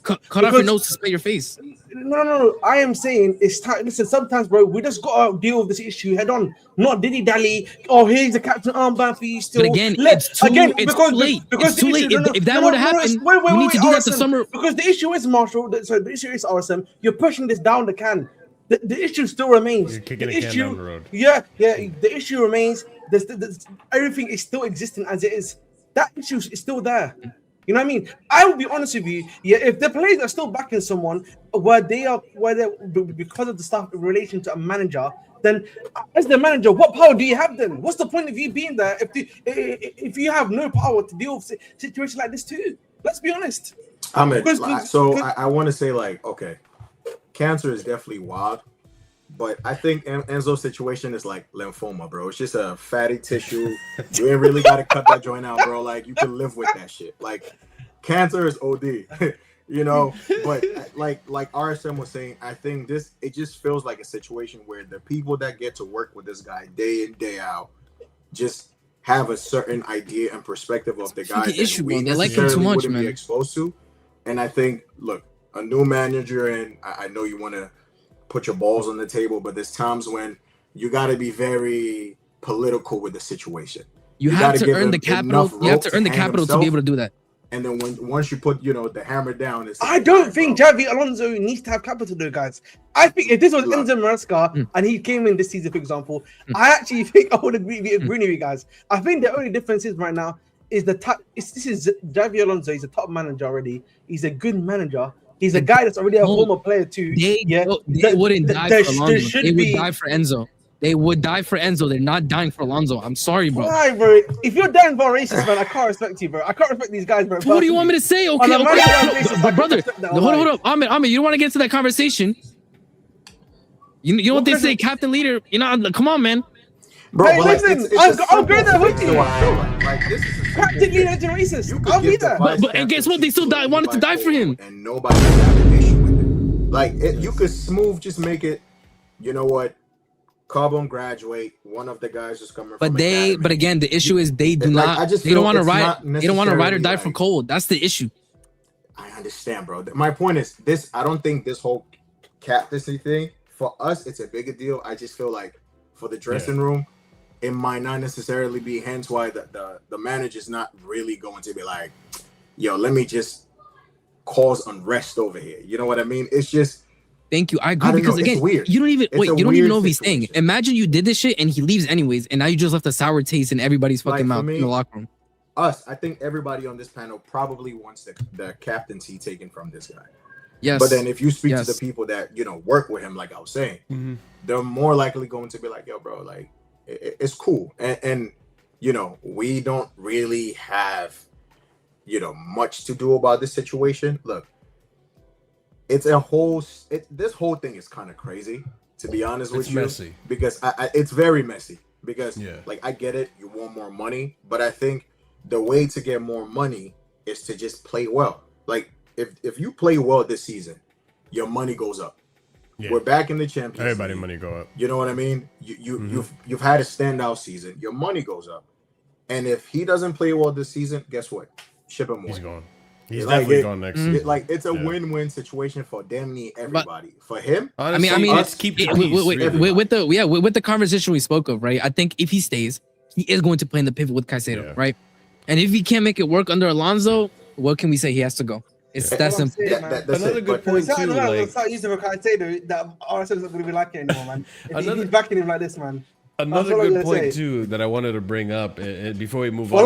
cut off your nose to spit your face. No. I am saying it's time. Listen, sometimes, bro, we just gotta deal with this issue head on. Not dilly dally. Oh, here's the captain armband for you still. But again, it's too late. It's too late. If that would have happened, we need to do that the summer. Because the issue is, Marshall. The issue is, RSM. You're pushing this down the can. The issue still remains. You're kicking the can down the road. Yeah. The issue remains. Everything is still existing as it is. That issue is still there. You know what I mean? I will be honest with you. Yeah, if the players are still backing someone where they're because of the staff in relation to a manager, then as the manager, what power do you have then? What's the point of you being there if you have no power to deal with situations like this too? Let's be honest. I want to say like, okay, cancer is definitely wild, but I think Enzo's situation is like lymphoma, bro. It's just a fatty tissue. You ain't really got to cut that joint out, bro. Like you can live with that shit. Like cancer is OD, you know. But like RSM was saying, I think it just feels like a situation where the people that get to work with this guy day in day out just have a certain idea and perspective of the guy that we necessarily wouldn't be exposed to. And I think, look, a new manager, and I know you want to put your balls on the table, but there's times when you got to be very political with the situation. You have to earn the capital. You have to earn the capital to be able to do that. And then once you put, the hammer down, it's I don't think Javi Alonso needs to have capital though, guys. I think if this was Enzo Maresca and he came in this season, for example, I actually think I would agree with you guys. I think the only difference is right now is this is Javi Alonso. He's a top manager already. He's a good manager. He's a guy that's already a former player too. They wouldn't die for Alonso. They would die for Enzo. They would die for Enzo. They're not dying for Alonso. I'm sorry, bro. Why, bro? If you're dying for a racist, man, I can't respect you, bro. I can't respect these guys, bro. What do you want me to say? Okay. But brother, hold up. Ahmed, you don't want to get into that conversation. You know what they say, Captain Leader. Come on, man. Bro, hey, listen, I'll go there with you. Captain Leader is a racist. I'll be there. And guess what? They still wanted to die for him. And nobody had an issue with it. Like, you could just make it, you know what? Carbon graduate, one of the guys just coming from academy. But again, the issue is they don't want to ride or die for cold. That's the issue. I understand, bro. My point is this: I don't think this whole captaincy thing for us, it's a bigger deal. I just feel like for the dressing room, it might not necessarily be. Hence why the manager's not really going to be like, yo, let me just cause unrest over here. You know what I mean? It's just. Thank you. I agree because again, you don't even know if he's staying. Imagine you did this shit and he leaves anyways, and now you just left a sour taste in everybody's fucking mouth in the locker room. I think everybody on this panel probably wants the captaincy taken from this guy. Yes. But then if you speak to the people that work with him, like I was saying, they're more likely going to be like, yo, bro, like it's cool, and we don't really have much to do about this situation. Look. It's this whole thing is kind of crazy, to be honest with you. It's messy. Because it's very messy. Because like I get it, you want more money, but I think the way to get more money is to just play well. Like if you play well this season, your money goes up. Yeah. We're back in the Champions Everybody League. Money go up. You know what I mean? You've had a standout season. Your money goes up. And if he doesn't play well this season, guess what? Ship him away. He's gone. He's definitely gone next season. It's a win-win situation for damn near everybody. For him, honestly, I mean, let's keep with the conversation we spoke of, right? I think if he stays, he is going to play in the pivot with Caicedo, right? And if he can't make it work under Alonso, what can we say? He has to go. It's that simple. That's another good point too. Like, start using Caicedo, that RSM is not going to be like it anymore, man. If he's backing him like this, man. Another good point too that I wanted to bring up before we move on.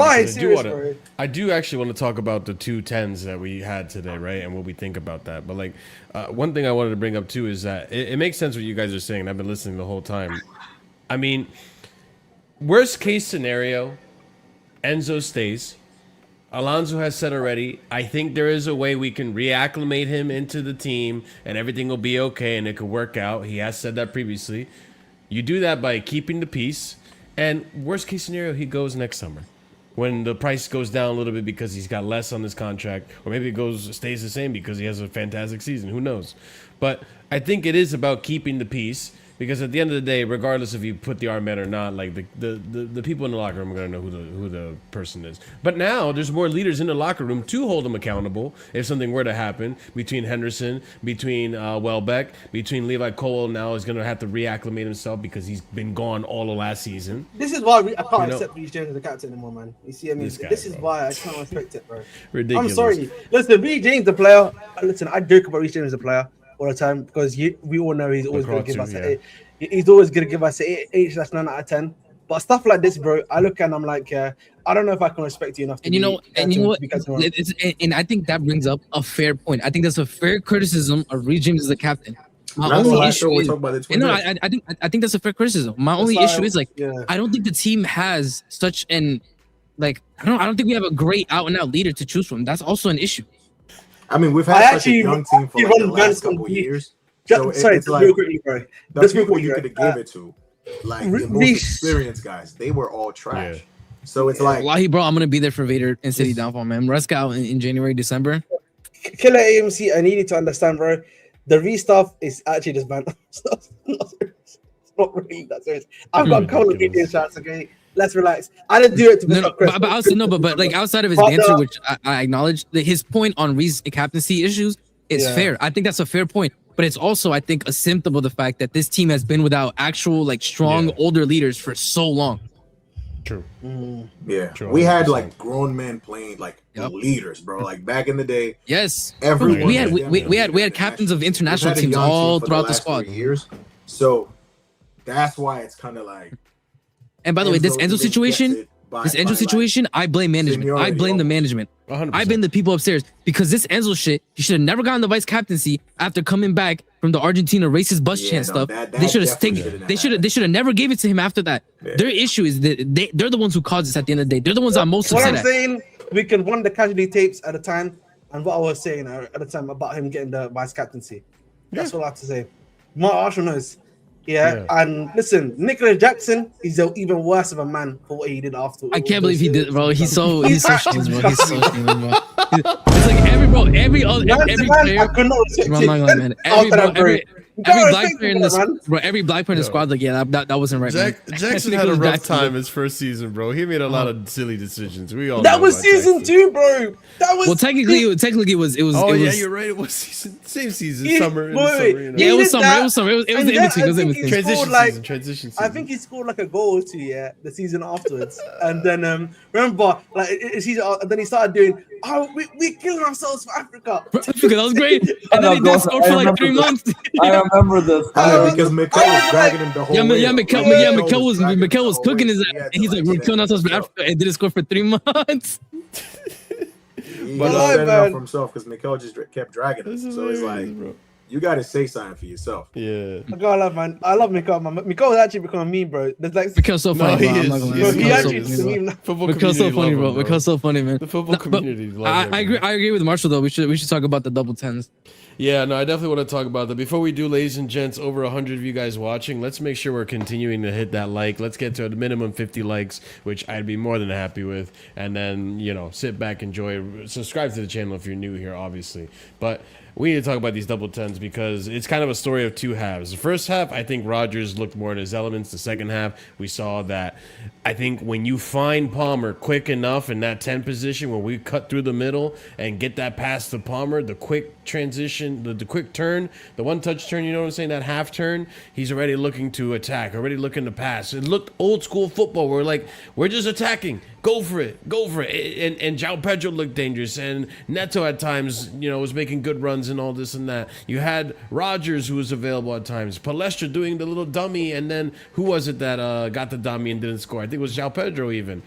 I do actually want to talk about the 210s that we had today, right? And what we think about that. But like one thing I wanted to bring up too is that it makes sense what you guys are saying. I've been listening the whole time. I mean, worst case scenario, Enzo stays. Alonso has said already, I think there is a way we can reacclimate him into the team and everything will be okay and it could work out. He has said that previously. You do that by keeping the peace, and worst case scenario, he goes next summer when the price goes down a little bit because he's got less on his contract, or maybe it stays the same because he has a fantastic season. Who knows? But I think it is about keeping the peace because at the end of the day, regardless if you put the Armet or not, like the people in the locker room are gonna know who the person is. But now there's more leaders in the locker room to hold them accountable if something were to happen between Henderson, between Welbeck, between Levi Cole. Now is gonna have to reacclimate himself because he's been gone all of last season. This is why I can't accept Reece James as the captain anymore, man. You see, I mean, this is why I can't respect it, bro. Ridiculous. I'm sorry. Listen, Reece James, the player. Listen, I joke about Reece James as a player all the time because we all know he's always going to give us he's always going to give us an 8/9 out of 10. But stuff like this, bro, I look and I'm like, I don't know if I can respect you enough. And you know what? And I think that brings up a fair point. I think that's a fair criticism of Reece James as the captain. My only issue is, I think that's a fair criticism. My only issue is I don't think the team has such an I don't think we have a great out and out leader to choose from. That's also an issue. I mean, we've had such a young team for like the last couple of years. So it's like bro. The people you could have gave it to, like the most experienced guys, they were all trash. So it's like, Wallahi, bro, I'm gonna be there for Vader and City downfall, man. Rusk out in January, December. Killer AMC, I need you to understand, bro. The re-stuff is actually just bad. It's not really that serious. I've got a couple of Indian shots, okay? Let's relax. I didn't do it to but like outside of his banter, which I acknowledge, his point on Reese's captaincy issues is fair. I think that's a fair point. But it's also, I think, a symptom of the fact that this team has been without actual, like, strong older leaders for so long. True. Yeah. True. We had like grown men playing like leaders, bro. Like back in the day. Yes. Everyone. We had captains of international teams all throughout the squad. Years. So that's why it's kind of like. And by the way, this Enzo situation, I blame management. I blame the management. 100%. I blame the people upstairs because this Enzo shit, you should have never gotten the vice captaincy after coming back from the Argentina racist bus chant stuff. They should have taken. They should have never gave it to him after that. Yeah. Their issue is that they're the ones who caused this at the end of the day. They're the ones I'm most upset at. What I'm saying, we can run the casualty tapes at a time, and what I was saying at the time about him getting the vice captaincy. That's what I have to say. Mark Arshall knows. Yeah, and listen, Nicholas Jackson is even worse of a man for what he did after. I can't believe he did, bro. He's so shameless, bro. He's so shameless, bro. It's like every player. Every black player in the squad, like, yeah, that wasn't right. Jackson had a rough time his first season, bro. He made a lot of silly decisions. We all that was season 2, bro. That was technically it was. Oh yeah, you're right. It was same season, summer. Yeah, it was summer. It was in between. Transition season. I think he scored like a goal or two, the season afterwards. And then remember, like then he started doing, we're killing ourselves for Africa. That was great. And then he didn't score for like 3 months. I remember this. Because Mikel was dragging him the whole way. Mikel was cooking his ass. He's like, we're killing ourselves for Africa, and didn't score for 3 months. He was standing up for himself because Mikel just kept dragging him. So it's like, bro, you got to say something for yourself. Yeah. I love Mikel, man. Mikel's actually become a meme, bro. There's like Mikel's so funny. Mikel's so funny, bro. Mikel's so funny, man. The football community. I agree with Marshall though. We should talk about the double tens. Yeah, no, I definitely want to talk about that. Before we do, ladies and gents, over 100 of you guys watching, let's make sure we're continuing to hit that like. Let's get to a minimum 50 likes, which I'd be more than happy with. And then, sit back, enjoy, subscribe to the channel if you're new here, obviously. But we need to talk about these double tens because it's kind of a story of two halves. The first half, I think Rogers looked more in his elements. The second half, we saw that I think when you find Palmer quick enough in that 10 position where we cut through the middle and get that pass to Palmer, the quick transition, the quick turn, the one-touch turn, you know what I'm saying, that half turn, he's already looking to attack, already looking to pass. It looked old school football. We're just attacking. Go for it. And João Pedro looked dangerous. And Neto at times, was making good runs and all this and that. You had Rogers who was available at times. Palestra doing the little dummy. And then who was it that got the dummy and didn't score? I think it was João Pedro even.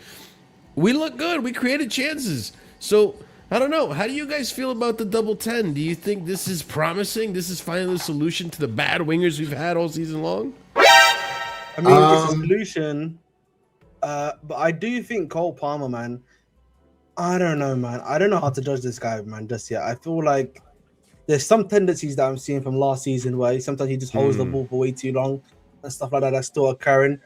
We look good. We created chances. So, I don't know. How do you guys feel about the double 10? Do you think this is promising? This is finally the solution to the bad wingers we've had all season long? I mean, it's a solution. But I do think Cole Palmer, man, I don't know, man. I don't know how to judge this guy, man, just yet. I feel like there's some tendencies that I'm seeing from last season where sometimes he just holds the ball for way too long and stuff like that. That's still occurring.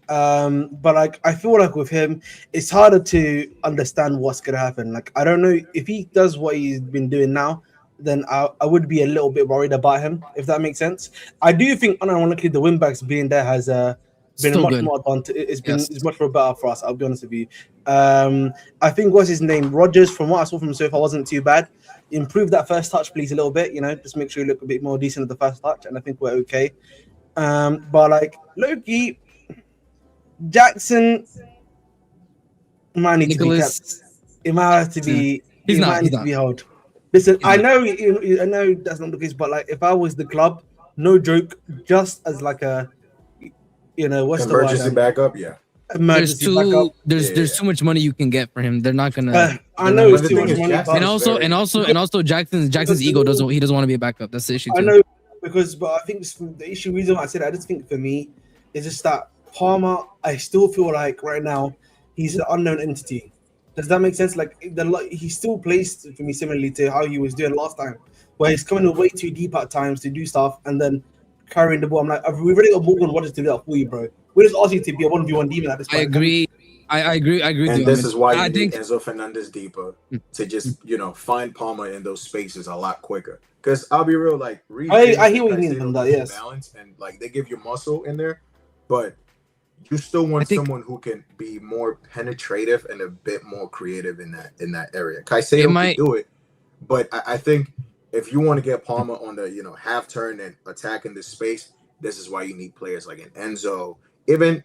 But I feel like with him, it's harder to understand what's going to happen. Like, I don't know if he does what he's been doing now, then I would be a little bit worried about him, if that makes sense. I do think, unironically, the wing-backs being there has been still much good. More advantage. It's much more better for us. I'll be honest with you. I think what's his name, Rogers. From what I saw from him so far, wasn't too bad. Improve that first touch, please, a little bit. Just make sure you look a bit more decent at the first touch, and I think we're okay. But like Loki, Jackson, might need to be kept. It might have to be. He might need to be held. Listen, I know that's not the case, but like if I was the club, no joke, just as like a. What's emergency backup? Yeah. There's too much money you can get for him. They're not gonna. I know it's too much money. And also Jackson's ego doesn't want to be a backup. That's the issue. I know but I think the reason why I said I just think for me is just that Palmer. I still feel like right now he's an unknown entity. Does that make sense? Like he still plays for me similarly to how he was doing last time, where he's coming way too deep at times to do stuff and then carrying the ball. I'm like, we've already got Morgan Rogers to do that for you, bro. We just ask you to be a 1v1 demon at this point. I agree. I agree. And this is why you need Enzo Fernandez deeper to just find Palmer in those spaces a lot quicker. Because I'll be real, like I hear what you mean from that. Yes, balance and like they give you muscle in there, but you still want someone who can be more penetrative and a bit more creative in that area. Caicedo can do it, but I think if you want to get Palmer on the half turn and attacking this space, this is why you need players like an Enzo.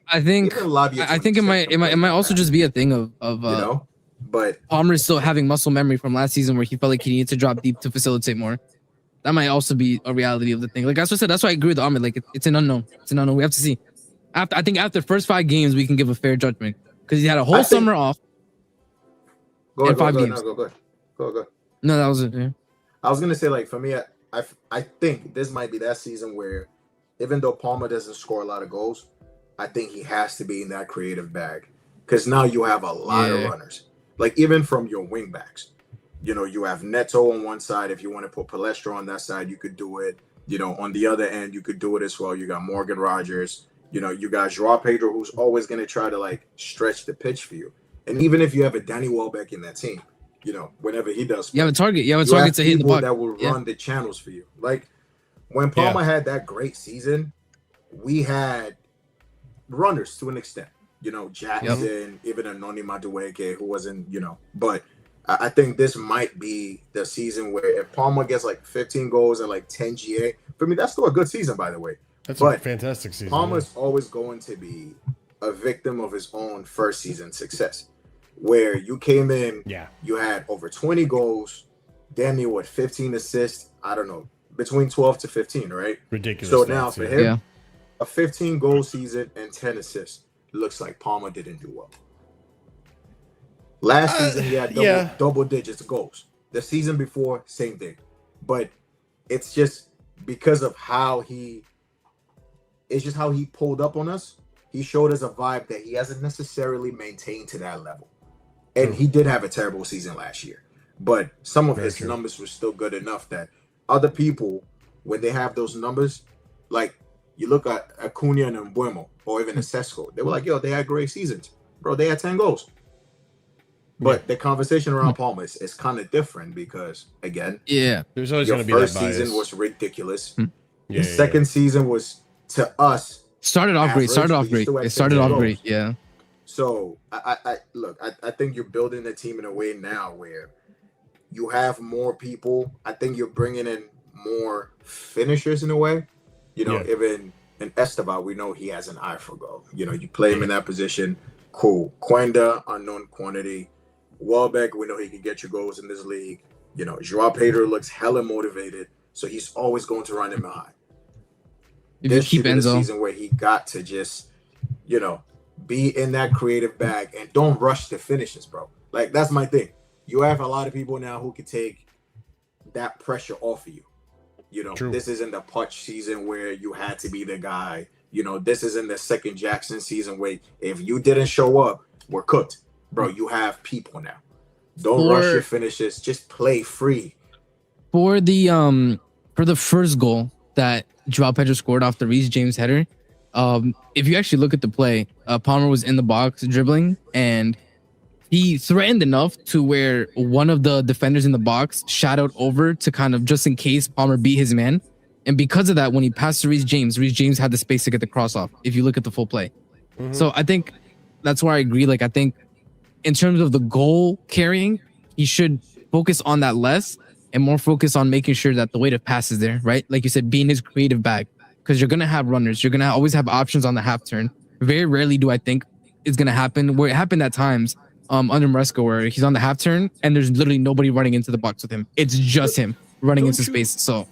I think it might also just be a thing of but Palmer still having muscle memory from last season where he felt like he needed to drop deep to facilitate more. That might also be a reality of the thing. Like that's what I said. That's why I agree with Ahmed. Like it's an unknown. It's an unknown. We have to see. I think after the first 5 games, we can give a fair judgment because he had a whole summer off. Go ahead. No, that was it. Yeah. I was gonna say, like, for me, I think this might be that season where, even though Palmer doesn't score a lot of goals, I think he has to be in that creative bag because now you have a lot of runners. Like even from your wing backs, you have Neto on one side. If you want to put Palestra on that side, you could do it. On the other end, you could do it as well. You got Morgan Rogers. You got Joao Pedro, who's always going to try to like stretch the pitch for you. And even if you have a Danny Welbeck in that team, whenever he does, you have a target. You have a target to hit the puck that will run the channels for you. Like when Palmer had that great season, we had runners to an extent. Jackson, even Anoni Madueke, who wasn't, but I think this might be the season where if Palmer gets like 15 goals and like 10 GA, for me, that's still a good season, by the way. That's a fantastic season. Palmer's always going to be a victim of his own first season success, where you came in, you had over 20 goals, damn near 15 assists. I don't know, between 12 to 15, right? Ridiculous. So now for him, a 15 goal season and 10 assists looks like Palmer didn't do well. Last season he had double digits goals. The season before, same thing. But it's just because of how he pulled up on us. He showed us a vibe that he hasn't necessarily maintained to that level. And he did have a terrible season last year. But some of his numbers were still good enough that other people, when they have those numbers, like you look at Acuna and Mbuemo or even Sesko, they were like, they had great seasons. Bro, they had 10 goals. But the conversation around Palmer is kind of different because, again, there's always your going to be first season was ridiculous. Your second season was, to us, started off great. It started off great. Yeah. So I think you're building a team in a way now where you have more people. I think you're bringing in more finishers in a way. Even in Esteban, we know he has an eye for goal. You play him in that position. Cool. Quenda, unknown quantity. Welbeck, we know he can get you goals in this league. Joao Pedro looks hella motivated, so he's always going to run him high. This should be the season where he got to just, be in that creative bag and don't rush the finishes, bro. Like, that's my thing. You have a lot of people now who can take that pressure off of you. This isn't the Putch season where you had to be the guy. This isn't the second Jackson season where if you didn't show up, we're cooked. Bro, you have people now. Don't rush your finishes. Just play free. For the first goal that Joao Pedro scored off the Reece James header, if you actually look at the play, Palmer was in the box dribbling and he threatened enough to where one of the defenders in the box shadowed over to kind of just in case Palmer beat his man. And because of that, when he passed to Reece James had the space to get the cross off, if you look at the full play. So I think that's where I agree. Like, I think in terms of the goal carrying, he should focus on that less and more focus on making sure that the weight of pass is there, right? Like you said, being his creative bag. Because you're going to have runners. You're going to always have options on the half turn. Very rarely do I think it's going to happen. Where it happened at times under Maresca, where he's on the half turn and there's literally nobody running into the box with him. It's just him running into space. So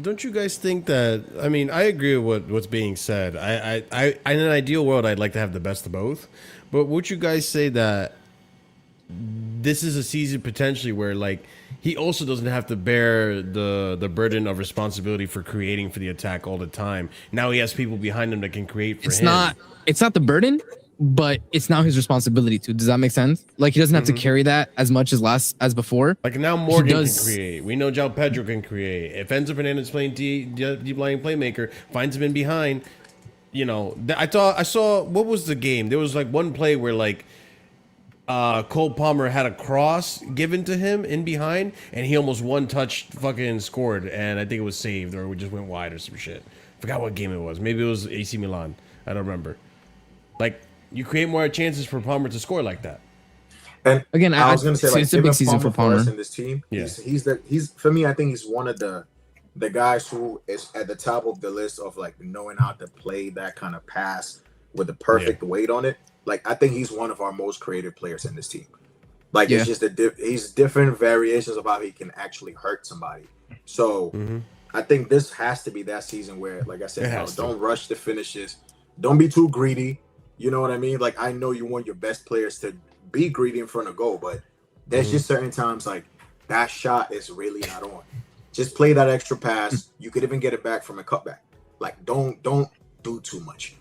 don't you guys think that, I mean, I agree with what's being said. I in an ideal world, I'd like to have the best of both. But would you guys say that this is a season potentially where, like, he also doesn't have to bear the burden of responsibility for creating for the attack all the time? Now he has people behind him that can create for him. It's not the burden. but it's now his responsibility to. Does that make sense? Like he doesn't have to carry that as much as before. Like now Morgan can create. We know João Pedro can create. If Enzo Fernandez playing deep lying playmaker, finds him in behind, you know, I saw what was the game? There was like one play where like Cole Palmer had a cross given to him in behind, and he almost one touch fucking scored, and I think it was saved or we just went wide or some shit. Forgot what game it was. Maybe it was AC Milan. I don't remember. Like you create more chances for Palmer to score like that. And again, I was gonna say like it's a big season for Palmer in this team. Yeah. He's for me. I think he's one of the guys who is at the top of the list of like knowing how to play that kind of pass with the perfect weight on it. Like I think he's one of our most creative players in this team. Like it's just he's different variations of how he can actually hurt somebody. So I think this has to be that season where, like I said, don't rush the finishes. Don't be too greedy. You know what I mean? Like, I know you want your best players to be greedy in front of goal, but there's just certain times like that shot is really not on. Just play that extra pass. You could even get it back from a cutback. Like, don't do too much.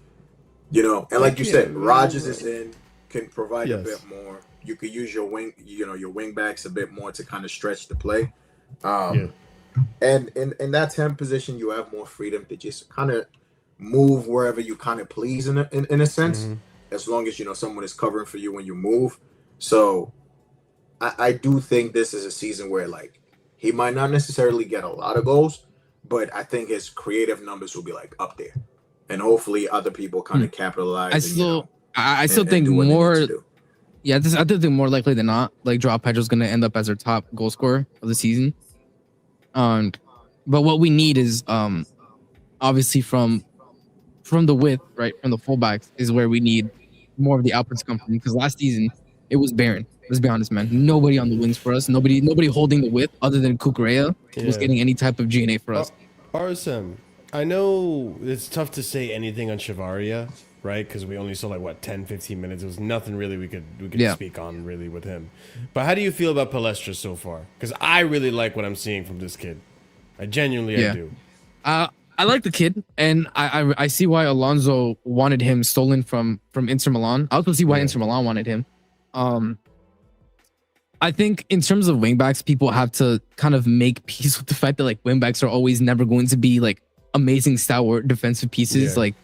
You know, and like you said, Rogers is in, can provide a bit more. You could use your your wing backs a bit more to kind of stretch the play. And in that 10 position, you have more freedom to just kind of move wherever you kind of please in a sense, as long as someone is covering for you when you move. So I do think this is a season where like he might not necessarily get a lot of goals, but I think his creative numbers will be like up there, and hopefully other people kind of capitalize. I still think more. Yeah, I do think more likely than not, like João Pedro's going to end up as our top goal scorer of the season. But what we need is obviously from the width, right, from the fullbacks is where we need more of the outputs to come from. Because last season it was barren. Let's be honest, man. Nobody on the wings for us. Nobody holding the width other than Cucurella was getting any type of GNA for us. RSM, I know it's tough to say anything on Chavaria, right? Because we only saw like what 10, 15 minutes. There was nothing really we could speak on really with him. But how do you feel about Palestra so far? Because I really like what I'm seeing from this kid. I genuinely I do. I like the kid, and I see why Alonso wanted him stolen from Inter Milan. I also see why Inter Milan wanted him. I think in terms of wingbacks, people have to kind of make peace with the fact that like wingbacks are always never going to be like amazing stalwart defensive pieces, like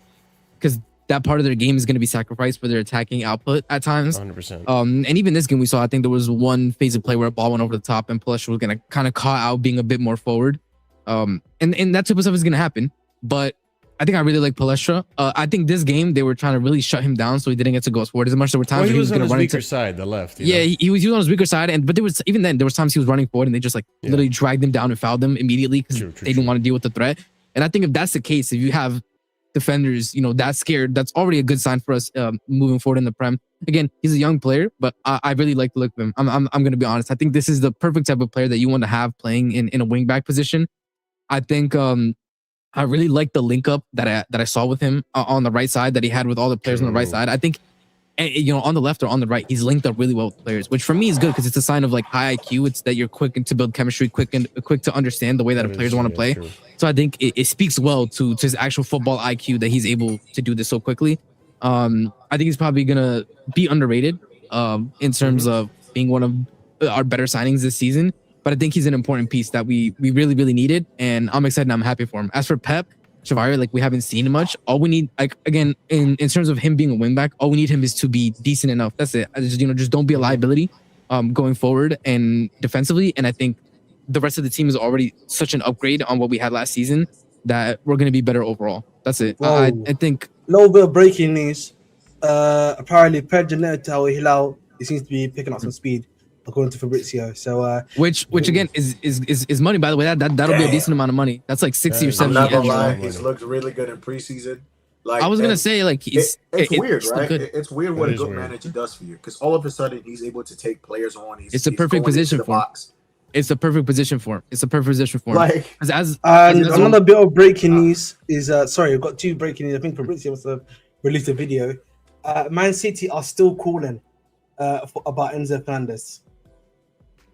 because that part of their game is going to be sacrificed for their attacking output at times. 100%. And even this game we saw, I think there was one phase of play where a ball went over the top and Palestra was going to kind of caught out being a bit more forward. And that type of stuff is going to happen. But I think I really like Palestra. I think this game they were trying to really shut him down so he didn't get to go forward as much. There were times he was going on to his weaker side, the left. He was on his weaker side, but there was times he was running forward and they just like literally dragged him down and fouled him immediately because they didn't want to deal with the threat. And I think if that's the case, if you have defenders, that scared, that's already a good sign for us moving forward in the Prem. Again, he's a young player, but I really like the look of him. I'm going to be honest. I think this is the perfect type of player that you want to have playing in a wing back position. I think I really like the link up that I saw with him on the right side that he had with all the players on the right side. I think, on the left or on the right, he's linked up really well with players, which for me is good because it's a sign of like high IQ. It's that you're quick to build chemistry, quick to understand the way that players want to play. So I think it speaks well to his actual football IQ that he's able to do this so quickly. I think he's probably gonna be underrated in terms of being one of our better signings this season. But I think he's an important piece that we really, really needed. And I'm excited and I'm happy for him. As for Pep, Chavaria, like we haven't seen much. All we need, like again, in terms of him being a wingback, all we need him is to be decent enough. That's it. Just don't be a liability going forward and defensively. And I think the rest of the team is already such an upgrade on what we had last season that we're going to be better overall. That's it. I think. A little bit of breaking news. Apparently, PEDRO Hilal, he seems to be picking up some speed, according to Fabrizio. So which again is money, by the way. That'll be a decent amount of money. That's like 60 or 70. I'm not gonna lie, he's looked really good in preseason. Like I was gonna say, like it's weird, right? It's weird what a good manager does for you, because all of a sudden he's able to take players on. It's a perfect position for him. It's a perfect position for him. It's a perfect position for him. Like, another bit of breaking news is sorry, I've got two breaking news. I think Fabrizio must have released a video. Man City are still calling about Enzo Fernandez.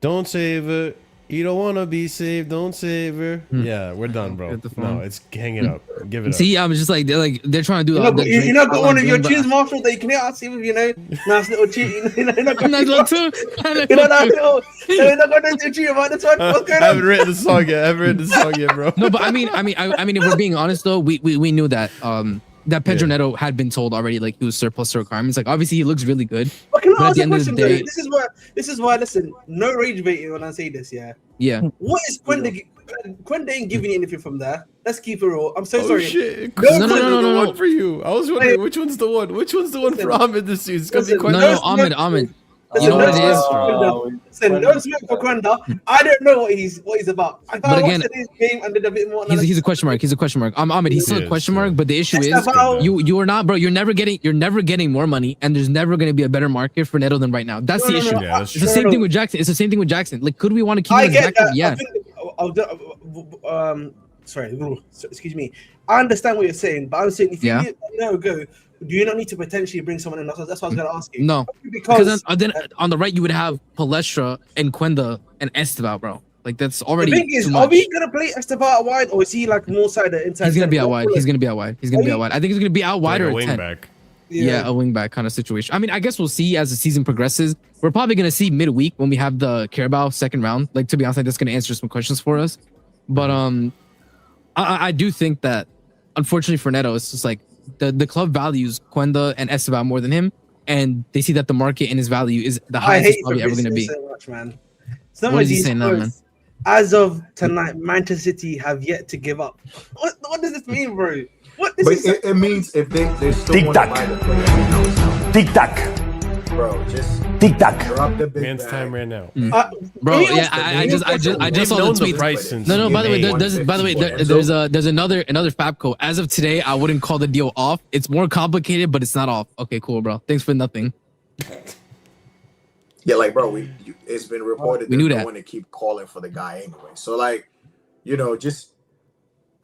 Don't save it. You don't want to be saved, don't save her. Yeah, we're done, bro. No, it's hang it up. Give it up. See, I was just like, they're trying to do you know, got one of your tunes, Marshall, that you can ask him, you know, nice little tune. You know, nice little tune. You know, that little, you're not going to tune about this one. What's going on? I haven't written the song yet. Bro. No, but I mean, if we're being honest though, we knew that that Pedro Neto had been told already, like he was surplus to requirements. Like obviously he looks really good. But can I ask a question? This is why. Listen, no rage baiting when I say this. Yeah. What is Quende? Quende ain't giving you anything from there. Let's keep it real. I'm so sorry. Shit. No. One for you. I was wondering which one's the one. Which one's the one for Ahmed this season? It's gonna be Quende. No, Ahmed. You know what it is? Listen, no smoke for Quenda. I don't know what he's about. I thought again, his game and did a bit more. He's a question mark. Ahmed, he's still a question mark. But the issue is, you are not, bro. You're never getting more money, and there's never going to be a better market for Neto than right now. That's the issue. Yeah, it's the same thing with Jackson. It's the same thing with Jackson. Like, could we want to keep him as backup? Yeah. Sorry, excuse me. I understand what you're saying, but I'm saying if you go, do you not need to potentially bring someone in? That's what I was going to ask you. No, because then on the right you would have Palestra and Quenda and Esteban, bro. Like that's already. The thing is, are we gonna play Esteban out wide, or is he like more side inside? He's gonna be out wide. He's gonna be out wide. I think he's gonna be out wide or a wing 10. back. Yeah, a wing back kind of situation. I mean, I guess we'll see as the season progresses. We're probably gonna see midweek when we have the Carabao second round. Like to be honest, like, that's gonna answer some questions for us. But I do think that unfortunately for Neto, it's just like the club values Quenda and Esteban more than him, and they see that the market and his value is the highest it's probably ever going to be. So much, man. What is he saying now, man? As of tonight, Manchester City have yet to give up. What does this mean, bro? It means if they still want to buy the player. Tic tac. Bro, just tic tac. drop the big Man's bag. time right now. Bro, yeah, I just saw the tweet. No, by the way, there's another Fabco. As of today, I wouldn't call the deal off. It's more complicated, but it's not off. Okay, cool, bro. Thanks for nothing. Yeah, like, bro, it's been reported we knew they're that. going to keep calling for the guy anyway. So, like, just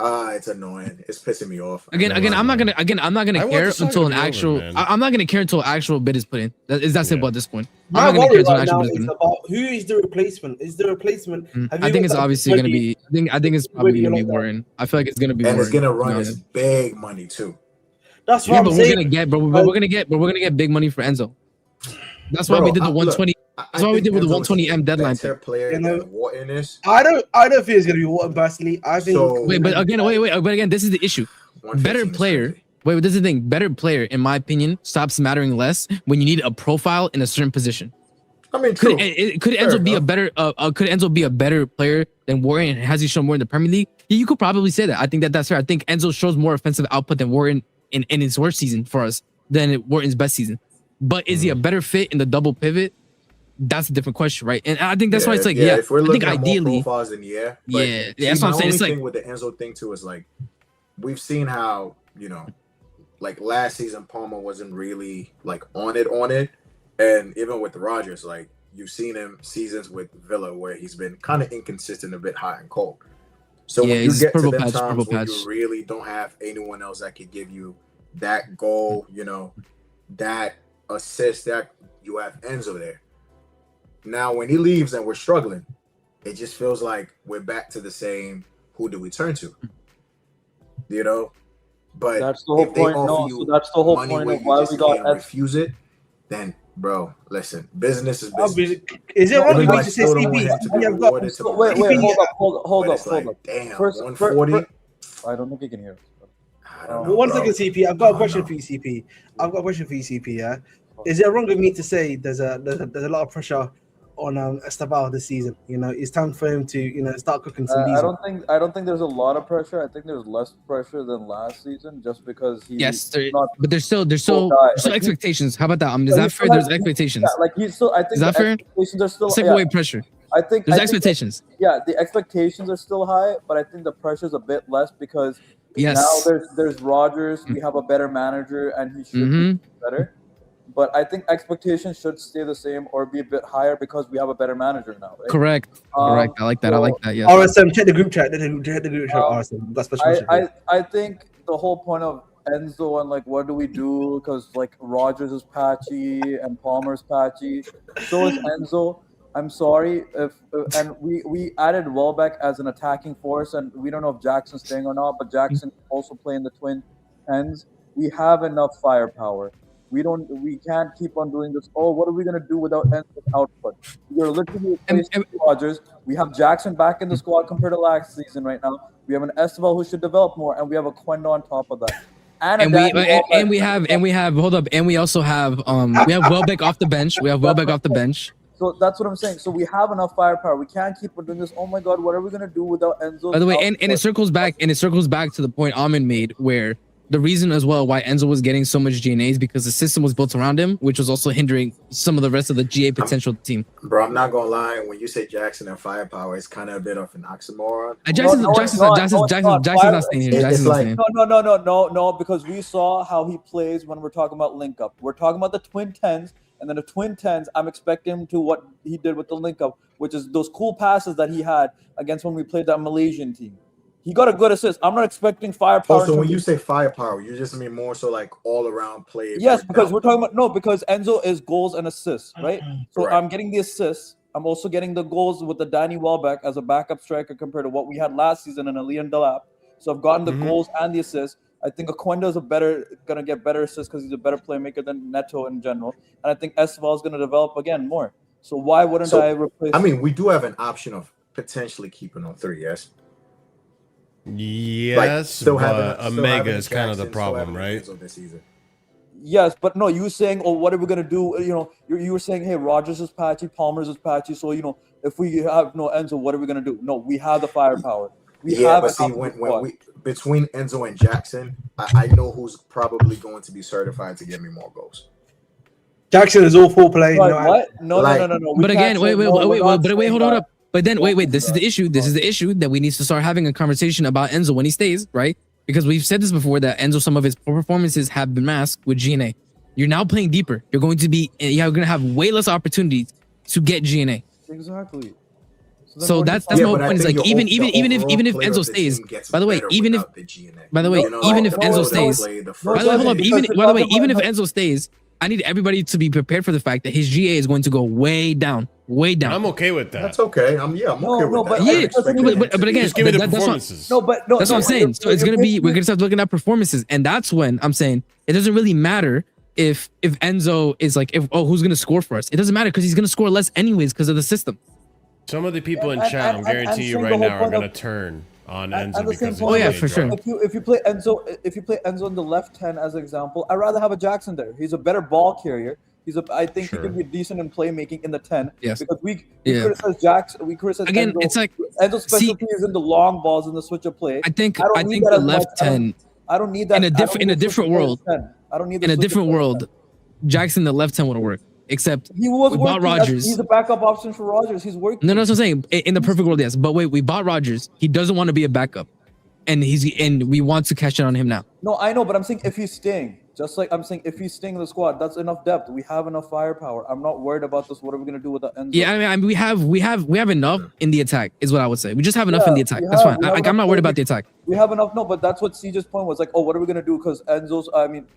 it's annoying. It's pissing me off. Again, I'm not gonna care until I'm not gonna care until actual bid is put in. It's that simple at this point. My worry right now is about who is the replacement. Is the replacement? I think it's obviously gonna be. I think it's probably gonna be Warren. I feel like it's gonna be. And Warren, it's gonna run his big money too. That's what I'm saying. We're gonna get big money for Enzo. That's why we did the 120. That's why we did with the 120M deadline. Player, Wharton is. I don't think it's gonna be Wharton personally. I think. So, but again, this is the issue. Better player. Wait, this is the thing. Better player, in my opinion, stops mattering less when you need a profile in a certain position. I mean, could Enzo be a better? Could Enzo be a better player than Warren? Has he shown more in the Premier League? Yeah, you could probably say that. I think that's fair. I think Enzo shows more offensive output than Warren in his worst season for us than Wharton's best season. But is he a better fit in the double pivot? That's a different question, right? And I think that's why it's like, if we're looking I think at ideally, more profiles, then that's what I'm saying. It's like with the Enzo thing too is like we've seen how like last season Palmer wasn't really like on it, and even with the Rogers, like you've seen him seasons with Villa where he's been kind of inconsistent, a bit hot and cold. So when you get to them times when you really don't have anyone else that could give you that goal, that assist, that you have Enzo there. Now, when he leaves and we're struggling, it just feels like we're back to the same. Who do we turn to? But that's the whole point. So that's the whole point of why we got refuse it. Then, bro, listen, business is business. Is it wrong to say CP? Wait, hold up. Damn, 140. I don't think you can hear. One second, CP. I've got a question for you, CP. Yeah. Is it wrong of me to say there's a lot of pressure on Esteban this season? It's time for him to start cooking some beans. I don't think there's a lot of pressure. I think there's less pressure than last season, just because but there's still expectations. How about that? Is that fair? There's expectations. Yeah, I think is that fair? Expectations are still take away pressure. I think there's expectations. The expectations are still high, but I think the pressure is a bit less because now there's Rogers. We have a better manager, and he should be better. But I think expectations should stay the same or be a bit higher because we have a better manager now, right? Correct. I like that. Yeah. RSM, check the group chat. RSM. That's special. I think the whole point of Enzo and like what do we do, because like Rogers is patchy and Palmer's patchy. So is Enzo. I'm sorry if and we added Welbeck as an attacking force, and we don't know if Jackson's staying or not. But Jackson also playing the twin ends. We have enough firepower. We can't keep on doing this. Oh, what are we gonna do without Enzo's output? We're literally replacing Rogers. We have Jackson back in the squad compared to last season right now. We have an Esteval who should develop more, and we have a Quendo on top of that. And we have hold up, and we also have we have Welbeck off the bench. We have Welbeck off the bench. So that's what I'm saying. So we have enough firepower. We can't keep on doing this. Oh my God, what are we gonna do without Enzo? By the way, and it circles back to the point Amin made, where the reason as well why Enzo was getting so much GNA is because the system was built around him, which was also hindering some of the rest of the GA potential team. Bro, I'm not gonna lie. When you say Jackson and firepower, it's kind of a bit of an oxymoron. Jackson's not staying here. Jackson's not staying. No, because we saw how he plays when we're talking about link up. We're talking about the twin tens, and then the twin tens. I'm expecting him to what he did with the link up, which is those cool passes that he had against when we played that Malaysian team. He got a good assist. I'm not expecting firepower. Oh, so when you say firepower, you just mean more so like all around play. Yes, because we're talking about because Enzo is goals and assists, right? So I'm getting the assists. I'm also getting the goals with the Danny Welbeck as a backup striker compared to what we had last season in Alian Delap. So I've gotten the goals and the assists. I think Aquenda is gonna get better assists because he's a better playmaker than Neto in general, and I think Esteval is gonna develop again more. So why wouldn't I replace? I mean, we do have an option of potentially keeping on 3. Yes. Yes, but Omega is kind of the problem, right? Yes, but no, you were saying, oh, what are we gonna do? You know, you were saying, hey, Rogers is patchy, Palmer's is patchy, so you know, if we have no Enzo, what are we gonna do? No, we have the firepower. But see, when we between Enzo and Jackson, I know who's probably going to be certified to get me more goals. Jackson is all full play. What? No. But again, wait, hold up. But then wait, this is the issue. This is the issue that we need to start having a conversation about Enzo when he stays, right? Because we've said this before that Enzo, some of his poor performances have been masked with GNA. You're now playing deeper. You're going to have way less opportunities to get GNA. Exactly. So that's my whole point. Is like even if Enzo stays. By the way, even if Enzo stays. Even if Enzo stays, I need everybody to be prepared for the fact that his GA is going to go way down. I'm okay with that. That's okay. I'm okay with that. But again, just give me the performances. That's what I'm saying. So it's gonna be, we're gonna start looking at performances, and that's when I'm saying it doesn't really matter if Enzo is like, who's gonna score for us? It doesn't matter because he's gonna score less anyways because of the system. Some of the people in chat, I'm guarantee you right now, are gonna turn on Enzo because for sure. If you play Enzo in the left 10 as an example, I'd rather have a Jackson there. He's a better ball carrier. I think he can be decent in playmaking in the 10. Yes. Because we criticize Jackson. We criticize again. Enzo. It's like Enzo's specialty is in the long balls and the switch of play. I think the left 10. I don't need that in a different world. I don't need in a different world. Jackson, the left 10 would work. Except he was bought Rogers. He's a backup option for Rogers. He's working. No, that's what I'm saying. In the perfect world, yes. But wait, we bought Rogers. He doesn't want to be a backup, and we want to cash in on him now. No, I know, but I'm saying if he's staying, just like I'm saying if he's staying in the squad, that's enough depth. We have enough firepower. I'm not worried about this. What are we gonna do with the Enzo? Yeah, I mean, we have enough in the attack, is what I would say. We just have enough in the attack. That's fine. I'm not worried about the attack. We have enough. No, but that's what CJ's point was like. Oh, what are we gonna do? Because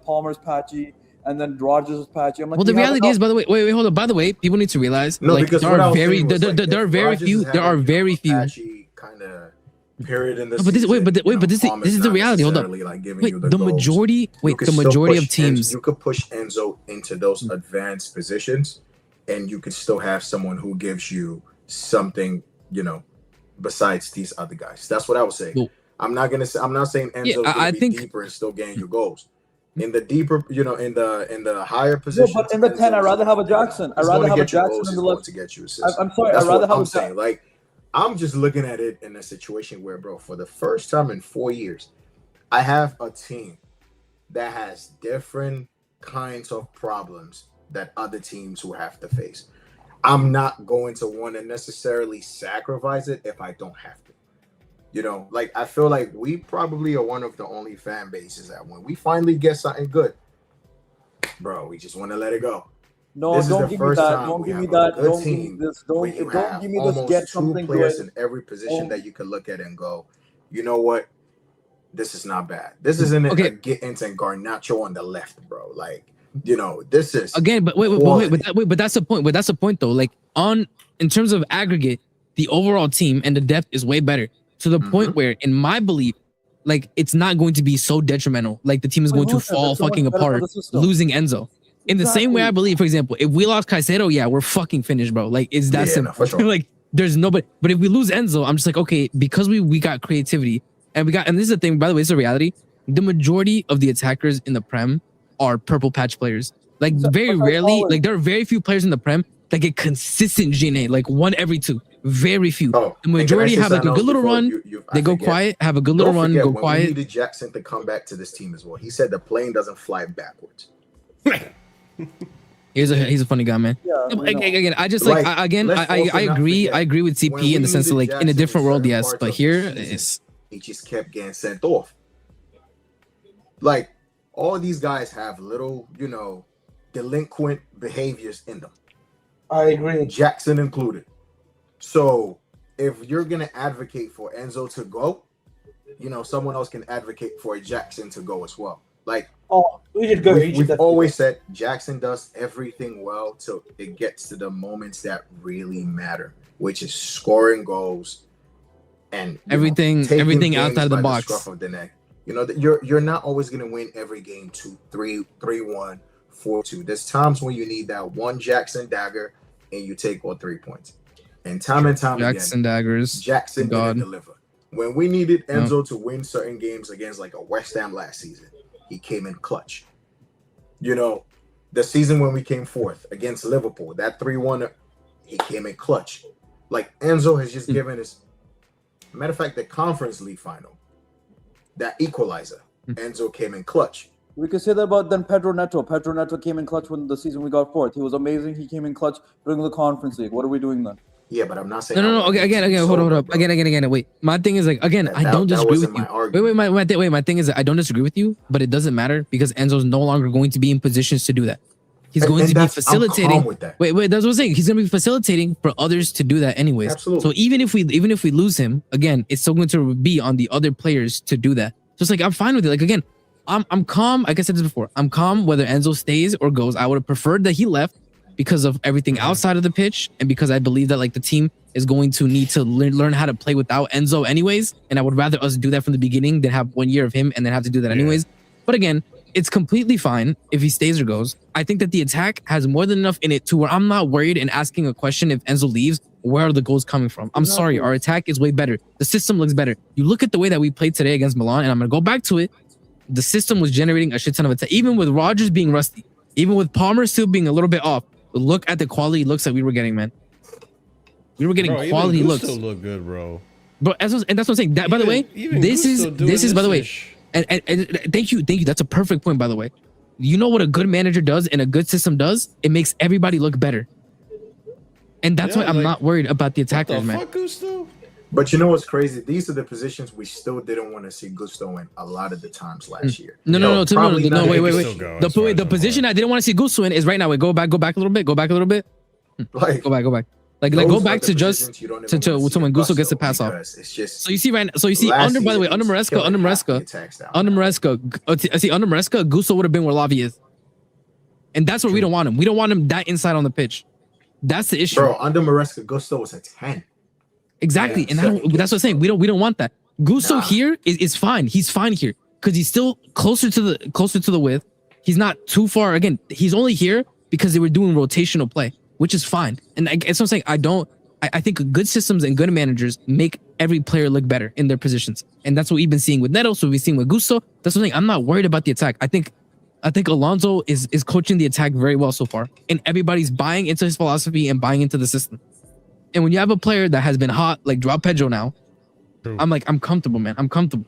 Palmer's patchy. And then Rogers is patchy. I'm like, well, the reality is, by the way, wait, hold on. By the way, people need to realize, because there are very few. Patchy kind of period in this. But this is the reality. Hold up. The majority of teams. You could push Enzo into those advanced positions, and you could still have someone who gives you something, besides these other guys. That's what I would say. Cool. I'm not saying Enzo's gonna be deeper and still gain your goals. In the deeper, in the higher position. No, but in the 10, I'd rather have a Jackson. I'd rather have a Jackson in the left to get you assists. I'm sorry. I'd rather have a Jackson. Like, I'm just looking at it in a situation where, bro, for the first time in 4 years, I have a team that has different kinds of problems that other teams will have to face. I'm not going to want to necessarily sacrifice it if I don't have to. I feel like we probably are one of the only fan bases that when we finally get something good, bro, we just want to let it go. No, don't give me that. Don't give me that. Don't give me this. Don't give me this. Get something good. In every position that you can look at and go, you know what? This is not bad. This isn't a get into Garnacho on the left, bro. Like, this is again. But but that's the point. But that's the point though. Like in terms of aggregate, the overall team and the depth is way better to the point where, in my belief, like it's not going to be so detrimental. Like the team is going to fall fucking apart, losing Enzo. In the same way, I believe, for example, if we lost Caicedo, yeah, we're fucking finished, bro. Like it's that simple. No, sure. Like there's nobody. But if we lose Enzo, I'm just like, okay, because we got creativity and this is the thing. By the way, it's a reality. The majority of the attackers in the Prem are purple patch players. Like very rarely, like there are very few players in the Prem that get consistent GNA, like 1 every 2. Very few. The majority have like a good little run. They go quiet, have a good little run, go quiet. We needed Jackson to come back to this team as well. He said the plane doesn't fly backwards. He's a funny guy, man. Yeah, again, I just like I agree. I agree with CP in the sense of like in a different world, yes, but here he just kept getting sent off. Like all these guys have little, delinquent behaviors in them. I agree. Jackson included. So if you're gonna advocate for Enzo to go, someone else can advocate for Jackson to go as well. Like, we should go. We've always said Jackson does everything well till it gets to the moments that really matter, which is scoring goals and everything outside of the box. Scruff of the neck. You're not always gonna win every game 2-3, 3-1, 4-2. There's times when you need that one Jackson dagger and you take all 3 points. And time Jackson again, daggers. Jackson didn't deliver. When we needed Enzo to win certain games against like a West Ham last season, he came in clutch. The season when we came fourth against Liverpool, that 3-1, he came in clutch. Like Enzo has just given us, matter of fact, the Conference League final, that equalizer, Enzo came in clutch. We could say that about then Pedro Neto. Pedro Neto came in clutch when the season we got fourth. He was amazing. He came in clutch during the Conference League. What are we doing then? Yeah, but I'm not saying. No. Okay, again. Hold up. Again. Wait. My thing is like again. I don't disagree with you. Wait. My thing is that I don't disagree with you, but it doesn't matter because Enzo's no longer going to be in positions to do that. He's going to be facilitating. Wait. That's what I'm saying. He's going to be facilitating for others to do that anyways. Absolutely. So even if we lose him again, it's still going to be on the other players to do that. So it's like I'm fine with it. Like again, I'm calm. Like I said this before, I'm calm whether Enzo stays or goes. I would have preferred that he left, because of everything outside of the pitch and because I believe that like the team is going to need to learn how to play without Enzo anyways. And I would rather us do that from the beginning than have 1 year of him and then have to do that anyways. But again, it's completely fine if he stays or goes. I think that the attack has more than enough in it to where I'm not worried and asking a question if Enzo leaves, where are the goals coming from? I'm sorry, our attack is way better. The system looks better. You look at the way that we played today against Milan, and I'm going to go back to it. The system was generating a shit ton of attack. Even with ROGERS being rusty, even with Palmer still being a little bit off, look at the quality looks that we were getting, man. We were getting quality looks. Still look good, bro. But and that's what I'm saying. That, by the way, this is by the way, and thank you. That's a perfect point, by the way. You know what a good manager does and a good system does? It makes everybody look better. And that's why I'm not worried about the attackers, man. Fuck Gusto? But you know what's crazy? These are the positions we still didn't want to see Gusto in a lot of the times last year. Wait. The position I didn't want to see Gusto in is right now. Wait, go back a little bit. Like, go back. Like go back to just to when Gusto gets the pass off. It's just so you see under Maresca, Gusto would have been where Lavi is, and that's where we don't want him. We don't want him that inside on the pitch. That's the issue. Bro, under Maresca, Gusto was a 10. Exactly, and that's what I'm saying. We don't want that. Gusto here is fine. He's fine here because he's still closer to the width. He's not too far. Again, he's only here because they were doing rotational play, which is fine. And that's what I'm saying. I think good systems and good managers make every player look better in their positions, and that's what we've been seeing with Neto. So we've seen with Gusto. That's what I'm saying. I'm not worried about the attack. I think Alonso is coaching the attack very well so far, and everybody's buying into his philosophy and buying into the system. And when you have a player that has been hot, like drop Pedro now, I'm comfortable, man. I'm comfortable.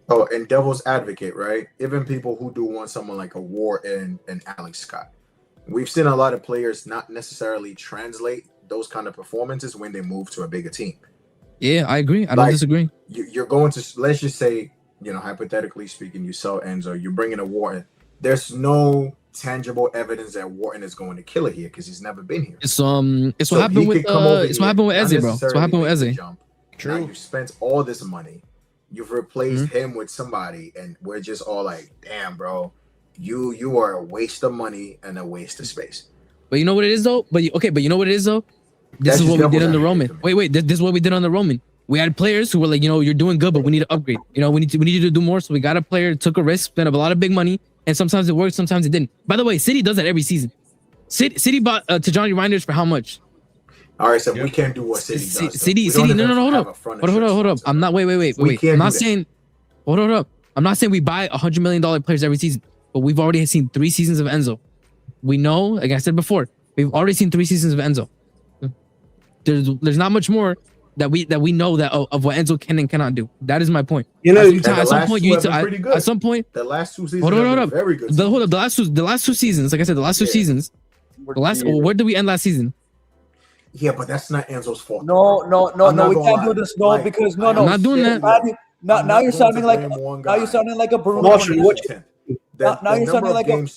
Oh, and devil's advocate, right? Even people who do want someone like a War and Alex Scott. We've seen a lot of players not necessarily translate those kind of performances when they move to a bigger team. Yeah, I agree. I don't disagree. You're going to, let's just say, hypothetically speaking, you sell Enzo, you bring in a Wharton. There's no tangible evidence that Wharton is going to kill it here because he's never been here. It's what happened with Eze, bro. It's what happened with Eze. True. Now you spent all this money. You've replaced him with somebody, and we're just all like, damn, bro. you are a waste of money and a waste of space. But you know what it is though. But you know what it is though. This is what we did on the Roman. Wait. This is what we did on the Roman. We had players who were like, you're doing good, but we need to upgrade. We need you to do more. So we got a player, took a risk, spent a lot of big money, and sometimes it worked, sometimes it didn't. By the way, City does that every season. City bought Tajani Reinders for how much? All right, so we can't do what City does. City, no, hold up. I'm not. Wait. I'm not saying. Hold up. I'm not saying we buy $100 million players every season, but we've already seen 3 seasons of Enzo. We know, like I said before, we've already seen 3 seasons of Enzo. There's not much more that we know that of what Enzo can and cannot do. That is my point. At some point you need to. At some point, the last 2 seasons. Hold up. Very good. Hold up. The last 2 seasons. Like I said, the last 2 seasons. Where did we end last season? Yeah, but that's not Enzo's fault. No. We can't do this. No, because no. I'm not doing that. Now you're sounding like a Bruno. Now you're sounding like games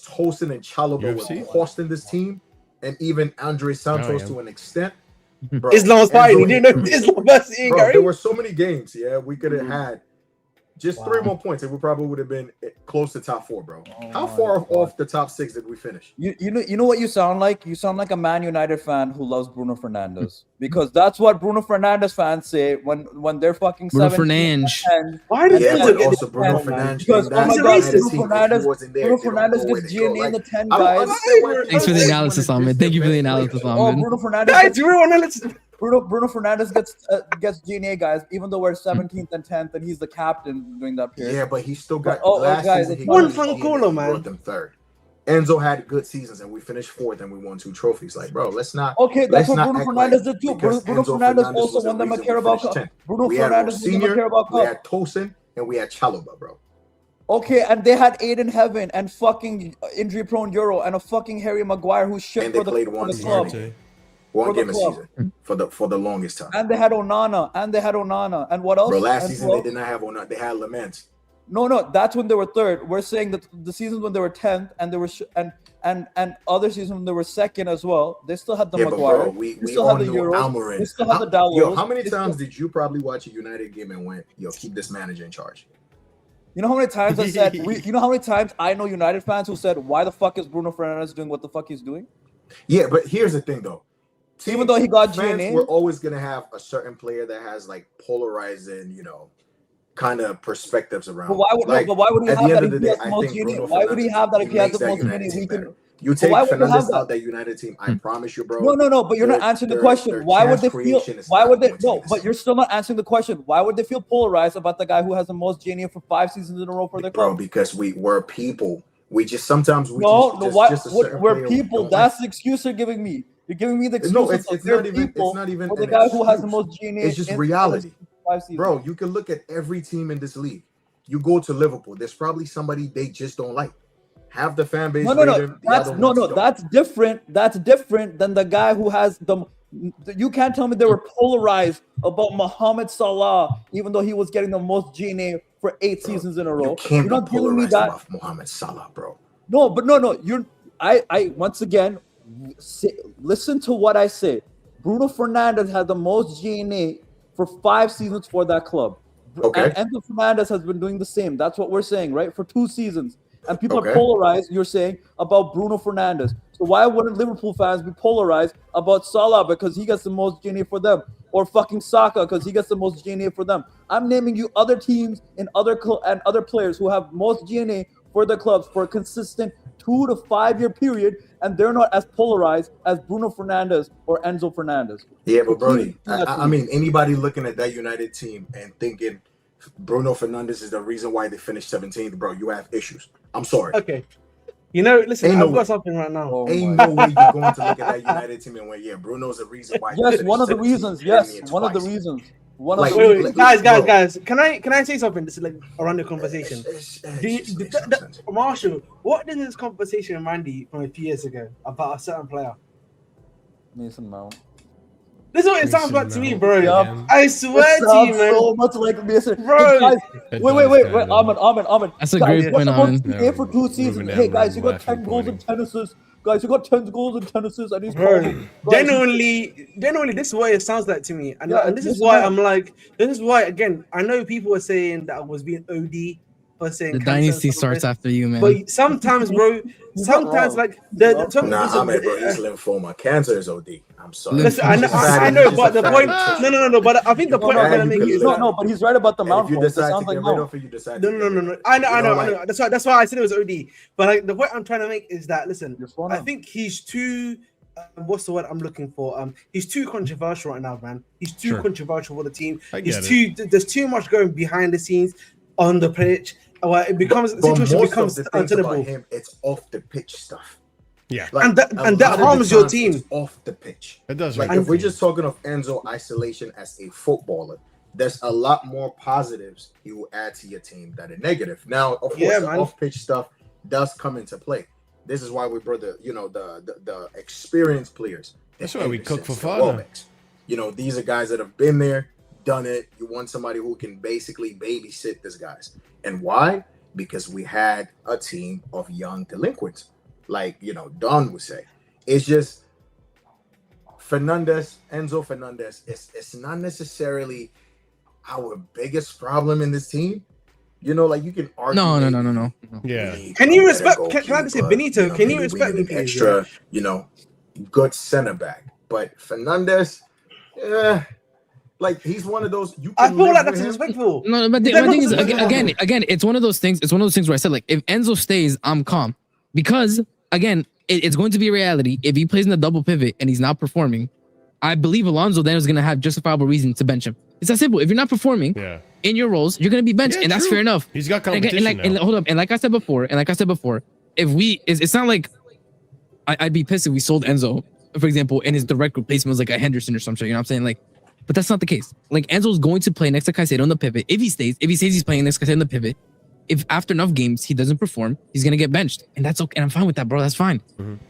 Tosin and Chalobah was costing this team, and even Andre Santos to an extent. Bro, Islam's fighting. You didn't know Islam versus Ian Gary? There were so many games. Yeah, we could have had just 3 more points, and we probably would have been close to top 4, bro. How far off the top 6 did we finish? You know what you sound like? You sound like a Man United fan who loves Bruno Fernandes, because that's what Bruno Fernandes fans say when they're fucking Bruno Fernandes. Why did also Bruno Fernandes? Because Bruno Fernandes gets GNA in the 10, guys. Thanks for the analysis, Ahmed. Thank you for the analysis, Ahmed. Bruno Fernandes. Bruno Fernandes gets GNA, guys, even though we're 17th and 10th, and he's the captain during that period. Yeah, but he still got guys, one fun corner, man. Brought them 3rd. Enzo had good seasons, and we finished 4th, and we won 2 trophies. Like, bro, let's not. Okay, that's what Bruno Fernandes did too. Bruno Fernandes also won them a Carabao Cup. Bruno Fernandes won them a Carabao Cup. We had Tosin and we had Chalobah, bro. Okay, and they had Aiden Heaven and fucking injury-prone Euro and a fucking Harry Maguire who shit for the club. One game a season for the longest time. And they had Onana. And what else? Bro, last season they did not have Onana. They had Laments. No, that's when they were 3rd. We're saying that the seasons when they were 10th and they were and other seasons when they were 2nd as well. They still had the Maguire. Bro, we still had the Euros. They still had the Dallos. Yo, how many times did you probably watch a United game and went, yo, keep this manager in charge? You know how many times I said, you know how many times I know United fans who said, why the fuck is Bruno Fernandes doing what the fuck he's doing? Yeah, but here's the thing though. Even though he got GNA, we're always gonna have a certain player that has like polarizing, kind of perspectives around. But why would he have that if he has the most GNA? Why would he have that if he has the most GNA? You take Fernandes out that United team, I promise you, bro. No, but you're not answering the question. Why would they feel? Why would they? No, but you're still not answering the question. Why would they feel polarized about the guy who has the most GNA for 5 seasons in a row for their club? Bro, because we're people. We just sometimes we we're people. That's the excuse you're giving me. You're giving me the excuse. No, it's not even for the guy who has the most GNA. It's just reality, bro. You can look at every team in this league. You go to Liverpool. There's probably somebody they just don't like. Half the fan base. That's different. That's different than the guy who has the. You can't tell me they were polarized about Mohamed Salah, even though he was getting the most GNA for 8 seasons in a row. You can't be polarized about Mohamed Salah, bro. No, but no. I once again listen to what I say. Bruno Fernandes had the most GNA for 5 seasons for that club. Okay. And Enzo Fernandez has been doing the same. That's what we're saying, right? For 2 seasons. And people are polarized, you're saying, about Bruno Fernandes. So why wouldn't Liverpool fans be polarized about Salah because he gets the most GNA for them? Or fucking Saka because he gets the most GNA for them? I'm naming you other teams and other players who have most GNA for their clubs for a consistent 2 to 5 year period, and they're not as polarized as Bruno Fernandes or Enzo Fernandez. Yeah, but Brody, I mean, anybody looking at that United team and thinking Bruno Fernandes is the reason why they finished 17th, bro, you have issues. I'm sorry. Okay. Listen, I've got something right now. Ain't no way you're going to look at that United team and went, yeah, Bruno's the reason why. Yes, one of the reasons. Yes, one of the reasons. Wait, guys, can I say something? This is like around the conversation. Marshall, what did this conversation remind you from a few years ago about a certain player? Mason Mount. This is what it sounds like to me, bro. I swear to you, man. So much like Mason. Bro. Guys, wait. Ahmed. That's a great point, Ahmed. Here for 2 seasons. Hey, guys, you got 10 goals and 10 assists. Guys, you got 10 goals and 10 assists. And he's genuinely, this is what it sounds like to me. And this is why I'm like, this is why, again, I know people were saying that I was being OD for saying The cancer and dynasty stuff like starts this. after you, man. But sometimes, bro, sometimes like the Nah, listen, bro, he's lymphoma. Cancer is OD. I'm sorry. listen, Listen, I know, but the point, no, but I think the point I'm trying to make is that, but he's right about the And mouth. if you It decide sounds to like get rid no. of it, you decide no, to no, get no, rid no. of it. I know, You know, I know. That's why I said it was OD. But like the point I'm trying to make is that, listen, I think he's too. What's the word I'm looking for? He's too controversial right now, man. He's too controversial for the team. There's too much going behind the scenes on the pitch. It becomes the situation becomes untenable. About him, it's off the pitch stuff. Yeah, like, and that harms your team. It's off the pitch. It does. Like if we're just talking of Enzo isolation as a footballer, there's a lot more positives he will add to your team than a negative. Now, of course, the off-pitch stuff does come into play. This is why we brought the experienced players. That's why we cook for fun. You know, these are guys that have been there, done it. You want somebody who can basically babysit these guys. And why? Because we had a team of young delinquents, like Don would say. It's just Enzo Fernandez. It's not necessarily our biggest problem in this team. Like you can argue. No. Yeah. Can you respect? Can I just say Benito? Can you respect me, extra? Good center back, but Fernandez, like he's one of those. I feel like that's disrespectful. No, but the thing is, again, it's one of those things. It's one of those things where I said, like, if Enzo stays, I'm calm, because again, it's going to be a reality. If he plays in the double pivot and he's not performing, I believe Alonso then is going to have justifiable reason to bench him. It's that simple. If you're not performing in your roles, you're going to be benched, and that's fair enough. He's got competition. And hold up, and like I said before, if it's not like I'd be pissed if we sold Enzo, for example, and his direct replacement was like a Henderson or some shit. You know what I'm saying? Like, but that's not the case. Like, Enzo's going to play next to Caicedo on the pivot. If he stays, he's playing next to Caicedo on the pivot. If after enough games he doesn't perform, he's gonna get benched, and that's okay. And I'm fine with that, bro. That's fine.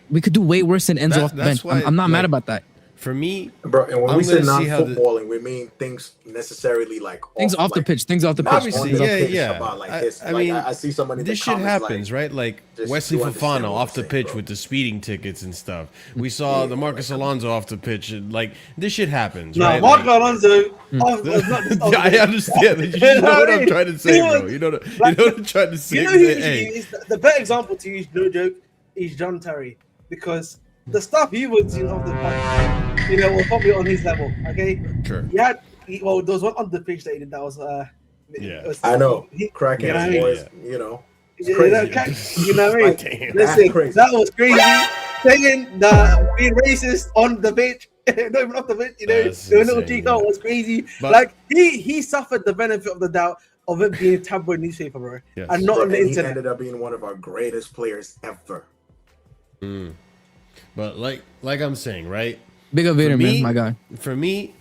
We could do way worse than Enzo off the bench. I'm not mad about that. For me, bro, and when we say non-footballing, we mean things necessarily like things off the pitch. Things off the pitch. Obviously, yeah. I mean, I see somebody. This shit happens, right? Like Wesley Fofana off the pitch with the speeding tickets and stuff. We saw the Marcus Alonso off the pitch, and like this shit happens, right? Marcus Alonso. I understand. You know what I'm trying to say, bro. You know what I'm trying to say. The better example to use, no joke, is John Terry, because the stuff he was doing off the pitch, was probably on his level. Okay, sure. There was one on the pitch that he did that was I know, cracking his voice, You know what I mean? Listen, that was crazy. Saying that being racist on the pitch, not even off the pitch, the little cheek out was crazy. But, like he suffered the benefit of the doubt of it being tabloid newspaper, bro, and not on the internet. He ended up being one of our greatest players ever. But like I'm saying, right? Big up Vader, man, my guy. For me,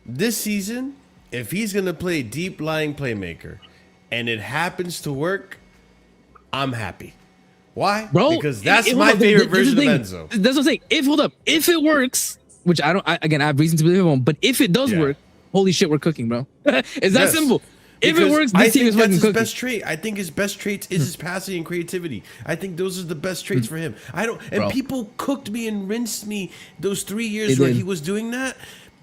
this season, if he's gonna play deep lying playmaker, and it happens to work, I'm happy. Why? Bro, because that's my favorite version of Enzo. That's what I'm saying. If it works, which I have reason to believe it won't, but if it does work, holy shit, we're cooking, bro. It's that simple. If it works, this team is fucking cooking. Best trait. I think his best traits is his passing and creativity. I think those are the best traits for him. People cooked me and rinsed me those 3 years where he was doing that.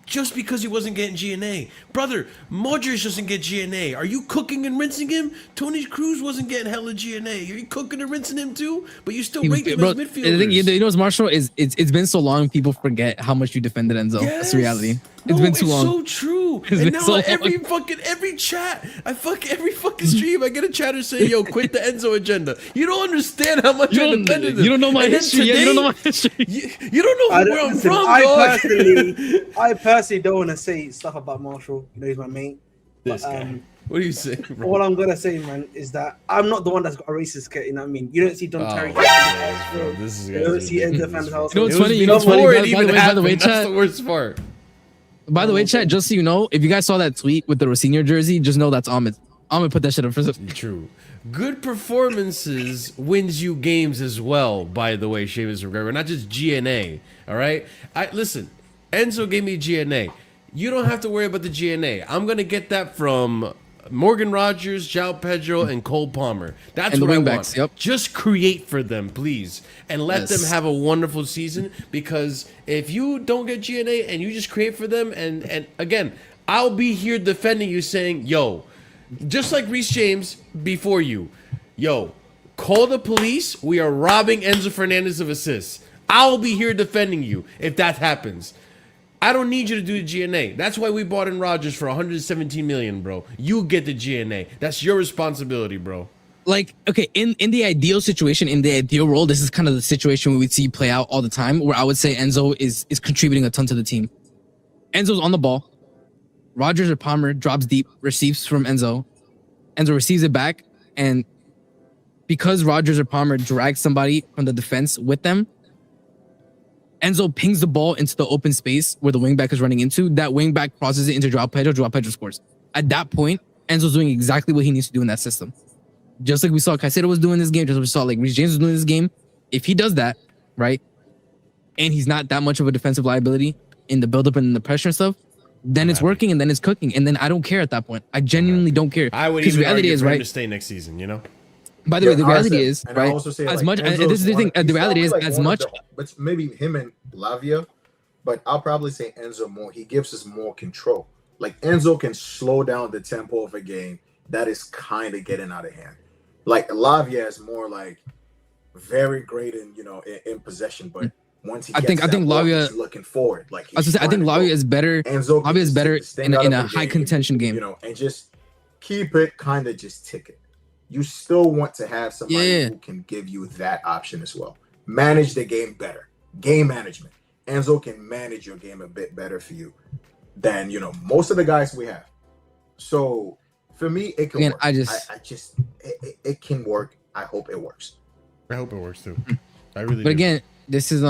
Just because he wasn't getting GNA. Brother, Modric doesn't get GNA. Are you cooking and rinsing him? Tony Cruz wasn't getting hella GNA. Are you cooking and rinsing him too? But you still rate them as midfielders. The thing, what's Marshall is it's been so long, people forget how much you defended Enzo. Yes. That's the reality. It's been too long. It's so true. And now every chat, every fucking stream, I get a chatter saying, "Yo, quit the Enzo agenda." You don't understand how much I defended him. You don't know my history. You don't know my history. You don't know where I'm from, dog. I personally don't want to say stuff about Marshall. He's my mate. This guy. What are you saying, bro? All I'm gonna say, man, is that I'm not the one that's got a racist kit. You know what I mean? You don't see John Terry. You don't see Enzo Fernandez house. You know what's funny? You know what's funny? By the way, chat. That's the worst part. By the way, chat, just so you know, if you guys saw that tweet with the Rosinha jersey, just know that's Ahmed. Ahmed put that shit up for True. Good performances wins you games as well, by the way, Seamus McGregor. Not just GNA, all right? Listen, Enzo gave me GNA. You don't have to worry about the GNA. I'm going to get that from Morgan Rogers, João Pedro, and Cole Palmer. That's what I want. Yep. Just create for them, please, and let them have a wonderful season, because if you don't get GNA and you just create for them, and again, I'll be here defending you saying, yo, just like Reece James before you. Yo, call the police. We are robbing Enzo Fernandez of assists. I'll be here defending you if that happens. I don't need you to do the GNA. That's why we bought in Rogers for 117 million, bro. You get the GNA. That's your responsibility, bro. Like, okay, in the ideal situation, in the ideal role, this is kind of the situation we would see play out all the time, where I would say Enzo is contributing a ton to the team. Enzo's on the ball. Rogers or Palmer drops deep, receives from Enzo. Enzo receives it back, and because Rogers or Palmer drags somebody from the defense with them, Enzo pings the ball into the open space where the wingback is running into. That wingback crosses it into Joao Pedro. Joao Pedro scores. At that point, Enzo's doing exactly what he needs to do in that system. Just like we saw Caicedo was doing this game, just like we saw like Reece James was doing this game. If he does that, right, and he's not that much of a defensive liability in the build-up and the pressure and stuff, then it's working and then it's cooking. And then I don't care at that point. I genuinely don't care. I would even argue for him to stay next season, you know? By the way, the reality is, and right, I also say, as like, much, Enzo's this is the thing, the reality is, like as much... but maybe him and Lavia, but I'll probably say Enzo more. He gives us more control. Like, Enzo can slow down the tempo of a game that is kind of getting out of hand. Like, Lavia is more like very great in, you know, in possession, but once he gets I think Lavia he's looking forward. Like, I think Lavia is better. Enzo Lavia is better in a high contention game, you know, and just keep it kind of just ticket. You still want to have somebody who can give you that option as well. Manage the game better. Game management. Enzo can manage your game a bit better for you than, you know, most of the guys we have. So for me, it can work. It can work. I hope it works. I hope it works too. I really do. But again, this is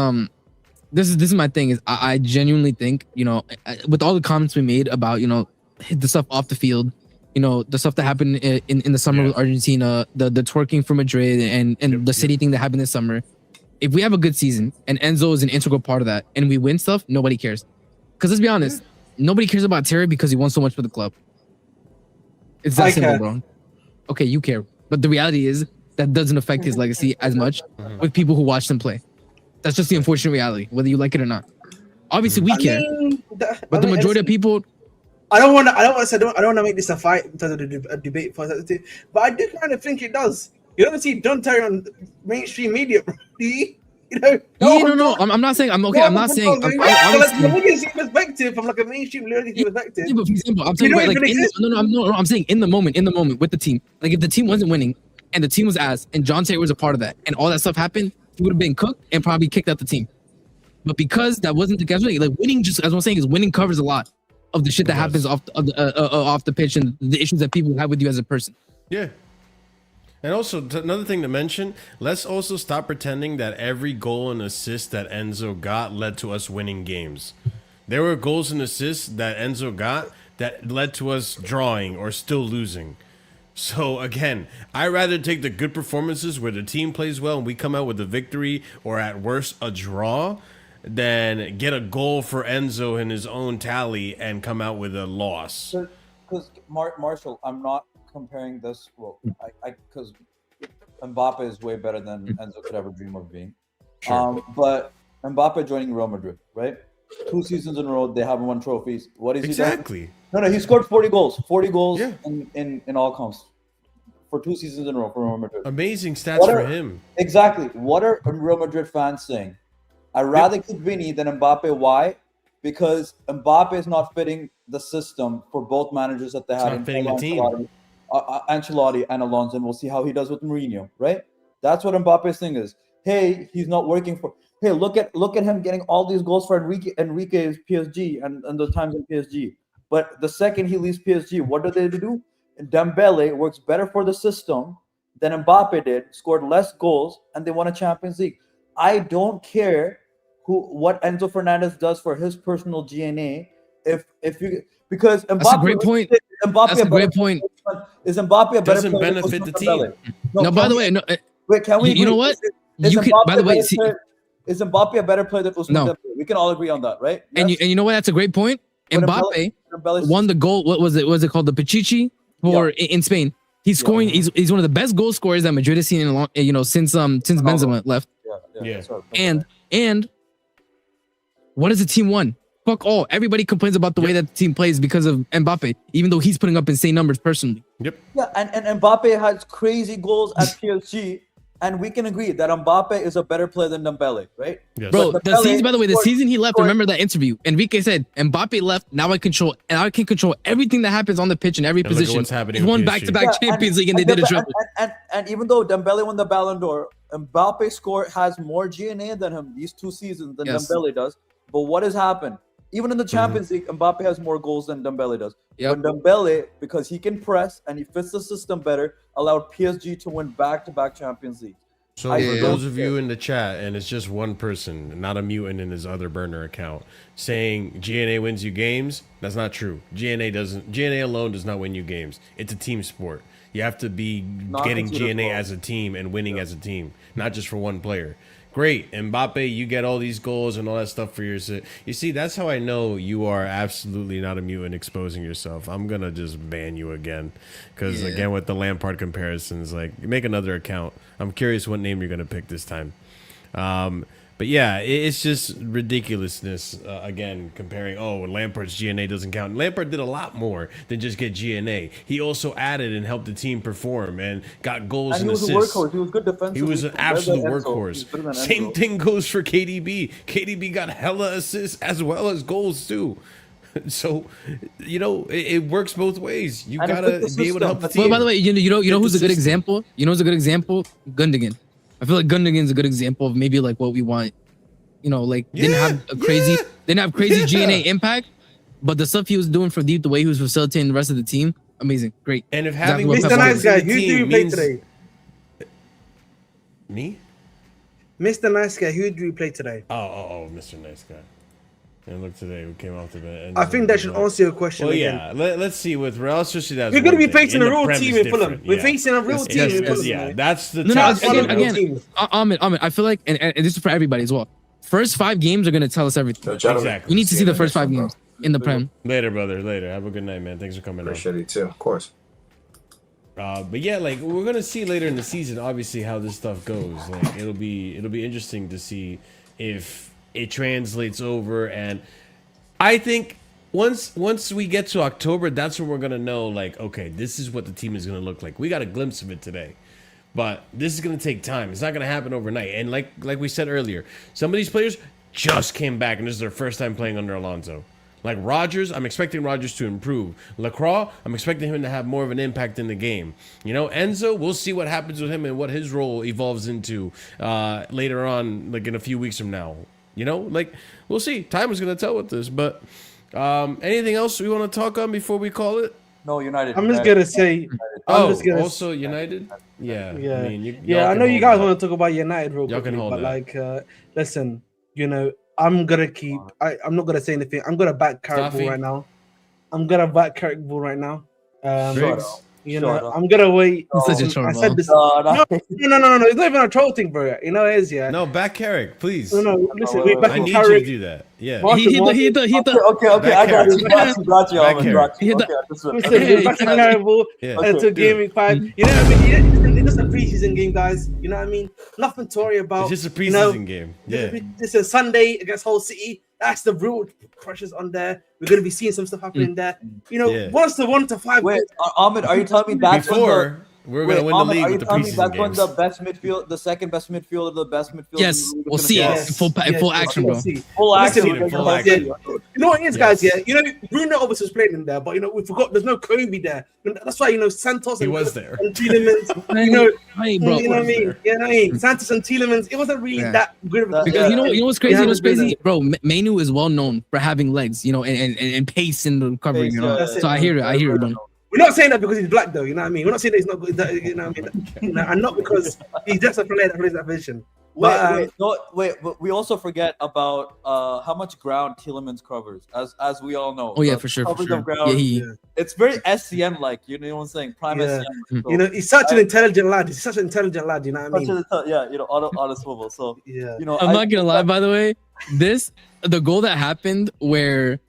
my thing is I genuinely think, you know, with all the comments we made about, you know, the stuff off the field, you know, the stuff that happened in the summer with Argentina, the twerking for Madrid and the city thing that happened this summer. If we have a good season and Enzo is an integral part of that and we win stuff, nobody cares. Because let's be honest, nobody cares about Terry because he won so much for the club. It's that simple, bro. Okay, you care. But the reality is that doesn't affect his legacy as much with people who watch him play. That's just the unfortunate reality, whether you like it or not. Obviously, we care. But the majority of people... I don't want to make this a fight in terms of a debate, but I do kind of think it does. You don't see John Terry on mainstream media, bro. You know? No. I'm not saying. I'm okay. I'm not saying. From like a mainstream perspective. Yeah, but for example, I'm saying like I'm saying in the moment with the team. Like if the team wasn't winning and the team was ass and John Terry was a part of that and all that stuff happened, he would have been cooked and probably kicked out the team. But because that wasn't the case, like winning, just as I'm saying, is winning covers a lot of the shit that happens off the pitch and the issues that people have with you as a person. Yeah. And also, another thing to mention, let's also stop pretending that every goal and assist that Enzo got led to us winning games. There were goals and assists that Enzo got that led to us drawing or still losing. So, again, I'd rather take the good performances where the team plays well and we come out with a victory or at worst a draw than get a goal for Enzo in his own tally and come out with a loss. Because Marshall, I'm not comparing this. Well, because Mbappe is way better than Enzo could ever dream of being. Sure. But Mbappe joining Real Madrid, right? 2 seasons in a row, they haven't won trophies. What is he exactly? No, he scored 40 goals. 40 goals in all comps for 2 seasons in a row for Real Madrid. Amazing stats for him. Exactly. What are Real Madrid fans saying? I'd rather keep Vinny than Mbappe. Why? Because Mbappe is not fitting the system for both managers that they had. Not fitting the team. Ancelotti and Alonso, and we'll see how he does with Mourinho, right? That's what Mbappe's thing is. Hey, he's not working for. Hey, look at him getting all these goals for Enrique's PSG and the times in PSG. But the second he leaves PSG, what do they do? Dembele works better for the system than Mbappe did, scored less goals, and they won a Champions League. I don't care what Enzo Fernandez does for his personal GNA. Because Mbappe, that's a great point. That's a great point. Is Mbappe a better doesn't player benefit the team? No, by the way, no. Wait, can we? You know what? You can. By the way, is Mbappe a better player than Ousmane Dembele? We can all agree on that, right? Yes? And you know what? That's a great point. Mbappe won the goal. What was it? Was it called the Pichichi in Spain? He's scoring. He's one of the best goal scorers that Madrid has seen in a long, since Benzema left. Yeah. And what has the team won? Fuck all. Everybody complains about the way that the team plays because of Mbappe, even though he's putting up insane numbers personally. Yep. Yeah, and Mbappe has crazy goals at PSG, and we can agree that Mbappe is a better player than Dembele, right? Yes. Bro, the season, by the way, the season he left, scored- remember that interview? Enrique said, Mbappe left, now I can control everything that happens on the pitch in every And look at position. what's happening He with won PSG. back-to-back Champions League and they did a triple. And even though Dembele won the Ballon d'Or, Mbappe has more GNA than him these 2 seasons than Yes. Dembele does. But what has happened? Even in the Champions League, Mbappe has more goals than Dembele does. Yep. When Dembele, because he can press and he fits the system better, allowed PSG to win back-to-back Champions League. So I for don't those of you in the chat, and it's just one person, not a mutant in his other burner account, saying GNA wins you games, that's not true. GNA alone does not win you games. It's a team sport. You have to be getting GNA as a team and winning as a team, not just for one player. Great, Mbappe, you get all these goals and all that stuff for yourself. You see, that's how I know you are absolutely not a mutant exposing yourself. I'm going to just ban you again. Because, again, with the Lampard comparisons, like, make another account. I'm curious what name you're going to pick this time. But yeah, it's just ridiculousness, again, comparing, Lampard's GNA doesn't count. Lampard did a lot more than just get GNA. He also added and helped the team perform and got goals and assists. He was a workhorse. He was good defensively. He was an absolute workhorse. Same thing goes for KDB. KDB got hella assists as well as goals too. So, it works both ways. You gotta be able to help the team. Well, by the way, you know who's a good example? You know who's a good example? Gundogan. I feel like Gundogan's a good example of maybe like what we want. Didn't have crazy GNA impact, but the stuff he was doing for deep, the way he was facilitating the rest of the team, amazing, great. And if having Mr. Nice Guy, who do you play today? Me? Mr. Nice Guy, who do you play today? Oh, Mr. Nice Guy. And look today, we came off the bed. I think that should answer your question again. Yeah, let's see with Real Sociedad. We're going to be facing a real team in Fulham. We're facing a real team in Fulham. Yeah, that's the again, Ahmed, I feel like, and this is for everybody as well. First 5 games are going to tell us everything. Exactly. We need to see the first 5 games in the Prem. Later, brother. Later. Have a good night, man. Thanks for coming. Appreciate it too, of course. But yeah, like we're gonna see later in the season, obviously how this stuff goes. Like it'll be interesting to see if it translates over. And I think once we get to October, that's when we're gonna know. Like, okay, this is what the team is gonna look like. We got a glimpse of it today. But this is going to take time. It's not going to happen overnight. And like we said earlier, some of these players just came back, and this is their first time playing under Alonso. Like Rogers, I'm expecting Rogers to improve. LACROIX, I'm expecting him to have more of an impact in the game. Enzo, we'll see what happens with him and what his role evolves into later on, like in a few weeks from now. We'll see. Time is going to tell with this. But anything else we want to talk on before we call it? No, United. I'm just gonna say. Also United. Yeah. I know you guys want to talk about United real quickly, but that. Listen. I'm gonna keep. I'm not gonna say anything. I'm gonna back Carrick Ball right now. I'm I'm gonna wait. Such a troll, I said this. No. It's not even a troll thing, bro. It is, yeah. No, back Carrick, please. No. Listen, we back I need Carrick. you to do that. Yeah. He Okay. I got you. Got you. We're back to Carrick until game week 5. You know what I mean? It's just a preseason game, guys. You know what I mean? Nothing to worry about. It's just a preseason game. Yeah. This is Sunday against Hull City. That's the real pressures on there. We're gonna be seeing some stuff happening there. Once the 1 to 5. Wait, Ahmed, are you telling me that's before we're gonna win the league with the preseason games? When the best midfield, the second best midfielder, the best midfielder. Yes, we'll see it in full action, bro. Full action. You know what it is, guys? Yeah, Bruno obviously was playing in there, but we forgot there's no Kobe there. That's why Santos. He was there. And Tielemans. Bro, you know what I mean? Yeah, I mean Santos and Tielemans. It wasn't really that good of a because you know what's crazy? What's crazy, bro? Manu is well known for having legs, and pace in the recovery. So I hear it, bro. We're not saying that because he's black, though. You know what I mean? We're not saying that he's not good. You know what I mean? And not because he's just a player that plays that position. Wait. But we also forget about how much ground Tielemans covers, as we all know. Oh yeah, for sure. Ground, it's very SCM like. You know what I'm saying? Prime SCM. So, he's such an intelligent lad. You know what I mean? On a swivel. So I'm not gonna lie. By the way, the goal that happened where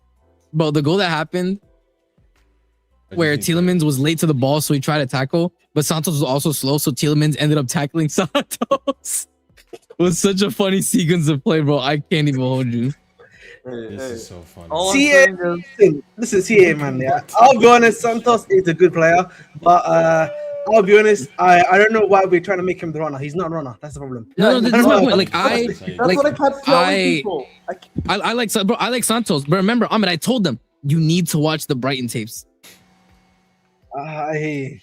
Tielemans was late to the ball, so he tried to tackle, but Santos was also slow, so Tielemans ended up tackling Santos. It was such a funny sequence of play, bro. I can't even hold you. This is so funny. All I'm CA, saying is, listen, CA man. Yeah, I'll be honest. Santos is a good player, but I'll be honest. I don't know why we're trying to make him the runner. He's not a runner. That's the problem. No, that's my point. Like That's what I kept telling people. I like Santos, but remember, Ahmed, I told them you need to watch the Brighton tapes. I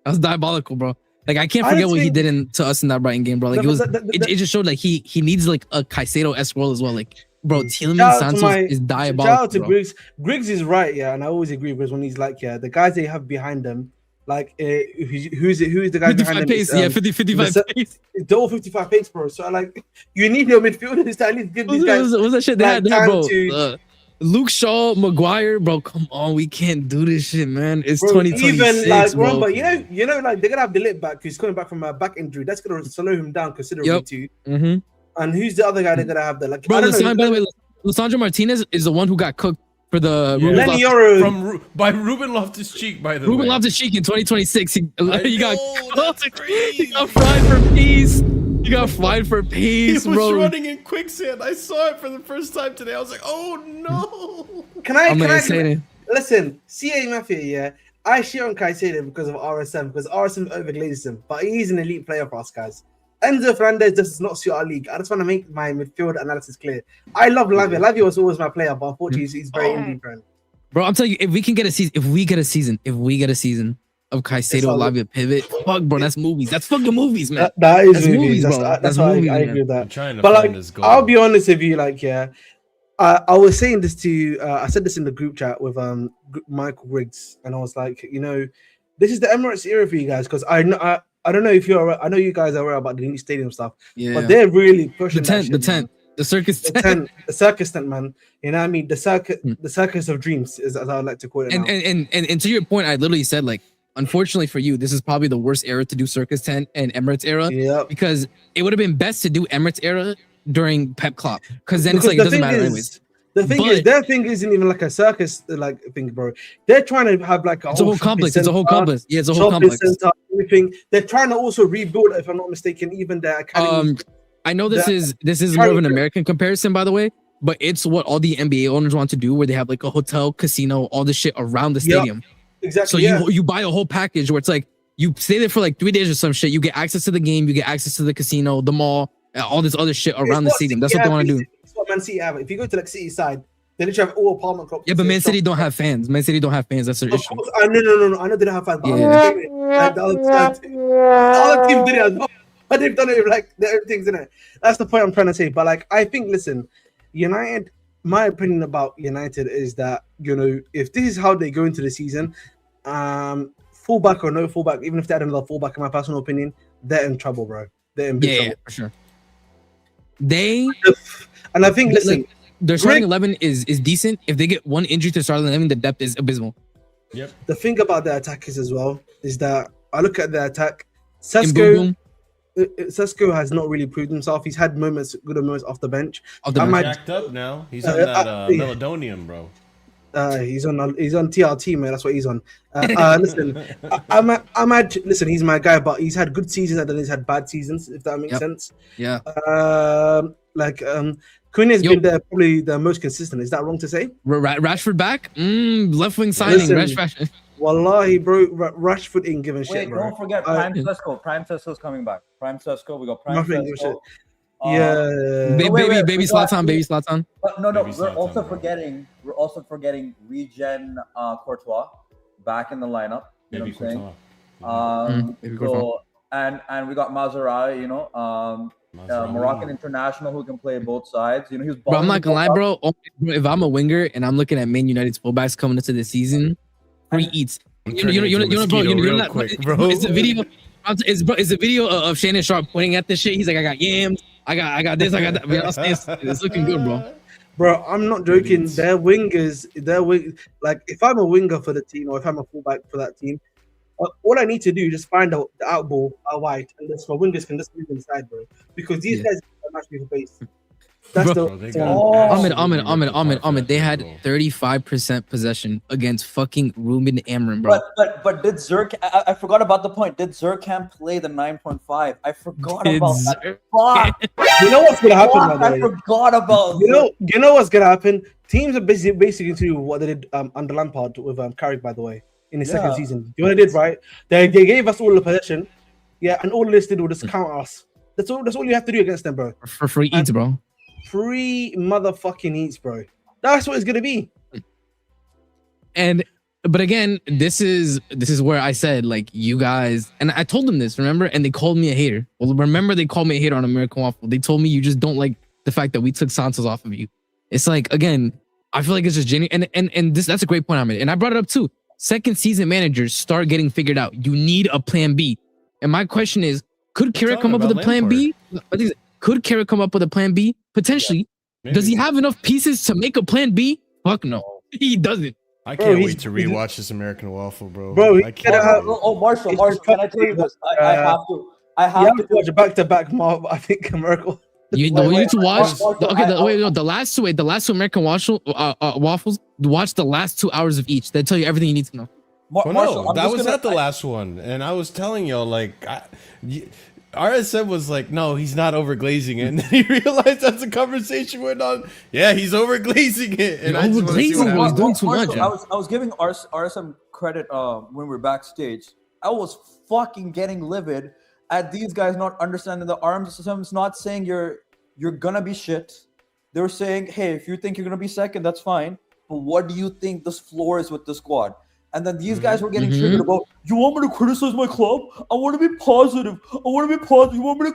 That was diabolical, bro. Like I can't forget what he did to us in that Brighton game, bro. Like it just showed like he needs like a Caicedo-esque role as well. Like, bro, Tielemans Santos is diabolical. Shout out to bro. Griggs. Griggs is right, yeah, and I always agree with when he's like, yeah, the guys they have behind them, like who is the guy behind them? Pace, 55 pace. It's all 55 pace, bro. So like, you need your midfielders to at least give these guys. What's that shit they like, had, bro? to, Luke Shaw, Maguire, bro. Come on, we can't do this shit, man. It's bro, 2026, even like, bro. Remember, you know, like they're gonna have the lit back who's coming back from a back injury. That's gonna slow him down considerably too. And who's the other guy they're gonna have there? Like, bro, by the way, Lisandro Martinez is the one who got cooked for the by Ruben Loftus-Cheek, by the way. Ruben Loftus-Cheek in 2026. He got fried for peace. He got fried for peace, he was bro. running in quicksand. I saw it for the first time today. I was like, oh no. Can I listen, CA Mafia, yeah. I shit on Caicedo because of RSM, because RSM overglazes him, but he's an elite player for us, guys. Enzo Fernandez does not suit our league. I just want to make my midfield analysis clear. I love Lavia. Lavia was always my player, but unfortunately, he's very indie friend. Bro, I'm telling you, if we get a season of Caicedo Lavia pivot, fuck, bro, that's movies. That's fucking movies, man. That is movies, bro. That's why I agree with that. But like, I'll be honest with you, like, yeah, I was saying this to, I said this in the group chat with Michael Griggs, and I was like, you know, this is the Emirates era for you guys, because I don't know if you're. I know you guys are aware about the new stadium stuff, but they're really pushing the circus tent, the circus tent, man. You know what I mean? The circus of dreams is as I like to call it. And to your point, I literally said like, unfortunately for you, this is probably the worst era to do circus tent and Emirates era. Yeah, because it would have been best to do Emirates era during Pep Klopp, because then it's like it doesn't matter anyways. The thing is, their thing isn't even like a circus like thing, bro. They're trying to have like a whole complex. It's a whole complex. Yeah, it's a whole complex. Center, everything. They're trying to also rebuild, if I'm not mistaken, even their academy. I know this is more of an American comparison, by the way, but it's what all the NBA owners want to do, where they have like a hotel, casino, all this shit around the stadium. Exactly. So you buy a whole package where it's like you stay there for like 3 days or some shit. You get access to the game, you get access to the casino, the mall, all this other shit around the stadium. That's what they want to do. What Man City have. If you go to like City side, they literally have all apartment complexes. Yeah, but Man City don't have fans. Man City don't have fans. That's their issue. No. I know they don't have fans. But the other teams did it as well. But they've done it with like everything's in it. That's the point I'm trying to say. But like, I think, listen, United. My opinion about United is that, you know, if this is how they go into the season, fullback or no fullback, even if they had another fullback, in my personal opinion, they're in trouble, bro. They're in big trouble. Yeah, for sure. And I think, listen, like, their starting 11 is decent. If they get one injury to starting 11, the depth is abysmal. Yep. The thing about their attackers as well is that I look at their attack. Sesko has not really proved himself. He's had good moments off the bench. He's jacked up now. He's on that meladonium, bro. He's on TRT, man. That's what he's on. Listen, listen, he's my guy, but he's had good seasons and then he's had bad seasons, if that makes sense. Yeah. Quinn has been there probably the most consistent. Is that wrong to say? Rashford back? Left wing signing. Rashford. Wallahi, bro, Rashford ain't giving shit, bro. Don't forget Prime Sesko. Prime Sesko's coming back. Prime Sesko. We got Prime Sesko. Baby Zlatan. No, we're also forgetting Regen Courtois back in the lineup. You know what I'm saying? So and we got Mazraoui, you know, Moroccan international who can play both sides. You know, he's. Bro, I'm not gonna lie, bro. If I'm a winger and I'm looking at Man United's fullbacks coming into the season, he eats. It's a video. It's a video of Shannon Sharp pointing at this shit. He's like, I got yams. I got this. I got that. It's looking good, bro. Bro, I'm not joking. Their wingers, like if I'm a winger for the team or if I'm a fullback for that team, all I need to do is just find out the outball out wide, and that's my wingers can just move inside, bro. Because these guys are naturally for pace. That's Bro, Ahmed. They had 35% possession against fucking Ruben Amrin, bro. But did Zerk? I forgot about the point. Did Zerkan play the 9.5? I forgot about that. Fuck. You know what's gonna happen? By the I way? forgot about. You know what's gonna happen? Teams are basically to what they did under Lampard with Carrick, by the way, in his second season. You know what they did, right? They gave us all the possession, and all this did was just counter us. That's all you have to do against them, bro. For free eats, bro. Free motherfucking eats, bro. That's what it's gonna be. But again, this is where I said, like, you guys, and I told them this, remember? And they called me a hater. Well, remember they called me a hater on American Waffle. They told me you just don't like the fact that we took Santos off of you. It's like, again, I feel like it's just genuine. And that's a great point, Ahmed. And I brought it up too. Second season managers start getting figured out. You need a plan B. And my question is, could Carrick come up with a plan B? Could Carrick come up with a plan B? Potentially. Yeah, does he have enough pieces to make a plan B? Fuck no. He doesn't. I can't wait to rewatch this American Waffle, bro. Bro, I can't. Marshall, can I tell you this? I have to watch a back-to-back mob. I think American. You need to watch. The last two American waffles. Watch the last 2 hours of each. They tell you everything you need to know. Marshall, that was not the last one, and I was telling y'all like, RSM was like, no, he's not overglazing it, and then he realized as the conversation went on, yeah, he's overglazing it, and I just want to see what he's doing too much. I was giving RSM credit when we were backstage. I was fucking getting livid at these guys not understanding the arms systems, not saying you're gonna be shit. They were saying, hey, if you think you're gonna be second, that's fine. But what do you think this floor is with the squad? And then these guys were getting triggered about, you want me to criticize my club? I want to be positive. You want me to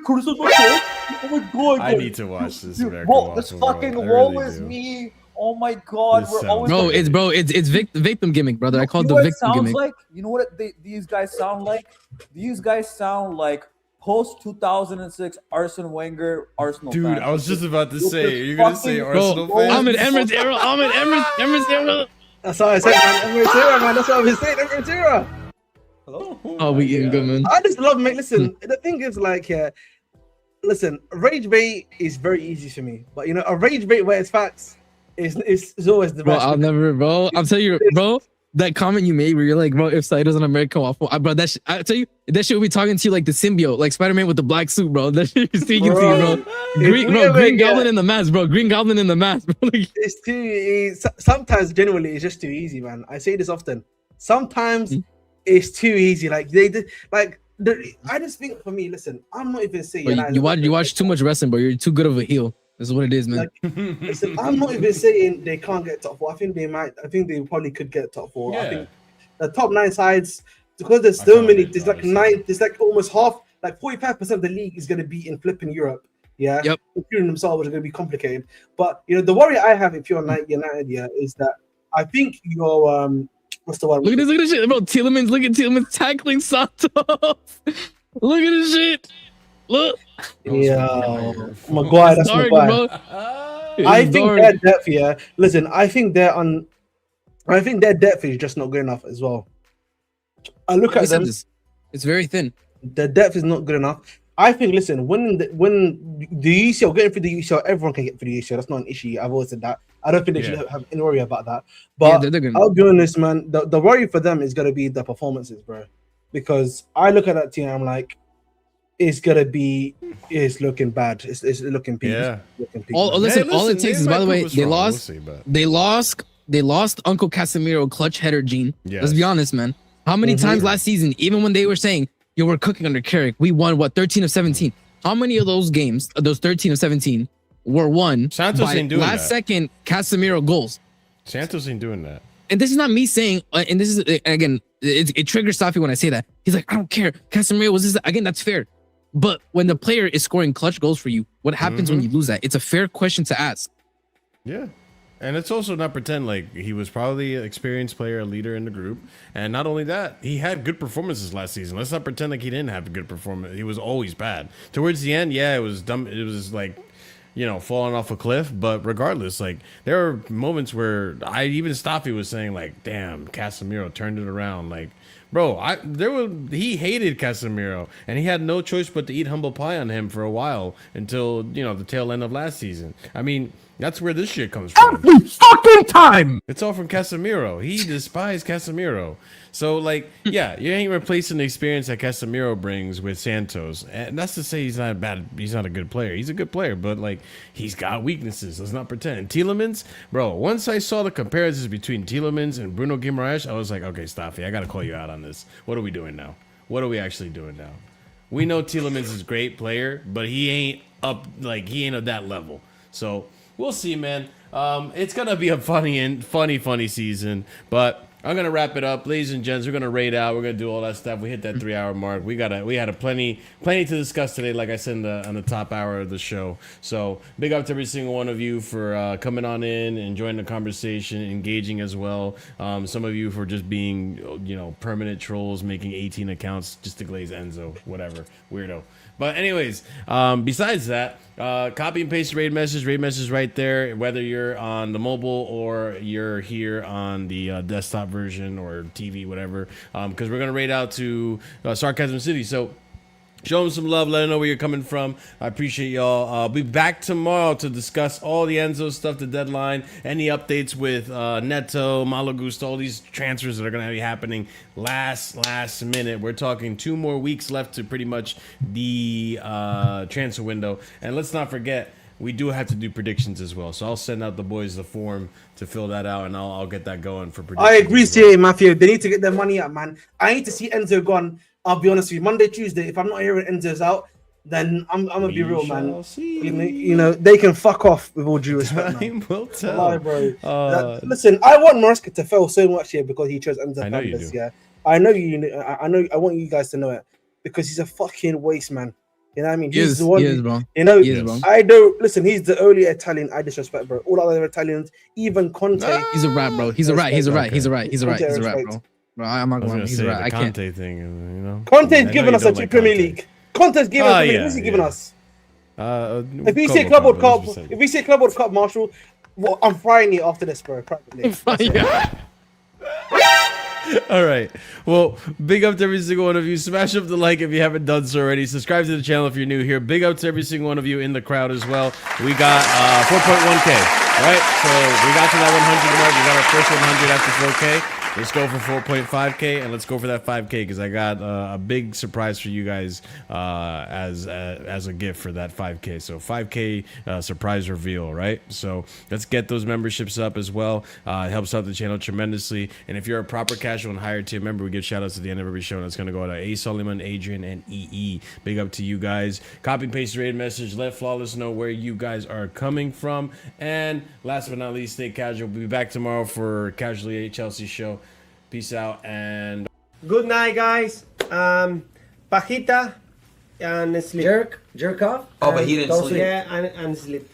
criticize my club? Oh my god. I need to watch this. This fucking woe is me. Oh my god. It's victim gimmick, brother. I call it the victim gimmick. Like, you know what these guys sound like? These guys sound like post 2006 Arsene Wenger Arsenal. Dude, fans. I was just about to say, you're gonna say Arsenal fans? Ahmed Emirates era. That's what I said, man. Emirates era, man. That's what I've been saying. Emirates era. Hello? Oh, we eating good, man. I just love, mate. Listen, the thing is, like, listen, rage bait is very easy for me, but you know, a rage bait where it's facts is always the best. Bro, I'll never, bro. I'm telling you, bro. That comment you made where you're like, bro, if Cider's an American Waffle, bro, I tell you, that shit will be talking to you like the symbiote, like Spider-Man with the black suit, bro. That shit you see, bro. Green Goblin in the mask, bro. Green Goblin in the mask, bro. It's too easy. Sometimes, genuinely, it's just too easy, man. I say this often. Sometimes it's too easy. Like I just think for me, listen, I'm not even saying. Bro, you watch too much wrestling, bro. You're too good of a heel. That's what it is, man. Like, listen, I'm not even saying they can't get top 4. I think they might. I think they probably could get top 4. I think the top 9 sides, because there's so many. There's like 9. There's like almost half. Like 45% of the league is going to be in flipping Europe. Yeah, including themselves, which is going to be complicated. But you know, the worry I have if you're United, is that I think you're what's the word? Look at this shit, bro. Tielemans, look at Tielemans tackling Santos. Look at this shit. Look. Yeah, Maguire. That's dark, Maguire. Bro. I think their depth. Yeah, listen. I think their depth is just not good enough as well. I look at them. It's very thin. The depth is not good enough. I think. Listen, when the UCL getting through the UCL, everyone can get through the UCL. That's not an issue. I've always said that. I don't think they should have any worry about that. But I'll be honest, man. The worry for them is gonna be the performances, bro. Because I look at that team, I'm like, it's looking bad. It's looking peak. Yeah. All it takes is, by the way, they lost Uncle Casemiro clutch header gene. Yes. Let's be honest, man. How many times last season, even when they were saying, yo, we're cooking under Carrick, we won 13 of 17. How many of those games, those 13 of 17, were won Santos ain't doing last second Casemiro goals? Santos ain't doing that. And this is not me saying, and this is, again, it triggers Safi when I say that. He's like, I don't care. Casemiro was this. Again, that's fair. But when the player is scoring clutch goals for you, what happens when you lose that? It's a fair question to ask. Yeah. And it's also not pretend like he was probably an experienced player, a leader in the group. And not only that, he had good performances last season. Let's not pretend like he didn't have a good performance. He was always bad. Towards the end, yeah, it was dumb. It was like falling off a cliff. But regardless, like there are moments where even Staffy was saying like, "Damn, Casemiro turned it around." Like, bro, he hated Casemiro, and he had no choice but to eat humble pie on him for a while until the tail end of last season. I mean, that's where this shit comes from. Every fucking time. It's all from Casemiro. He despised Casemiro. So, like, yeah, you ain't replacing the experience that Casemiro brings with Santos. And that's to say he's not a good player. He's a good player, but, like, he's got weaknesses. Let's not pretend. And Tielemans, bro, once I saw the comparisons between Tielemans and Bruno Guimaraes, I was like, okay, Staffy, I got to call you out on this. What are we doing now? What are we actually doing now? We know Tielemans is a great player, but he ain't at that level. So, we'll see, man. It's going to be a funny season, but I'm gonna wrap it up, ladies and gents. We're gonna raid out. We're gonna do all that stuff. We hit that 3-hour mark. We had a plenty to discuss today. Like I said on the top hour of the show. So big up to every single one of you for coming on in, enjoying the conversation, engaging as well. Some of you for just being permanent trolls, making 18 accounts just to glaze Enzo, whatever, weirdo. But anyways, besides that, copy and paste the raid message right there, whether you're on the mobile or you're here on the desktop version or TV, whatever, because we're going to raid out to Sarcasm City. So show them some love. Let them know where you're coming from. I appreciate y'all. I'll be back tomorrow to discuss all the Enzo stuff, the deadline, any updates with Neto, Malo Gusto, all these transfers that are going to be happening last minute. We're talking 2 more weeks left to pretty much the transfer window. And let's not forget, we do have to do predictions as well. So I'll send out the boys the form to fill that out, and I'll get that going for predictions. I agree, CA, Matthew. They need to get their money out, man. I need to see Enzo gone. I'll be honest with you. Monday, Tuesday, if I'm not hearing Enzo's out, then I'm gonna be real, man. They can fuck off with all due respect. Time will tell. Bro. Listen, I want Maresca to fail so much here because he chose Enzo Fernandez. Yeah, I know you. I know. I want you guys to know it because he's a fucking waste, man. You know what I mean? He's the one. He is, bro. I don't listen. He's the only Italian I disrespect, bro. All other Italians, even Conte. He's a rat, bro. He's a rat, bro. Bro, I'm not going to he's a rat. I can't. Conte thing, Conte's giving us a Premier League. Conte's giving us. What's he giving us? If we say Club World Cup, Marshall, well, I'm frying you after this, bro. All right. Well, big up to every single one of you. Smash up the like if you haven't done so already. Subscribe to the channel if you're new here. Big up to every single one of you in the crowd as well. We got 4.1K, right? So we got to that 100 mark. We got our first 100 after 4K. Let's go for 4.5K and let's go for that 5K because I got a big surprise for you guys as a gift for that 5K. So 5K surprise reveal, right? So let's get those memberships up as well. It helps out the channel tremendously. And if you're a proper casual and higher tier member, we give shout outs at the end of every show. And it's going to go to A. Suleiman, Adrian, and EE. Big up to you guys. Copy and paste the raid message. Let Flawless know where you guys are coming from. And last but not least, stay casual. We'll be back tomorrow for Casually Chelsea show. Peace out and good night, guys. Pajita and sleep. Jerk off. Oh, but he didn't sleep. Yeah, and sleep.